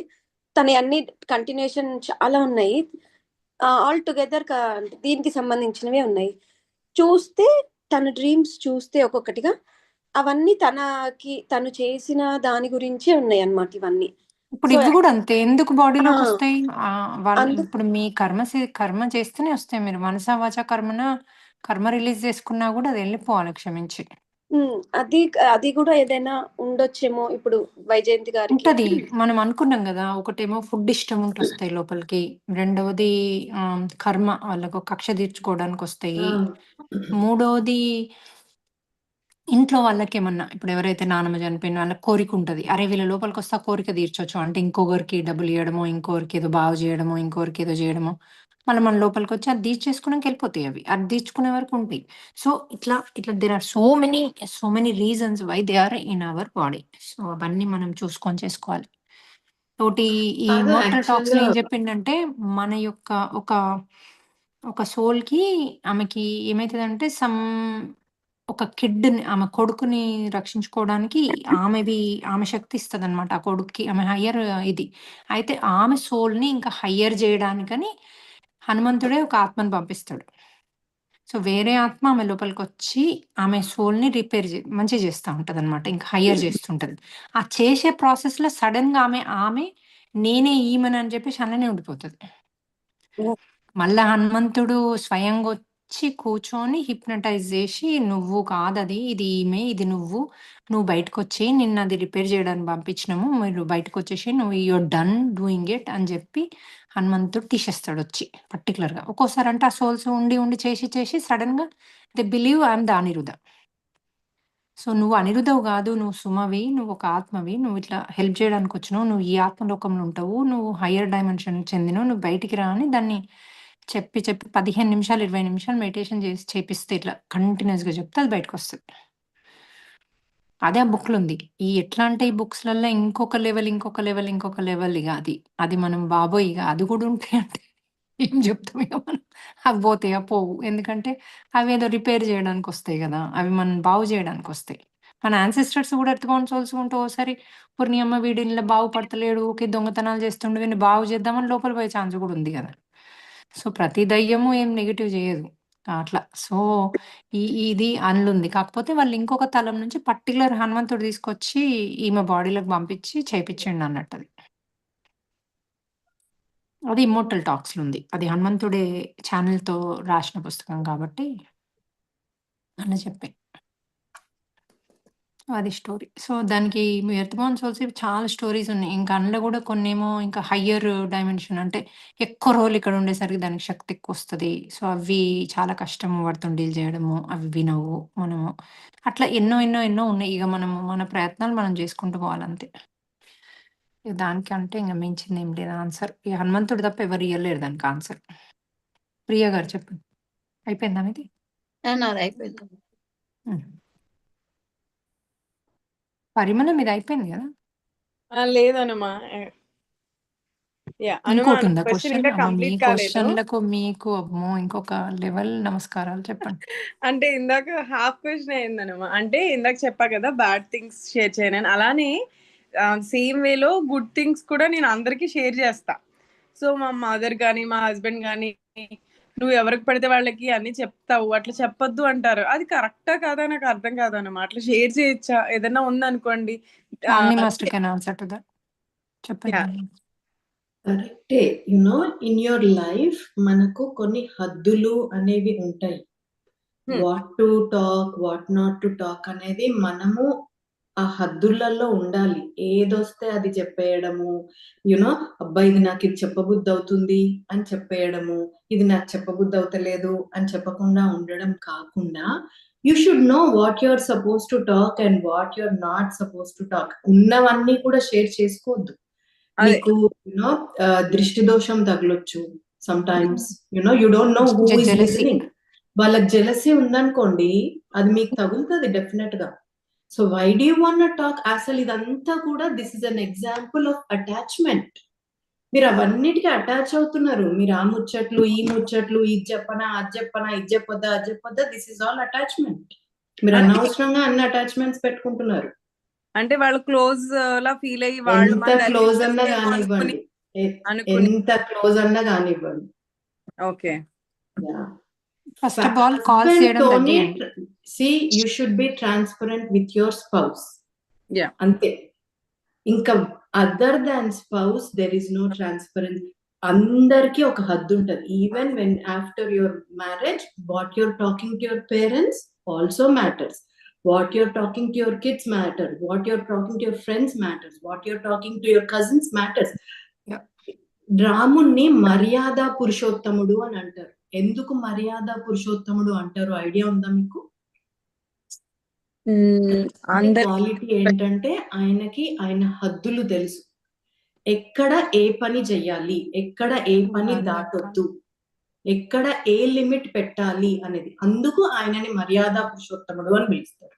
R: తన అన్ని కంటిన్యూషన్ చాలా ఉన్నాయి, ఆల్ టుగెదర్ దీనికి సంబంధించినవే ఉన్నాయి. చూస్తే తన డ్రీమ్స్ చూస్తే ఒక్కొక్కటిగా అవన్నీ తను చేసిన దాని గురించే ఉన్నాయి అన్నమాట ఇవన్నీ.
A: ఇప్పుడు
R: సో
A: ఇవి కూడా అంతే, ఎందుకు బాడీలోకి
R: ఆ,
A: వస్తాయి? వాళ్ళు
R: అందు
A: ఇప్పుడు మీ కర్మ చేస్తేనే వస్తాయి. మీరు మనసా వాచా కర్మ రిలీజ్ చేసుకున్నా కూడా అది వెళ్ళిపోవాలి క్షమించి.
R: అది అది కూడా ఏదైనా ఉండొచ్చేమో ఇప్పుడు వైజయంతి గారికి.
A: ఉంటది. మనం అనుకున్నాం కదా, ఒకటేమో ఫుడ్ ఇష్టం ఉంటే వస్తాయి లోపలికి, రెండవది కర్మ వాళ్ళకు కక్ష తీర్చుకోవడానికి వస్తాయి, మూడవది ఇంట్లో వాళ్ళకేమన్నా ఇప్పుడు ఎవరైతే నానమ్మ చనిపోయిన వాళ్ళకి కోరిక ఉంటది. అరే వీళ్ళ లోపలికి వస్తే ఆ కోరిక తీర్చొచ్చు అంటే ఇంకొకరికి డబ్బులు ఇవ్వడమో, ఇంకొకరికి ఏదో బాగు చేయడమో, ఇంకొకరికి ఏదో చేయడమో, మళ్ళీ మన లోపలికి వచ్చి అది తీర్చేసుకున్నాక వెళ్ళిపోతాయి అవి. అది తీర్చుకునే వరకు ఉంటాయి. సో ఇట్లా there are so many reasons why they are in our body. So అవన్నీ మనం చూసుకొని చేసుకోవాలి. తోటి ఈ
E: కాదు
A: ఇమ్మోర్టల్ టాక్స్ లో
E: యాక్చువల్‌గా
A: ఏం చెప్పిండంటే, మన యొక్క ఒక సోల్‌కి ఆమెకి ఏమైతదంటే ఒక కిడ్‌ని ఆమె కొడుకుని రక్షించుకోవడానికి ఆమె శక్తి ఇస్తదనమాట. ఆ కొడుక్కి ఆమె హయ్యర్ ఇది. అయితే ఆమె సోల్‌ని ఇంకా హయ్యర్ జేయడానికని హనుమంతుడే ఒక ఆత్మని పంపిస్తాడు. సో, వేరే ఆత్మ ఆమె లోపలికొచ్చి ఆమె సోల్‌ని మంచిగా చేస్తా ఉంటదనమాట. ఇంకా హయ్యర్ చేస్తుంటది. ఆ చేసే ప్రాసెస్‌లో సడెన్‌గా ఆమె నేనే ఈమెనని చెప్పేసి అలానే ఉండిపోతది. మళ్ళా హనుమంతుడు స్వయంగొచ్చి కూర్చొని హిప్నటైజ్ జేసి, "నువ్వు కాదది, ఇది ఈమె, ఇది నువ్వు. నువ్వు బయటకొచ్చేయి. నిన్నది రిపేర్ జేయడానికి పంపించినాము. మీరు బయటకొచ్చేసేయి. యూర్ డన్ డూయింగ్ ఇట్" అని జెప్పి హనుమంతుడు తీసేస్తాడొచ్చి పర్టిక్యులర్‌గా. ఒక్కోసారంటే ఆ సోల్స్ ఉండి చేసి సడెన్‌గా they believe I am the Anirudha. So, "నువ్వు అనిరుధవు గాదు. నువ్వు సుమవి. నువ్వొక ఆత్మవి. నువ్విట్లా హెల్ప్ జేయడానికొచ్చినావు. నువ్వు ఈ ఆత్మలోకంలో ఉంటావు. నువ్వు హయ్యర్ డైమెన్షన్‌కి చెందినవు. నువ్వు బయటికి రా" అని దాన్ని చెప్పి 15 నిమిషాలు, 20 నిమిషాలు మెడిటేషన్ చేపిస్తే ఇట్లా కంటిన్యూయస్‌గా చెప్తే అది బయటకొస్తది. అదే ఆ బుక్‌లో ఉంది. ఎట్లా అంటే ఈ బుక్స్‌లల్ల ఇంకొక లెవెల్ ఇగ అది. అది మనం బాబోయ్! ఇగ అది కూడా ఉంటాయి అంటే ఏం చెప్తాం ఇగ మనం. అవి పోతాయా? పోవు. ఎందుకంటే అవేదో రిపేర్ చేయడానికొస్తాయి గదా! అవి మనల్ని బాగు చేయడానికొస్తాయి. మన యాన్సెస్టర్స్ కూడా ఎర్త్‌బౌండ్ సోల్స్ ఉంటే ఓసారి ఓరి నీ అమ్మ వీడు ఇందులో బాగుపడతలేడు. ఊకే దొంగతనాలు చేస్తుండు. వీడిని బాగు చేద్దామని లోపల పోయే ఛాన్స్ కూడా ఉంది గదా! సో, ప్రతి దయ్యము ఏం నెగెటివ్ జేయదు. అట్లా. సో, ఇది అందులుంది. కాకపోతే వాళ్ళు ఇంకొక తలం నుంచి పర్టిక్యులర్ హనుమంతుడు తీసుకొచ్చి ఈమె బాడీలోకి పంపించి చేపిచ్చిండన్నట్టది. అది ఇమ్మోర్టల్ టాక్స్‌లో ఉంది. అది హనుమంతుడే ఛానెల్‌తో రాసిన పుస్తకం కాబట్టి అలా చెప్పా. అది స్టోరీ. సో, దానికి ఎర్త్‌బౌండ్ సోల్స్‌వి చాలా స్టోరీస్ ఉన్నాయి. ఇంకా అందులో గూడా కొన్నేమో ఇంకా హయ్యర్ డైమెన్షన్ అంటే ఎక్కువ రోజులు ఇక్కడ ఉండేసరికి దానికి శక్తి ఎక్కువొస్తది. సో, అవి చాలా కష్టం వాటితోని డీల్ జేయడము. అవి వినవు మనము. అట్లా ఎన్నో ఉన్నాయి. ఇగ మనము మన ప్రయత్నాలు మనం జేసుకుంటూ పోవాలంతే. ఇగ దానికంటే ఇంగ మించిందేం లేదు ఆన్సర్. ఈ హనుమంతుడు తప్ప ఎవరు ఇయ్యలేరు దానికి ఆన్సర్. ప్రియ గారు చెప్పండి. అయిపోయిందా మీది?
Q: నాది అయిపోయింది.
A: హ్మ్. పరిమళ మీది అయిపోయింది గదా!
P: లేదనమా. యాహ్! అనుమా
A: ఇంకోటుందా
P: క్వెషన్
A: క్వెషన్?
P: ఇంకా
A: అమ్మ మీ
P: కంప్లీట్ కాలేదు.
A: క్వెషన్‌లకు మీకు అమ్మో! ఇంకొక లెవెల్ నమస్కారాలు చెప్పండి.
P: అంటే ఇందాక హాఫ్ క్వెషన్ అయిందనమా. అంటే ఇందాక చెప్పా కదా బ్యాడ్ థింగ్స్ షేర్ చేయనని. అలానే సేమ్ వేలో గుడ్ థింగ్స్ కూడా నేను అందరికీ షేర్ చేస్తా. సో, మా మదర్ గాని, మా హస్బెండ్ గాని, "నువ్వు ఎవరికి పడితే వాళ్ళకి అన్నీ చెప్తావు. అట్లా చెప్పొద్దు" అంటారు. అది కరెక్టా కాదా నాకు అర్థం కాదనమా. అట్లా షేర్ చేయొచ్చా? ఏదన్నా ఉందనుకోండి.
A: శాలిని
P: ఆహ్,
A: master can answer to that. చెప్పండి.
P: యాహ్!
E: కరెక్టే. ఇన్ యువర్ లైఫ్ మనకు కొన్ని హద్దులు అనేవి ఉంటాయి. What to talk, what not to talk అనేది మనము ఆ హద్దులలో ఉండాలి. ఏదొస్తే అది చెప్పేయడము, అబ్బా! ఇది నాకిది చెప్పబుద్దవుతుంది అని చెప్పేయడము, ఇది నాకు చెప్పబుద్దవుతలేదు అని చెప్పకుండా ఉండడం కాకుండా, you should know what you are supposed to talk and what you are not supposed to talk. ఉన్నవన్నీ కూడా షేర్ చేసుకోవద్దు.
P: అదే.
E: నీకు దృష్టి దోషం తగలొచ్చు. Sometimes you don't know who is
A: jealousy.
E: Listening. వాళ్ళకి జెలసీ ఉందనుకోండి, అది మీకు తగులుతది డెఫినెట్‌గా. So, why do you want talk? అసలు ఇదంతా కూడా this is an example of attachment. మీరు అవన్నిటికీ అటాచ్ అవుతున్నారు. మీరు ఆ ముచ్చట్లు, ఈ ముచ్చట్లు, ఇది చెప్పనా, అది చెప్పనా, ఇది చెప్పొద్దా, అది చెప్పొద్దా, దిస్ ఇస్ ఆల్ అటాచ్మెంట్. మీరు అనవసరంగా అన్ని అటాచ్మెంట్స్ పెట్టుకుంటున్నారు.
P: అంటే వాళ్ళు క్లోజ్ లా ఫీల్ అయ్యి వాళ్ళు
E: ఎంత
P: మనల్ని
E: క్లోజ్ అన్నా
P: అనిపించేమో అనుకుని
E: కానివ్వండి, ఎంత క్లోజ్ అన్నా కానివ్వండి.
P: Okay.
A: First of all calls చేయడం తగ్గియండి.
E: See you should be transparent with your spouse.
P: Yeah,
E: అంతే. ఇంకా other than spouse there is no transparence. అందరికీ ఒక హద్దు ఉంటుంది. Even when after your marriage, what your talking to your parents also matters. What you're talking to your kids matters. What you're talking to your friends matters. What you're talking to your cousins matters. రాముణ్ణి మర్యాద పురుషోత్తముడు అని అంటారు. ఎందుకు మర్యాద పురుషోత్తముడు అంటారు idea ఉందా మీకు? క్వాలిటీ ఏంటంటే ఆయనకి ఆయన హద్దులు తెలుసు. ఎక్కడ ఏ పని చెయ్యాలి, ఎక్కడ ఏ పని దాటొద్దు, ఎక్కడ ఏ లిమిట్ పెట్టాలి అనేది. అందుకు ఆయనని మర్యాద పురుషోత్తముడు అని పిలుస్తారు.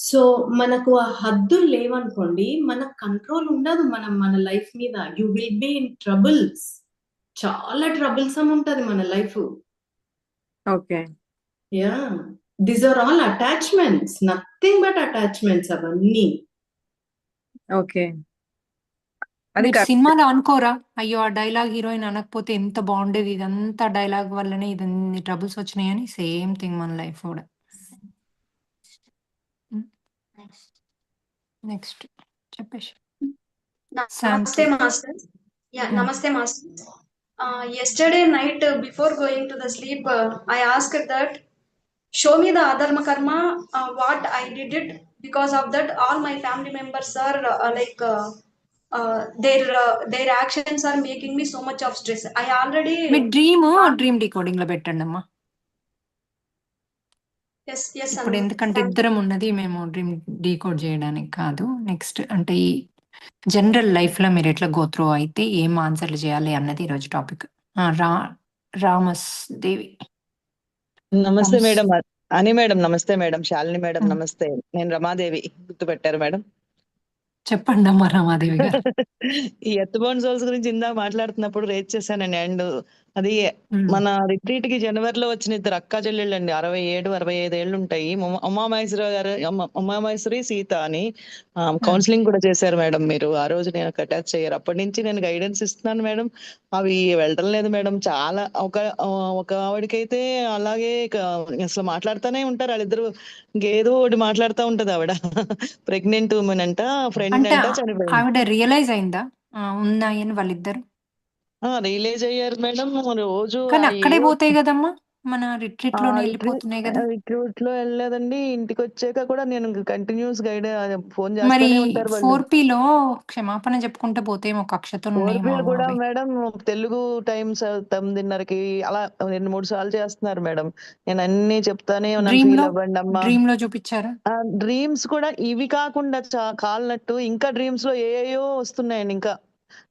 E: సో మనకు ఆ హద్దులు లేవనుకోండి, మన కంట్రోల్ ఉండదు మన లైఫ్ మీద. You will be in troubles. చాలా ట్రబుల్సమ్ ఉంటది మన life.
P: Okay.
E: Yeah, these are all attachments, nothing but attachments అవన్నీ.
P: ఓకే.
A: మీరు సినిమాలో అనుకోరా, అయ్యో ఆ డైలాగ్ హీరోయిన్ అనకపోతే ఎంత బాగుండేది, ఇదంతా డైలాగ్ వల్లనే ఇదన్ని ట్రబుల్స్ వచ్చినాయని. సేమ్ థింగ్ మన లైఫ్ కూడా. నెక్స్ట్ చెప్పేసి.
C: Namaste, master. Yeah, namaste, master. Yesterday night, before going to the sleep, I asked that, show me the adharma karma, what I did it. Because of that, all my family members are their actions are making me so much of stress. I already.
A: Me dream decoding లో పెట్టండి అమ్మా. ఇప్పుడు ఎందుకంటే ఇద్దరం ఉన్నది మేము dream decode చేయడానికి కాదు. నెక్స్ట్ అంటే ఈ జనరల్ లైఫ్ లో మీరు ఎట్లా గోత్రో అయితే ఏం ఆన్సర్లు చేయాలి అన్నది ఈరోజు టాపిక్. రామస్ దేవి.
S: నమస్తే మేడం. అని మేడం నమస్తే మేడం. శాలిని మేడం నమస్తే. నేను రమాదేవి, గుర్తుపెట్టారు మేడం.
A: చెప్పండి అమ్మా రమాదేవి గారు.
S: ఈ ఎత్తుబోన్ సోల్స్ గురించి ఇందాక మాట్లాడుతున్నప్పుడు రేట్ చేశానండి. అండ్ అది మన రిట్రీట్ కి జనవరిలో వచ్చిన ఇద్దరు అక్కా చెల్లెళ్ళు అండి. 67, 65 ఏళ్ళు ఉంటాయి. ఉమామహేశ్వరి గారు, ఉమామహేశ్వరి సీత అని కౌన్సిలింగ్ కూడా చేశారు మేడం మీరు. ఆ రోజు నేను అటాచ్ అయ్యారు. అప్పటి నుంచి నేను గైడెన్స్ ఇస్తున్నాను మేడం. అవి వెళ్ళడం లేదు మేడం. చాలా ఒక ఆవిడకైతే అలాగే అసలు మాట్లాడుతూనే ఉంటారు వాళ్ళిద్దరు. ఇంకేదో ఒకటి మాట్లాడుతూ ఉంటది ఆవిడ. ప్రెగ్నెంట్ ఉమెన్ అంట, ఫ్రెండ్ అంట, చనిపోయింది.
A: ఆవిడ రియలైజ్ అయిందా ఉన్నాయని వాళ్ళిద్దరు?
S: రియలైజ్ అయ్యారు మేడం. రోజు
A: కానీ అక్కడే పోతాయి కదమ్మా, మన రిట్రీట్ లోనే వెళ్ళిపోతున్నాయి కదా.
S: రిట్రీట్ లో వెళ్ళలేదండి. ఇంటికి వచ్చాక కూడా నేను కంటిన్యూస్ గైడ్ ఫోన్
A: మరి
S: చేస్తూనే ఉంటారు వాళ్ళు.
A: 4P లో క్షమాపణ చెప్పుకుంటే పోతేమో కక్షతో
S: కూడా మేడం తెలుగు టైమ్స్ 9:30కి అలా 2-3 సార్లు చేస్తున్నారు మేడం. నేను అన్ని చెప్తానే ఉన్నాను, ఫీల్ అవ్వండి అమ్మా.
A: డ్రీమ్ లో చూపించారా?
S: డ్రీమ్స్ కూడా ఇవి కాకుండా కాలినట్టు ఇంకా డ్రీమ్స్ లో ఏయో వస్తున్నాయండి. ఇంకా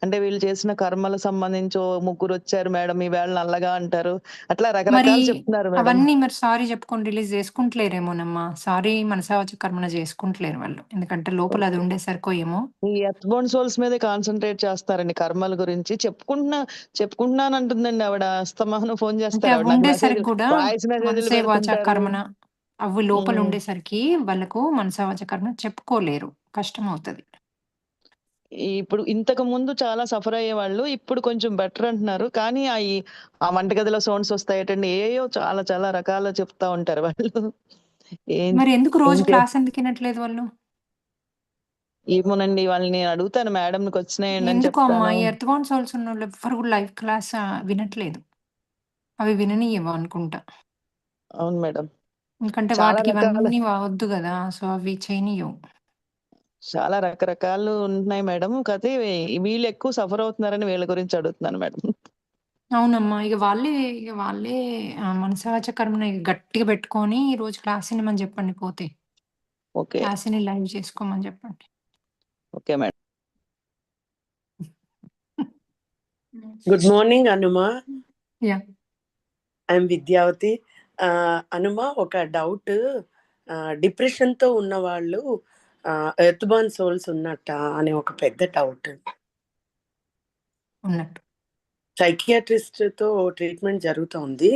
S: అంటే వీళ్ళు చేసిన కర్మల సంబంధించి 3 వచ్చారు మేడం, ఈ వేళ నల్లగా అంటారు, అట్లా రకరకాలు చెప్తున్నారు మేడం.
A: అవన్నీ మరి సారీ చెప్పుకొని రిలీజ్ చేసుకుంటలేరేమోనమ్మా. సారీ మనసావచ కర్మన చేసుకుంటలేరు వాళ్ళు, ఎందుకంటే లోపల అది ఉండేసరికో ఏమో.
S: ఈ ఎర్త్బోర్న్ సోల్స్ మీద కాన్సన్ట్రేట్ చేస్తారండి. కర్మల గురించి చెప్పుకుంటున్నాను అంటుందండి ఆవిడ. అస్తమానం ఫోన్ చేస్తారు,
A: ఉండేసరికి కూడా
S: వాయిస్ మెసేజ్లు పెడుతుంటారు.
A: కర్మన అవి లోపల ఉండేసరికి వాళ్ళకు మనసావచ కర్మ చెప్పుకోలేరు, కష్టం అవుతుంది.
S: ఇప్పుడు ఇంతకు ముందు చాలా సఫర్ అయ్యే వాళ్ళు ఇప్పుడు కొంచెం బెటర్ అంటున్నారు. కానీ ఆ వంటగదిలో సౌండ్స్ వస్తాయటండి, ఏయో చాలా చాలా రకాల చెప్తా ఉంటారు వాళ్ళు.
A: మరి ఎందుకు రోజు క్లాస్ ఎందుకు వినట్లేదు వాళ్ళు?
S: ఏమోనండి, వాళ్ళని నేను అడుగుతాను, మేడంకి వచ్చినాయండి అని
A: ఎందుకు అమ్మా
S: చెప్తాను.
A: ఈ ఎర్త్బోర్న్ సోల్స్ ఉన్న వాళ్ళు ఎవ్వరు కూడా లైవ్ క్లాస్ వినట్లేదు. అవి విననీయవు అనుకుంటా.
S: అవును మేడం.
A: ఎందుకంటే వాటికి ఇవన్నీ వద్దు కదా, సో అవి చేయనీయవు.
S: చాలా రకరకాలు ఉంటున్నాయి మేడం. కాకపోతే వీళ్ళు ఎక్కువ సఫర్ అవుతున్నారని వీళ్ళ గురించి అడుగుతున్నాను మేడం.
A: అవునమ్మా, ఇక వాళ్ళే మనసావచ కర్మని గట్టిగా పెట్టుకొని ఈ రోజు క్లాస్ వినమని చెప్పండి. పోతే క్లాస్ని లైవ్ చేసుకోమని చెప్పండి.
S: Okay madam.
T: గుడ్ మార్నింగ్ అనుమా.
A: Yeah,
T: I'm Vidyavathi. అనుమా, ఒక డౌట్. డిప్రెషన్ తో ఉన్న వాళ్ళు ఎర్త్బోర్న్ సోల్స్ ఉన్నట్ట అని ఒక పెద్ద డౌట్.
A: ఉన్నట్టు.
T: సైకియాట్రిస్ట్ తో ట్రీట్మెంట్ జరుగుతోంది.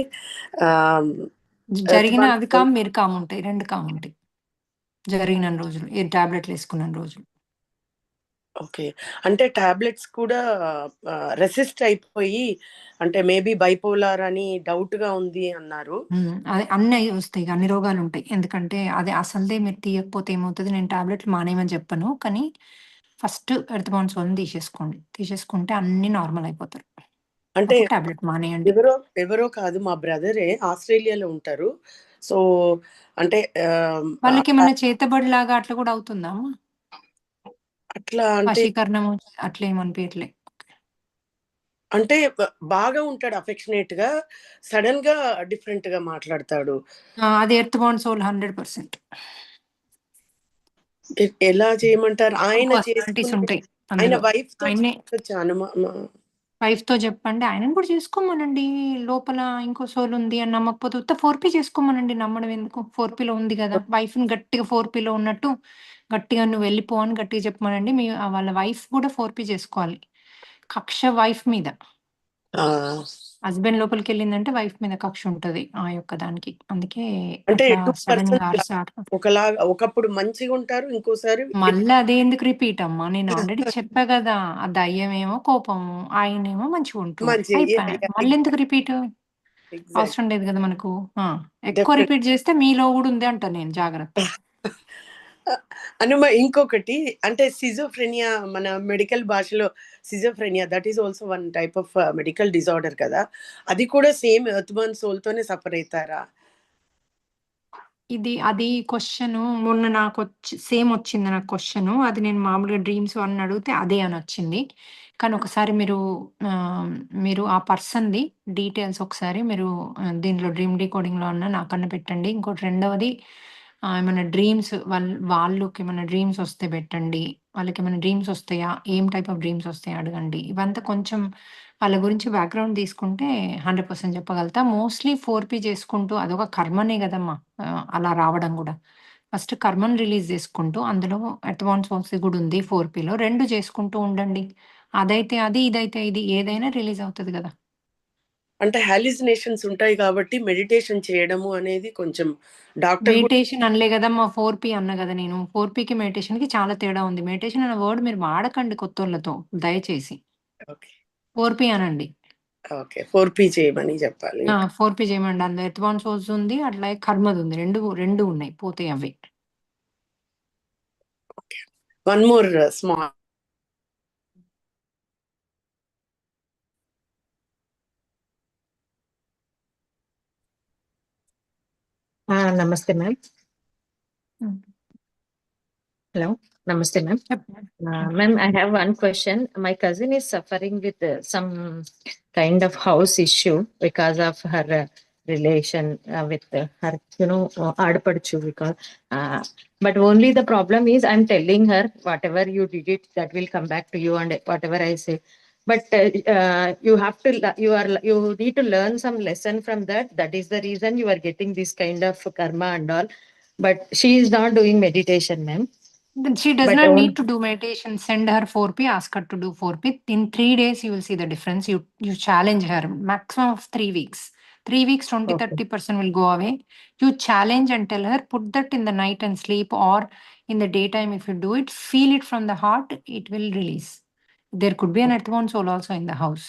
A: జరిగిన అవి కామ్ మీరు కామ్ ఉంటాయి, 2 కామ్ ఉంటాయి జరిగిన రోజులు, ఏ టాబ్లెట్లు వేసుకున్న రోజులు.
T: ఓకే. అంటే టాబ్లెట్స్ కూడా రెసిస్ట్ అయిపోయి, అంటే మేబీ బైపోలార్ అని డౌట్‌గా ఉంది అన్నారు.
A: అదే అన్నీ వస్తాయి, అన్ని రోగాలు ఉంటాయి. ఎందుకంటే అది అసలదే మీరు తీయకపోతే ఏమవుతది, నేను టాబ్లెట్లు మానేయమని చెప్పను. కానీ ఫస్ట్ ఎర్త్ బౌండ్ సోల్‌ని తీసేసుకోండి. తీసేసుకుంటే అన్నీ నార్మల్ అయిపోతారు.
T: అంటే
A: అప్పుడు టాబ్లెట్ మానేయండి.
T: ఎవరో కాదు, మా బ్రదరే ఆస్ట్రేలియాలో ఉంటారు. సో అంటే
A: వాళ్ళకేమన్నా చేతబడిలాగా అట్లా కూడా అవుతుందా అమ్మ?
T: అట్లా అంటే
A: వశీకరణము అట్లా ఏమనిపియట్లే.
T: అంటే బాగా ఉంటాడు అఫెక్షనేట్‌గా, సడెన్‌గా డిఫరెంట్‌గా మాట్లాడతాడు.
A: అది ఎర్త్ బౌండ్ సోల్ 100%.
T: ఎలా చేయమంటారు? ఆయన
A: పర్సనాలిటీస్
T: చేసుకునే
A: ఉంటాయి
T: ఆయన
A: అందులో.
T: వైఫ్‌తో
A: ఆయన్నే
T: చెప్పొచ్చాను.
A: వైఫ్‌తో చెప్పండి. ఆయనను కూడా చేసుకోమనండి. లోపల ఇంకో సోల్ ఉంది అని నమ్మకపోతే ఉత్త 4పీ చేసుకోమనండి. నమ్మడం ఎందుకు? 4పీలో ఉంది గదా! వైఫ్‌ని గట్టిగా 4పీలో ఉన్నట్టు గట్టిగా నువ్వు వెళ్ళిపో అని గట్టిగా చెప్పమనండి. వాళ్ళ వైఫ్ కూడా 4పీ చేసుకోవాలి. కక్ష వైఫ్ మీద. హస్బెండ్ లోపలికెళ్ళిందంటే వైఫ్ మీద కక్ష ఉంటది ఆ యొక్క దానికి. అందుకే
T: అంటే
A: అట్లా
T: 2
A: సడెన్‌గా
T: పర్సన్స్ ఒకలాగా, ఒకప్పుడు మంచిగుంటారు, ఇంకోసారి
A: మళ్ళా అదెందుకు రిపీట్ అమ్మా? నేను ఆల్రెడీ చెప్పా గదా! ఆ దయ్యమేమో కోపము, ఆయనేమో మంచిగుంటూ
T: మంచి
A: అయిపాయే. మళ్ళెందుకు రిపీటు?
T: ఎగ్జాక్ట్.
A: అవసరం లేదు గదా మనకు. ఎక్కువ
T: డెఫినెట్.
A: రిపీట్ చేస్తే మీలో గూడా ఉంది అంటా నేను, జాగ్రత్త.
T: అనుమ ఇంకొకటి, అంటే సిజోఫ్రెనియా, మన మెడికల్ భాషలో schizophrenia, that is also one type of medical disorder కదా. అది కూడా సేమ్ ఎర్త్ బర్న్ సోల్ తోనే సఫర్ అవుతారా?
A: అది క్వెషను మొన్న సేమ్ వచ్చింది నాకు క్వెషను. అది నేను మామూలుగా డ్రీమ్స్ అని అడిగితే అదే అనొచ్చింది. కానీ ఒకసారి మీరు ఆ పర్సన్‌ది డీటెయిల్స్ ఒకసారి మీరు దీంట్లో డ్రీమ్ డీకోడింగ్‌లో అన్నా నాకన్నా పెట్టండి. ఇంకోటి రెండవది ఏమన్నా డ్రీమ్స్ వాళ్ళకేమన్నా డ్రీమ్స్ వస్తే పెట్టండి. వాళ్ళకేమైనా డ్రీమ్స్ వస్తాయా? ఏం టైప్ ఆఫ్ డ్రీమ్స్ వస్తాయో అడగండి. ఇవంతా కొంచెం వాళ్ళ గురించి బ్యాక్‌గ్రౌండ్ తీసుకుంటే 100% చెప్పగలుగుతా. మోస్ట్‌లీ 4పీ చేసుకుంటూ అదొక కర్మనే గదమ్మా! అలా రావడం గూడా. ఫస్ట్ కర్మను రిలీజ్ చేసుకుంటూ, అందులో ఎర్త్ బౌండ్ సోల్స్‌ది గూడా ఉంది 4పీలో. 2 చేసుకుంటూ ఉండండి. అదైతే అది, ఇదైతే ఇది ఏదైనా రిలీజ్ అవుతది గదా!
T: అంటే హాలుసినేషన్స్ ఉంటాయి కాబట్టి మెడిటేషన్ చేయడము అనేది కొంచెం డాక్టర్ కూడా
A: మెడిటేషన్ అనలే గదమ్మా! 4పీ అన్నా గదా నేను. 4పీకి మెడిటేషన్‌కి చాలా తేడా ఉంది. మెడిటేషన్ అనే వర్డ్ మీరు వాడకండి కొత్తోళ్ళతో దయచేసి.
T: ఓకే.
A: 4పీ అనండి.
T: ఓకే. 4పీ చేయమని చెప్పాలి.
A: 4పీ చేయమండి. అందులో ఎర్త్ బౌండ్ సోల్స్ ఉంది. అట్లాగే కర్మది ఉంది. 2 ఉన్నాయి. పోతాయి అవి.
T: One more small.
U: నమస్తే ma'am. Hello, namaste, ma'am. Ma'am, I have one question. My cousin is suffering with some kind of house issue because of her relation with her, aadpadchu. Because, but only the problem is, I'm telling her whatever you did it, that will come back to you, and whatever I say. But you have to, you need to learn some lesson from that. That is the reason you are getting this kind of karma and all. But she is not doing meditation, ma'am.
A: Then she does
U: But
A: not need to do meditation. Send her 4P, ask her to do 4P. In 3 days, you will see the difference. You challenge her. Maximum of 3 weeks. 3 weeks, 20-30% will go away. You challenge and tell her, put that in the night and sleep, or in the daytime if you do it, feel it from the heart, it will release. There could be an earthbound soul also in the house.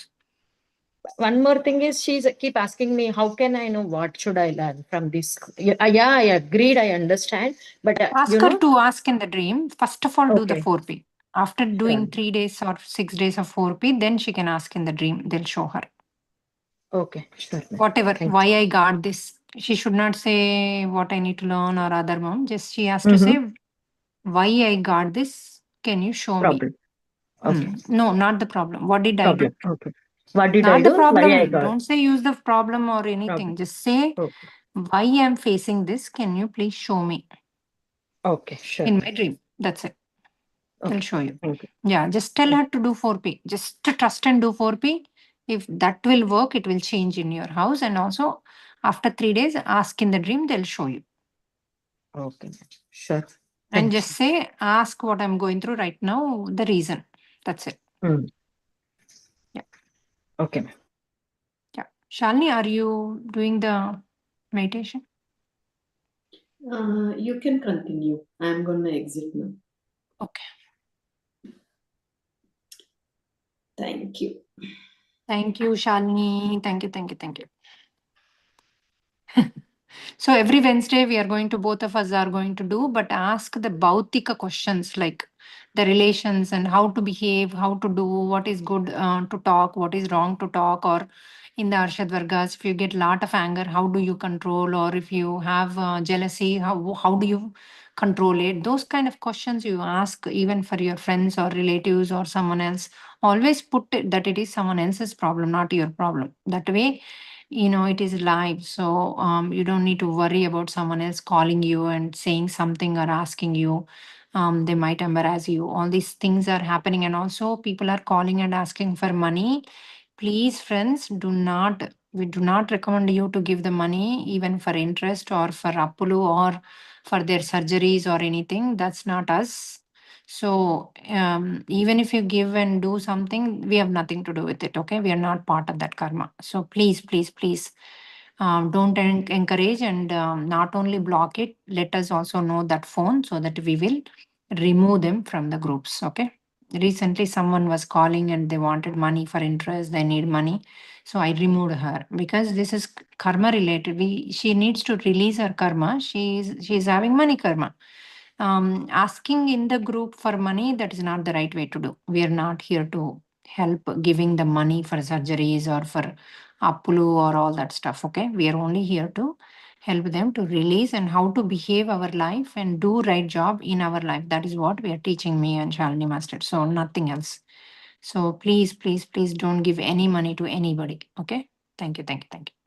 U: One more thing is, she's keep asking me, how can I know what should I learn from this? Yeah, I agreed, I understand, but
A: Ask her to ask in the dream. First of all, do the 4P. After doing 3 days or 6 days of 4P, then she can ask in the dream. They'll show her.
U: Okay, sure.
A: Whatever,
U: Thank
A: why I got this. She should not say what I need to learn or other mom. Just she has to say, why I got this. Can you show
U: Problem.
A: me?
U: Okay.
A: No, not the problem. What did
U: Problem.
A: I do?
U: Okay. What did
A: Not
U: I
A: the
U: do?
A: problem.
U: Why I got?
A: Don't say use the problem or anything.
U: Problem.
A: Just say, why I'm facing this. Can you please show me?
U: Okay, sure.
A: In my dream. That's it. I'll show you.
U: Thank you.
A: Yeah, just tell her to do 4P. Just to trust and do 4P. If that will work, it will change in your house. And also, after 3 days, ask in the dream, they'll show you.
U: Okay, sure.
A: And
U: Thank
A: just say, ask what I'm going through right now, the reason. That's it.
U: you.
A: Yeah.
U: Okay.
A: Yeah. Shalini, are you doing the meditation?
E: You can continue. I'm gonna exit now.
A: Okay.
E: Thank you.
A: Thank you, Shalini. Thank you, thank you, thank you. So every Wednesday we are going to, both of us are going to do, but ask the Bhautika questions like the relations and how to behave, how to do, what is good to talk, what is wrong to talk, or in the Arshadvargas, if you get lot of anger, how do you control, or if you have jealousy, how do you control it? Those kind of questions you ask even for your friends or relatives or someone else. Always put it that it is someone else's problem, not your problem. That way, it is live, so you don't need to worry about someone else calling you and saying something or asking you. They might embarrass you. All these things are happening, and also people are calling and asking for money. Please, friends, we do not recommend you to give the money even for interest or for Appulu or for their surgeries or anything. That's not us. So even if you give and do something, we have nothing to do with it. Okay, we are not part of that karma. So please, please, please, don't encourage, and not only block it. Let us also know that phone so that we will remove them from the groups. Okay. Recently, someone was calling and they wanted money for interest. They need money, so I removed her because this is karma related. She needs to release her karma. She's having money karma. Asking in the group for money, that is not the right way to do. We are not here to help giving the money for surgeries or for Appulu or all that stuff. Okay, we are only here to help them to release and how to behave our life and do right job in our life. That is what we are teaching me and Shalini Master. So nothing else. So please, please, please don't give any money to anybody. Okay. Thank you. Thank you. Thank you.